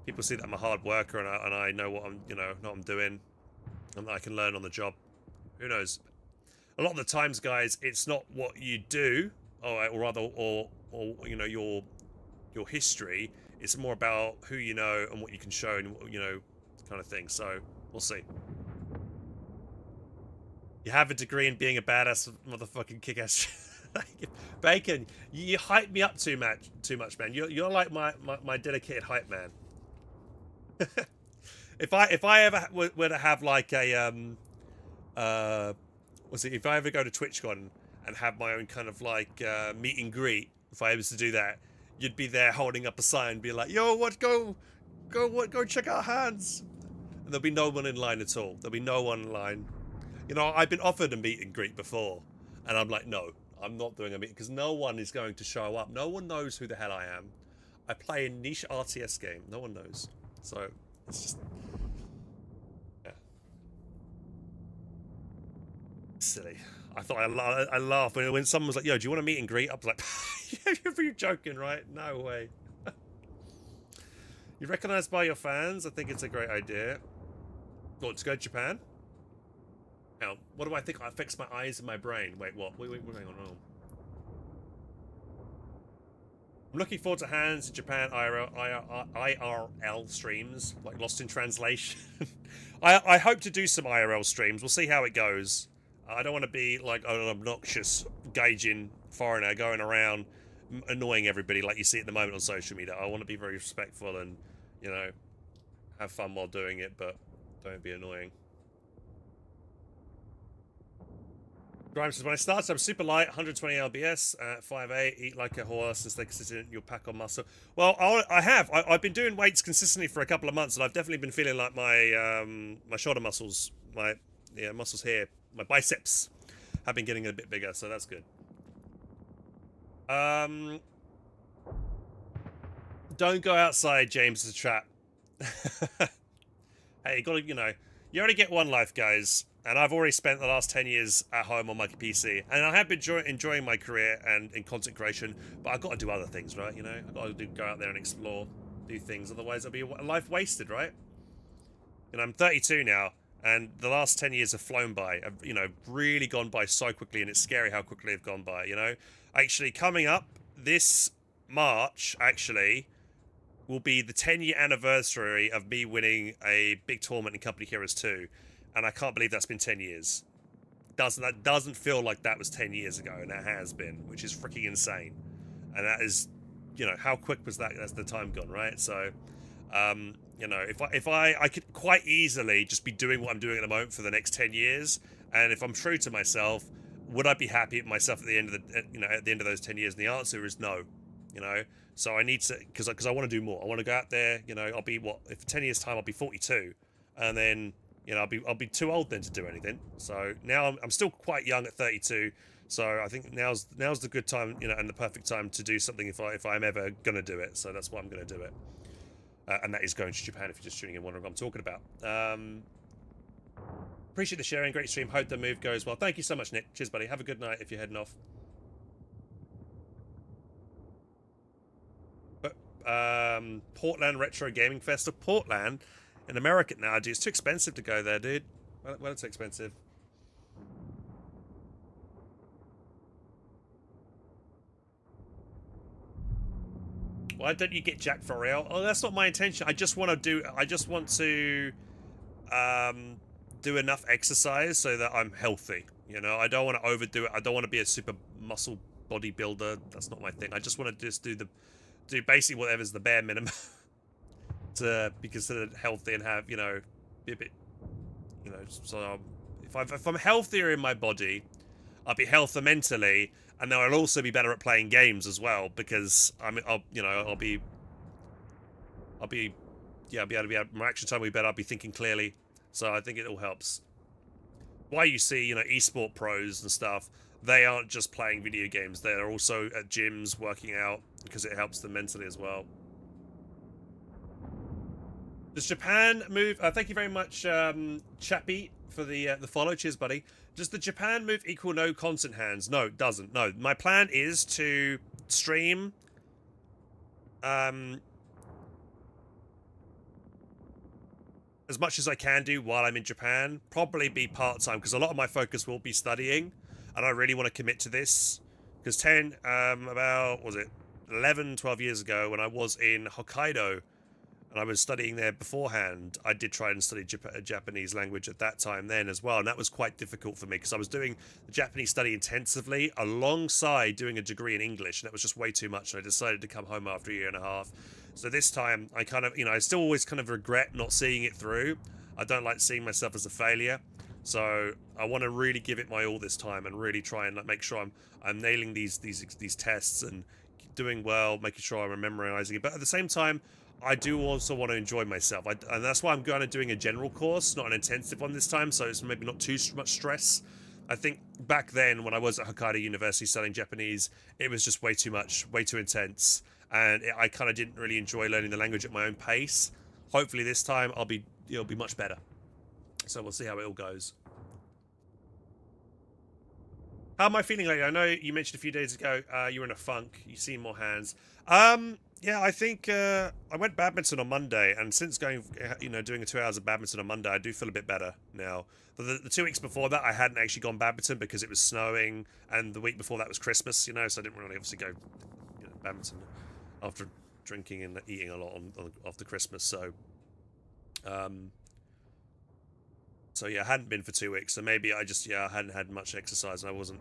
[SPEAKER 1] People see that I'm a hard worker and I know what I'm, know what I'm doing, and I can learn on the job. Who knows? A lot of the times, guys, it's not what you do, or rather, or your history. It's more about who you know and what you can show, and kind of thing. So we'll see. You have a degree in being a badass motherfucking kick-ass. Bacon, you hype me up too much, man. You're like my dedicated hype man. If I ever were to have like a if I ever go to TwitchCon and have my own kind of like meet and greet, if I was to do that, you'd be there holding up a sign, be like, "Yo, go check out Hans," and there'll be no one in line at all. There'll be no one in line. I've been offered a meet and greet before, and I'm like, no, I'm not doing a meet because no one is going to show up. No one knows who the hell I am. I play a niche RTS game. No one knows. So it's just, yeah, silly. I thought I laughed when someone was like, "Yo, do you want to meet and greet?" I was like, "You're joking, right? No way." You're recognized by your fans. I think it's a great idea. What, to go to Japan? Now, what do I think affects my eyes and my brain? Wait, what? Wait, hang on. I'm looking forward to Hands in Japan IRL streams, like Lost in Translation. I hope to do some IRL streams. We'll see how it goes. I don't want to be like an obnoxious, gauging foreigner going around annoying everybody like you see at the moment on social media. I want to be very respectful and, have fun while doing it, but don't be annoying. Grimes says, when I started, I'm super light, 120 lbs, 5'8", eat like a horse and stay consistent, you'll pack on muscle. Well, I have. I've been doing weights consistently for a couple of months, and I've definitely been feeling like my my shoulder muscles, my muscles here, my biceps have been getting a bit bigger, so that's good. Don't go outside, James, it's a trap. Hey, you gotta, you only get one life, guys. And I've already spent the last 10 years at home on my PC. And I have been enjoying my career and in content creation, but I've got to do other things, right? I've got to go out there and explore, do things. Otherwise, it'll be a life wasted, right? I'm 32 now, and the last 10 years have flown by. I've, really gone by so quickly, and it's scary how quickly they've gone by, Actually, coming up this March, will be the 10-year anniversary of me winning a big tournament in Company Heroes 2. And I can't believe that's been 10 years. That doesn't feel like that was 10 years ago, and that has been, which is freaking insane. And that is, how quick was that? That's the time gone, right? So, if I could quite easily just be doing what I'm doing at the moment for the next 10 years, and if I'm true to myself, would I be happy with myself at the end of at the end of those 10 years? And the answer is no. So I need to, because I want to do more. I want to go out there. I'll be if 10 years time I'll be 42, and then. I'll be too old then to do anything. So now I'm still quite young at 32. So I think now's the good time, and the perfect time to do something if I'm ever gonna do it. So that's why I'm gonna do it. And that is going to Japan. If you're just tuning in, wondering what I'm talking about. Appreciate the sharing. Great stream. Hope the move goes well. Thank you so much, Nick. Cheers, buddy. Have a good night if you're heading off. Portland Retro Gaming Festival. Portland. In America now, dude, it's too expensive to go there, dude. Well, it's expensive. Why don't you get Jack for real? Oh, that's not my intention. I just want to do do enough exercise so that I'm healthy. You know, I don't want to overdo it. I don't want to be a super muscle bodybuilder. That's not my thing. I just want to just do basically whatever's the bare minimum to be considered healthy and have, you know, be a bit, you know, so if I'm healthier in my body, I'll be healthier mentally, and then I'll also be better at playing games as well, because I'll be able to be my action time will be better. I'll be thinking clearly, so I think it all helps. Why you see, you know, esport pros and stuff, they aren't just playing video games, they're also at gyms working out, because it helps them mentally as well. Does Japan move? Thank you very much, Chappie, for the follow. Cheers, buddy. Does the Japan move equal no constant hands? No, it doesn't. No, my plan is to stream as much as I can do while I'm in Japan. Probably be part-time, because a lot of my focus will be studying, and I really want to commit to this. Because about, was it 11, 12 years ago, when I was in Hokkaido, and I was studying there beforehand, I did try and study Japanese language at that time then as well, and that was quite difficult for me, because I was doing the Japanese study intensively alongside doing a degree in English, and it was just way too much, and I decided to come home after a year and a half. So this time, I kind of, you know, I still always kind of regret not seeing it through. I don't like seeing myself as a failure, so I want to really give it my all this time, and really try and make sure I'm nailing these tests and doing well, making sure I'm memorizing it, but at the same time, I do also want to enjoy myself, and that's why I'm going to doing a general course, not an intensive one this time, so it's maybe not too much stress. I think back then, when I was at Hokkaido University studying Japanese, it was just way too much, way too intense, and I kind of didn't really enjoy learning the language at my own pace. Hopefully this time it'll be much better. So we'll see how it all goes. How am I feeling lately? I know you mentioned a few days ago you were in a funk. You seem more hands. Yeah, I think I went badminton on Monday, and since going, you know, doing 2 hours of badminton on Monday, I do feel a bit better now. But the 2 weeks before that, I hadn't actually gone badminton because it was snowing, and the week before that was Christmas, you know, so I didn't really obviously go, you know, badminton after drinking and eating a lot after Christmas. So, yeah, I hadn't been for 2 weeks, so maybe I hadn't had much exercise, and I wasn't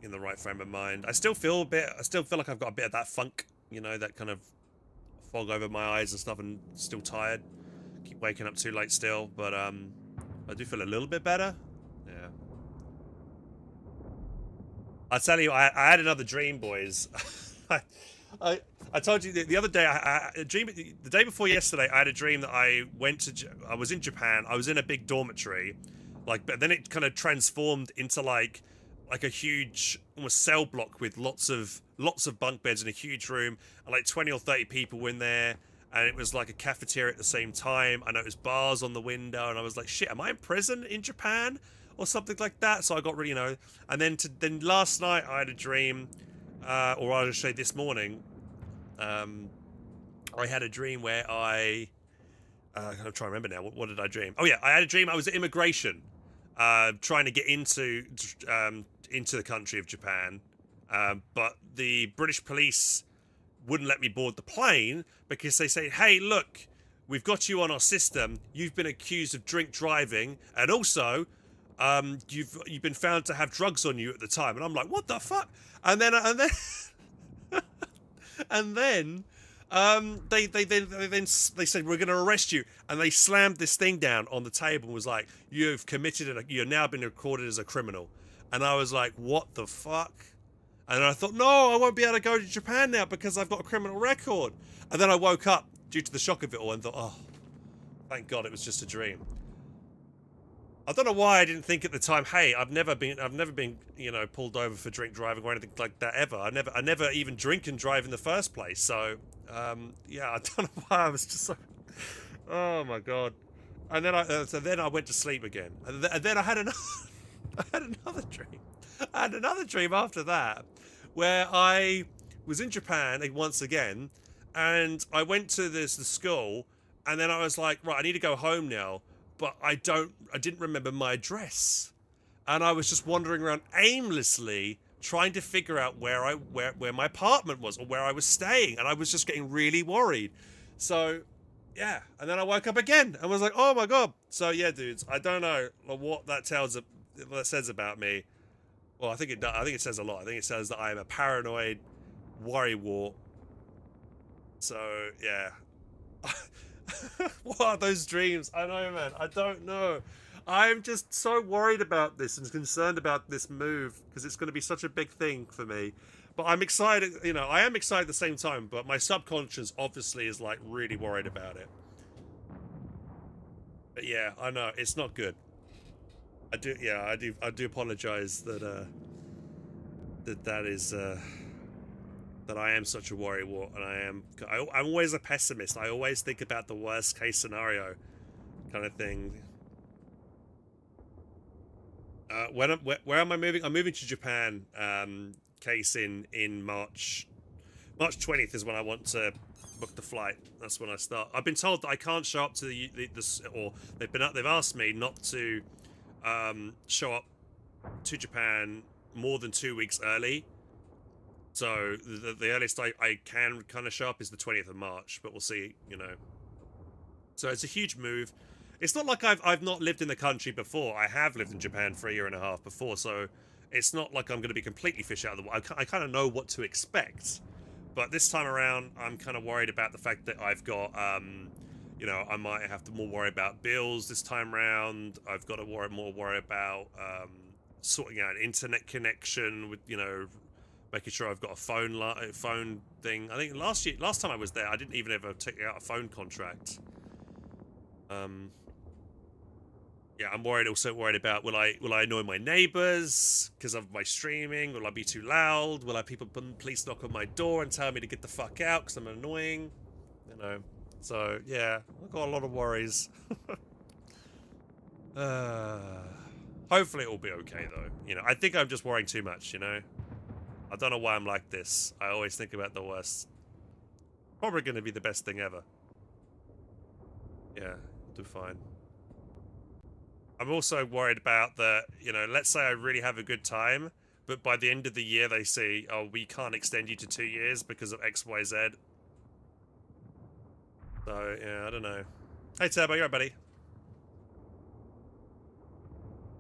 [SPEAKER 1] in the right frame of mind. I still feel like I've got a bit of that funk. You know, that kind of fog over my eyes and stuff, and still tired. Keep waking up too late still, but I do feel a little bit better. Yeah. I tell you, I had another dream, boys. I told you the other day, a dream. The day before yesterday, I had a dream that I was in Japan. I was in a big dormitory, but then it kind of transformed into like a huge almost cell block with lots of bunk beds in a huge room, and like 20 or 30 people were in there, and it was like a cafeteria at the same time. I noticed bars on the window, and I was like, shit, am I in prison in Japan or something like that? So I got really, you know, and then last night I had a dream, or I should say this morning, I had a dream where I'm trying to remember now, what did I dream? Oh yeah, I had a dream I was at immigration, trying to get into the country of Japan, but the British police wouldn't let me board the plane because they say, hey, look, we've got you on our system, you've been accused of drink driving, and also you've been found to have drugs on you at the time. And I'm like, what the fuck? And then they said, we're going to arrest you, and they slammed this thing down on the table and was like, you've now been recorded as a criminal. And I was like, what the fuck? And I thought, no, I won't be able to go to Japan now because I've got a criminal record. And then I woke up due to the shock of it all and thought, oh, thank God it was just a dream. I don't know why I didn't think at the time, hey, I've never been, you know, pulled over for drink driving or anything like that ever. I never even drink and drive in the first place. So, yeah, I don't know why I was just so, oh my God. And then I went to sleep again. And then I had another dream. I had another dream after that where I was in Japan once again, and I went to the school, and then I was like, right, I need to go home now, but I didn't remember my address, and I was just wandering around aimlessly trying to figure out where my apartment was or where I was staying, and I was just getting really worried. So yeah, and then I woke up again and was like, oh my god. So yeah, dudes, I don't know what that says about me. Well, I think it says a lot. I think it says that I am a paranoid worrywart. So yeah. What are those dreams? I know, man. I don't know. I'm just so worried about this and concerned about this move because it's going to be such a big thing for me. But I'm excited, you know, I am excited at the same time, but my subconscious obviously is like really worried about it. But yeah, I know, it's not good. I do apologize that that is that I am such a worrywart, and I'm always a pessimist. I always think about the worst case scenario kind of thing. Where am I moving? I'm moving to Japan. Case in March. March 20th is when I want to book the flight. That's when I start. I've been told that I can't show up to or they've asked me not to show up to Japan more than 2 weeks early. So the earliest I can kind of show up is the 20th of March, but we'll see, you know. So it's a huge move. It's not like I've not lived in the country before. I have lived in Japan for a year and a half before, so it's not like I'm going to be completely fish out of the water. I kind of know what to expect. But this time around, I'm kind of worried about the fact that I've got, you know, I might have to more worry about bills this time around. I've got to more worry about sorting out an internet connection with, you know, making sure I've got a phone thing. I think last time I was there, I didn't even ever take out a phone contract. Yeah, I'm also worried about will I annoy my neighbors because of my streaming? Will I be too loud? Will police knock on my door and tell me to get the fuck out because I'm annoying? You know. So yeah, I've got a lot of worries. Hopefully it will be okay though. You know, I think I'm just worrying too much. You know, I don't know why I'm like this. I always think about the worst. Probably going to be the best thing ever. Yeah, do fine. I'm also worried about that, you know, let's say I really have a good time, but by the end of the year they say, oh, we can't extend you to 2 years because of X, Y, Z. So, yeah, I don't know. Hey, Turbo, you alright, buddy?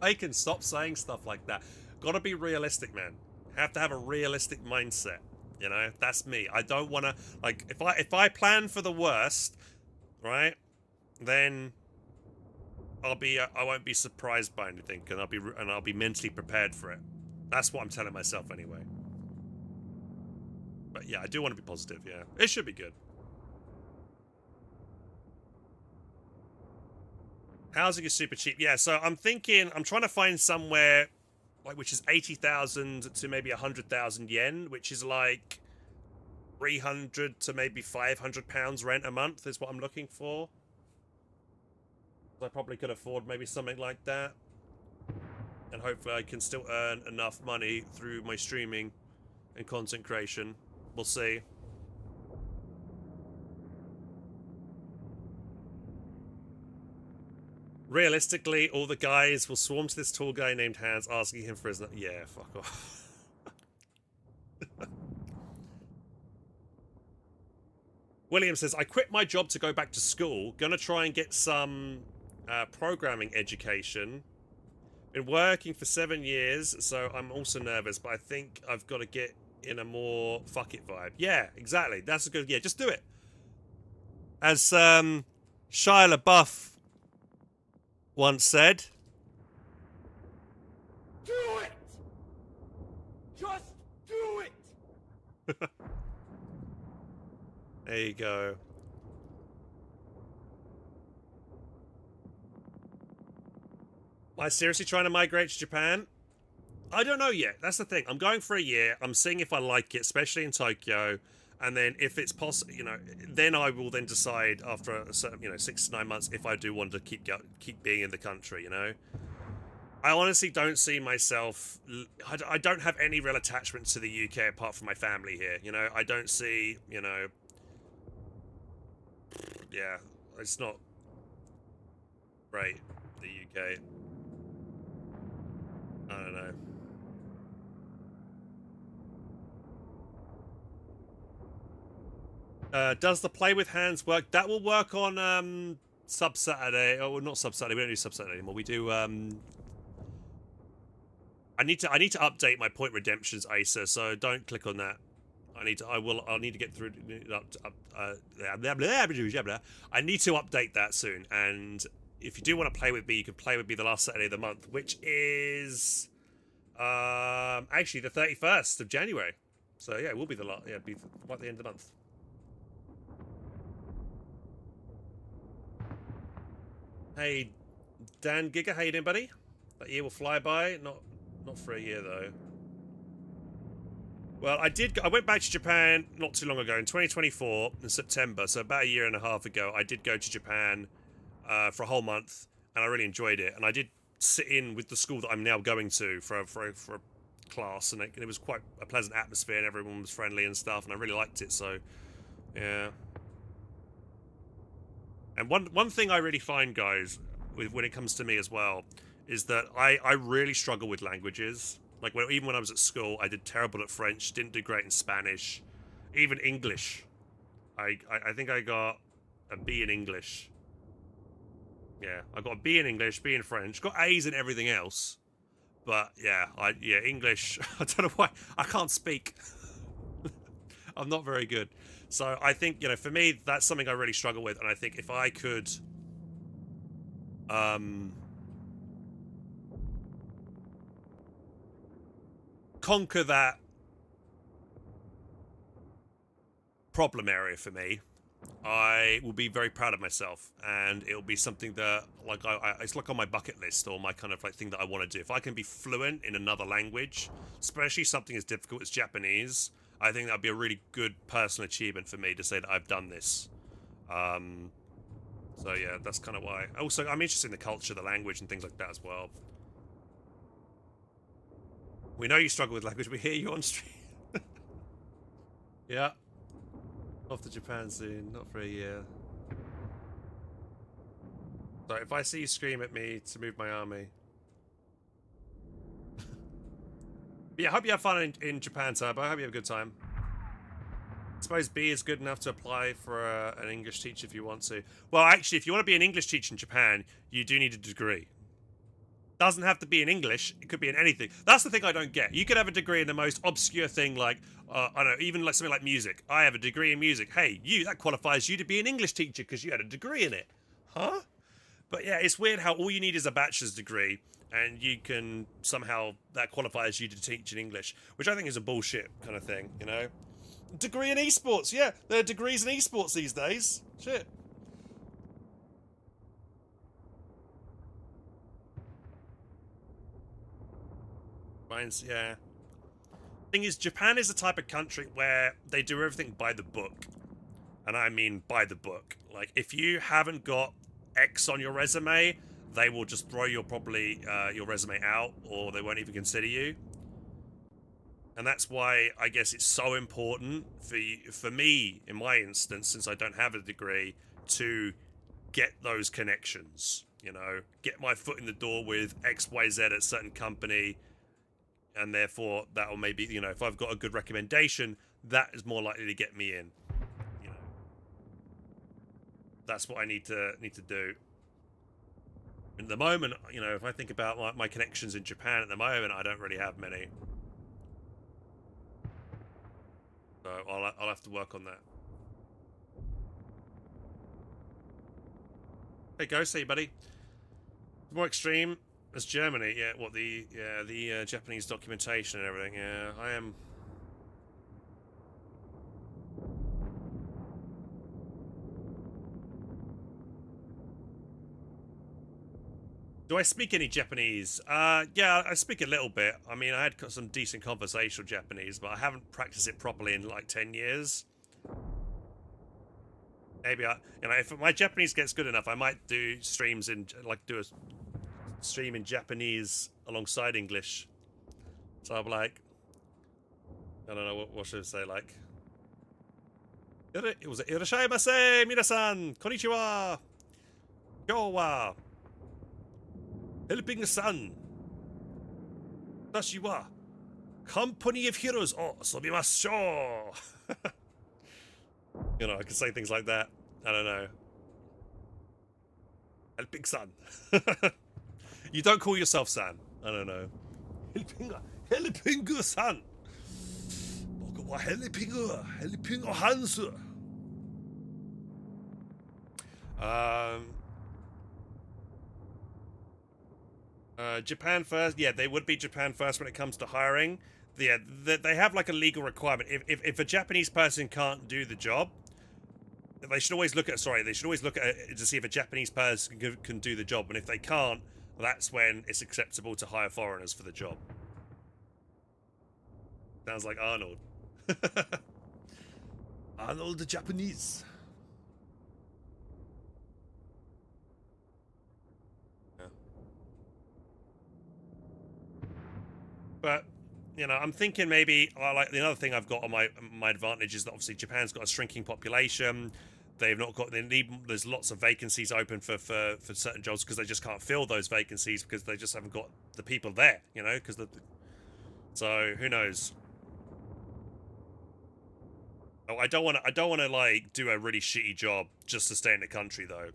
[SPEAKER 1] I can stop saying stuff like that. Gotta be realistic, man. Have to have a realistic mindset. You know, that's me. I don't want to, like, if I plan for the worst, right, then I won't be surprised by anything, and I'll be mentally prepared for it. That's what I'm telling myself anyway. But yeah, I do want to be positive. Yeah, it should be good. Housing is super cheap. Yeah, so I'm trying to find somewhere like which is 80,000 to maybe 100,000 yen, which is like 300 to maybe 500 pounds rent a month is what I'm looking for. I probably could afford maybe something like that. And hopefully I can still earn enough money through my streaming and content creation. We'll see. Realistically, all the guys will swarm to this tall guy named Hans asking him for his... Yeah, fuck off. William says, I quit my job to go back to school. Gonna try and get some... programming education. Been working for 7 years, so I'm also nervous, but I think I've got to get in a more fuck it vibe. Yeah, exactly. That's a good... Yeah, just do it. As Shia LaBeouf once said...
[SPEAKER 3] Do it! Just do it!
[SPEAKER 1] There you go. Am I seriously trying to migrate to Japan? I don't know yet. That's the thing. I'm going for a year. I'm seeing if I like it, especially in Tokyo. And then if it's possible, you know, then I will then decide after a certain, you know, 6 to 9 months if I do want to keep being in the country, you know. I honestly don't see myself... I don't have any real attachment to the UK apart from my family here, you know. I don't see, you know... Yeah, it's not great, the UK. I don't know. Does the play with hands work? That will work on Sub Saturday. Oh, not Sub Saturday. We don't do Sub Saturday anymore. We do. I need to update my point redemptions, Asa. So don't click on that. I'll need to get through. I need to update that soon. And if you do want to play with me, you can play with me the last Saturday of the month, which is actually the 31st of January. So yeah, it will be the last. Yeah, be at the end of the month. Hey, Dan Giga, how you doing, buddy? That year will fly by. Not for a year though. Well, I went back to Japan not too long ago in 2024 in September, so about a year and a half ago. I did go to Japan for a whole month, and I really enjoyed it. And I did sit in with the school that I'm now going to for a class, and it was quite a pleasant atmosphere, and everyone was friendly and stuff, and I really liked it. So, yeah. And one thing I really find, guys, when it comes to me as well, is that I really struggle with languages. Like, even when I was at school, I did terrible at French, didn't do great in Spanish. Even English. I think I got a B in English. Yeah, I got a B in English, B in French. Got A's in everything else. But, yeah, English, I don't know why. I can't speak. I'm not very good. So, I think, for me, that's something I really struggle with. And I think if I could... conquer that problem area for me, I will be very proud of myself, and it'll be something that, like, it's like on my bucket list, or my kind of like thing that I want to do. If I can be fluent in another language, especially something as difficult as Japanese, I think that'd be a really good personal achievement for me to say that I've done this. So yeah, that's kind of why. Also, I'm interested in the culture, the language, and things like that as well. We know you struggle with language. We hear you on stream. Yeah. Off to Japan soon. Not for a year. So if I see you scream at me to move my army. Yeah, I hope you have fun in Japan, Turbo. I hope you have a good time. I suppose B is good enough to apply for an English teacher if you want to. Well, actually, if you want to be an English teacher in Japan, you do need a degree. Doesn't have to be in English. It could be in anything. That's the thing I don't get. You could have a degree in the most obscure thing, like I don't know, even like something like music. I have a degree in music. Hey, that qualifies you to be an English teacher because you had a degree in it, huh? But yeah, it's weird how all you need is a bachelor's degree, and you can somehow that qualifies you to teach in English, which I think is a bullshit kind of thing, Degree in esports, yeah, there are degrees in esports these days. Shit. Mine's, yeah. Thing is, Japan is the type of country where they do everything by the book. And I mean by the book. Like, if you haven't got X on your resume, they will just throw your resume out, or they won't even consider you. And that's why I guess it's so important for me, in my instance, since I don't have a degree, to get those connections, get my foot in the door with XYZ at a certain company. And therefore, that'll maybe, if I've got a good recommendation, that is more likely to get me in. That's what I need to do. And at the moment, if I think about my connections in Japan at the moment, I don't really have many. So I'll have to work on that. Hey, Ghost, hey, buddy. More extreme. As Germany, yeah, the Japanese documentation and everything, yeah, I am... Do I speak any Japanese? Yeah, I speak a little bit. I mean, I had some decent conversational Japanese, but I haven't practiced it properly in like 10 years. Maybe if my Japanese gets good enough, I might do streams do a stream in Japanese alongside English. So I'm like, I don't know, what should I say, like, it was Irashaimase, minasan, konnichiwa, kyou wa HelpingHans, watashi wa company of heroes o asobimashou. You know, I can say things like that. I don't know. Helping San. You don't call yourself San. I don't know. Helping San. Helping Hans. Japan first. Yeah, they would be Japan first when it comes to hiring. Yeah, they have like a legal requirement. If a Japanese person can't do the job, they should always look at. Sorry, they should always look at it to see if a Japanese person can do the job, and if they can't, that's when it's acceptable to hire foreigners for the job. Sounds like Arnold. Arnold the Japanese. Yeah. But you know, I'm thinking maybe like the other thing I've got on my advantage is that obviously Japan's got a shrinking population. They've not got. They need. There's lots of vacancies open for certain jobs because they just can't fill those vacancies because they just haven't got the people there. You know, because so who knows. Oh, I don't want to like do a really shitty job just to stay in the country though.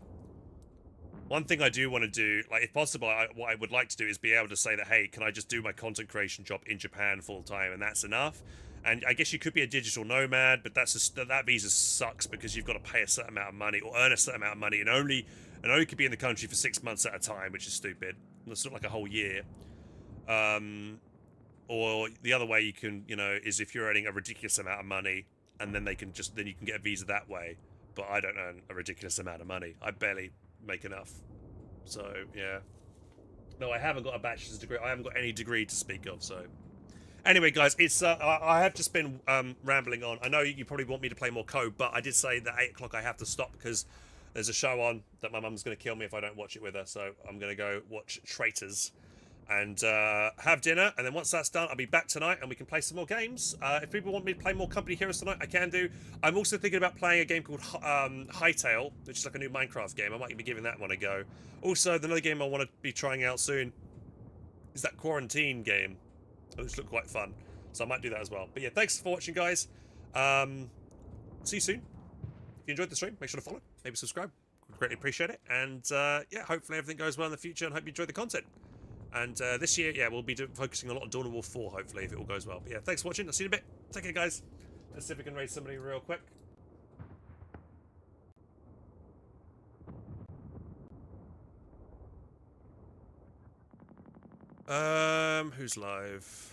[SPEAKER 1] One thing I do want to do, like if possible, what I would like to do is be able to say that, hey, can I just do my content creation job in Japan full time, and that's enough. And I guess you could be a digital nomad, but that's just, that visa sucks because you've got to pay a certain amount of money or earn a certain amount of money, and only could be in the country for 6 months at a time, which is stupid. That's not like a whole year. Or the other way you can, you know, is if you're earning a ridiculous amount of money, and then you can get a visa that way. But I don't earn a ridiculous amount of money. I barely make enough. So yeah. No, I haven't got a bachelor's degree. I haven't got any degree to speak of. So anyway, guys, it's I have just been rambling on. I know you probably want me to play more code, but I did say that 8 o'clock I have to stop because there's a show on that my mum's going to kill me if I don't watch it with her. So I'm going to go watch Traitors and have dinner, and then once that's done, I'll be back tonight and we can play some more games. If people want me to play more Company Heroes tonight, I can do. I'm also thinking about playing a game called Hightail, which is like a new Minecraft game. I might be giving that one a go. Also, another game I want to be trying out soon is that Quarantine game. Those look quite fun, so I might do that as well. But yeah, thanks for watching, guys. See you soon. If you enjoyed the stream, make sure to follow, maybe subscribe. Would greatly appreciate it. And yeah, hopefully everything goes well in the future, and hope you enjoy the content. And this year, yeah, we'll be focusing a lot on Dawn of War 4, hopefully, if it all goes well. But yeah, thanks for watching. I'll see you in a bit. Take care, guys. Let's see if we can raise somebody real quick. Who's live?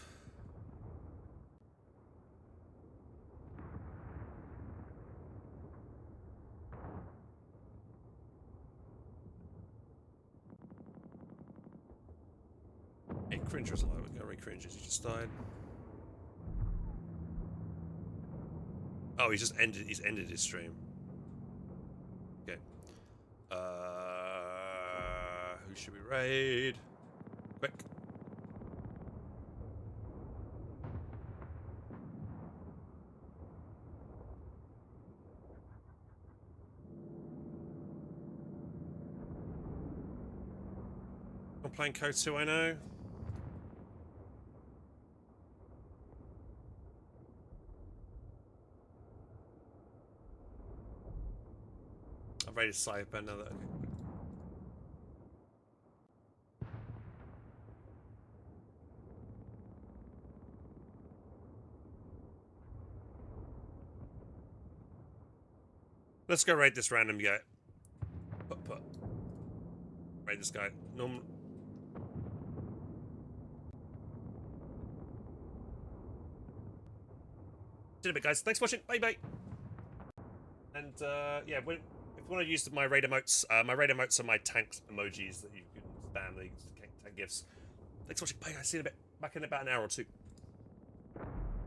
[SPEAKER 1] Hey, Cringer's alive. We're going to Cringers. He just died. Oh, he's ended his stream. Okay. Who should we raid? Quick. I'm playing Code 2, I know. I've raided Cyber now that. Okay. Let's go raid this random guy. Raid this guy. Normal. See you in a bit, guys. Thanks for watching. Bye bye. And yeah, if you want to use my raid emotes are my tank emojis that you can spam, these tank gifts. Thanks for watching. Bye guys. See you in a bit. Back in about an hour or two.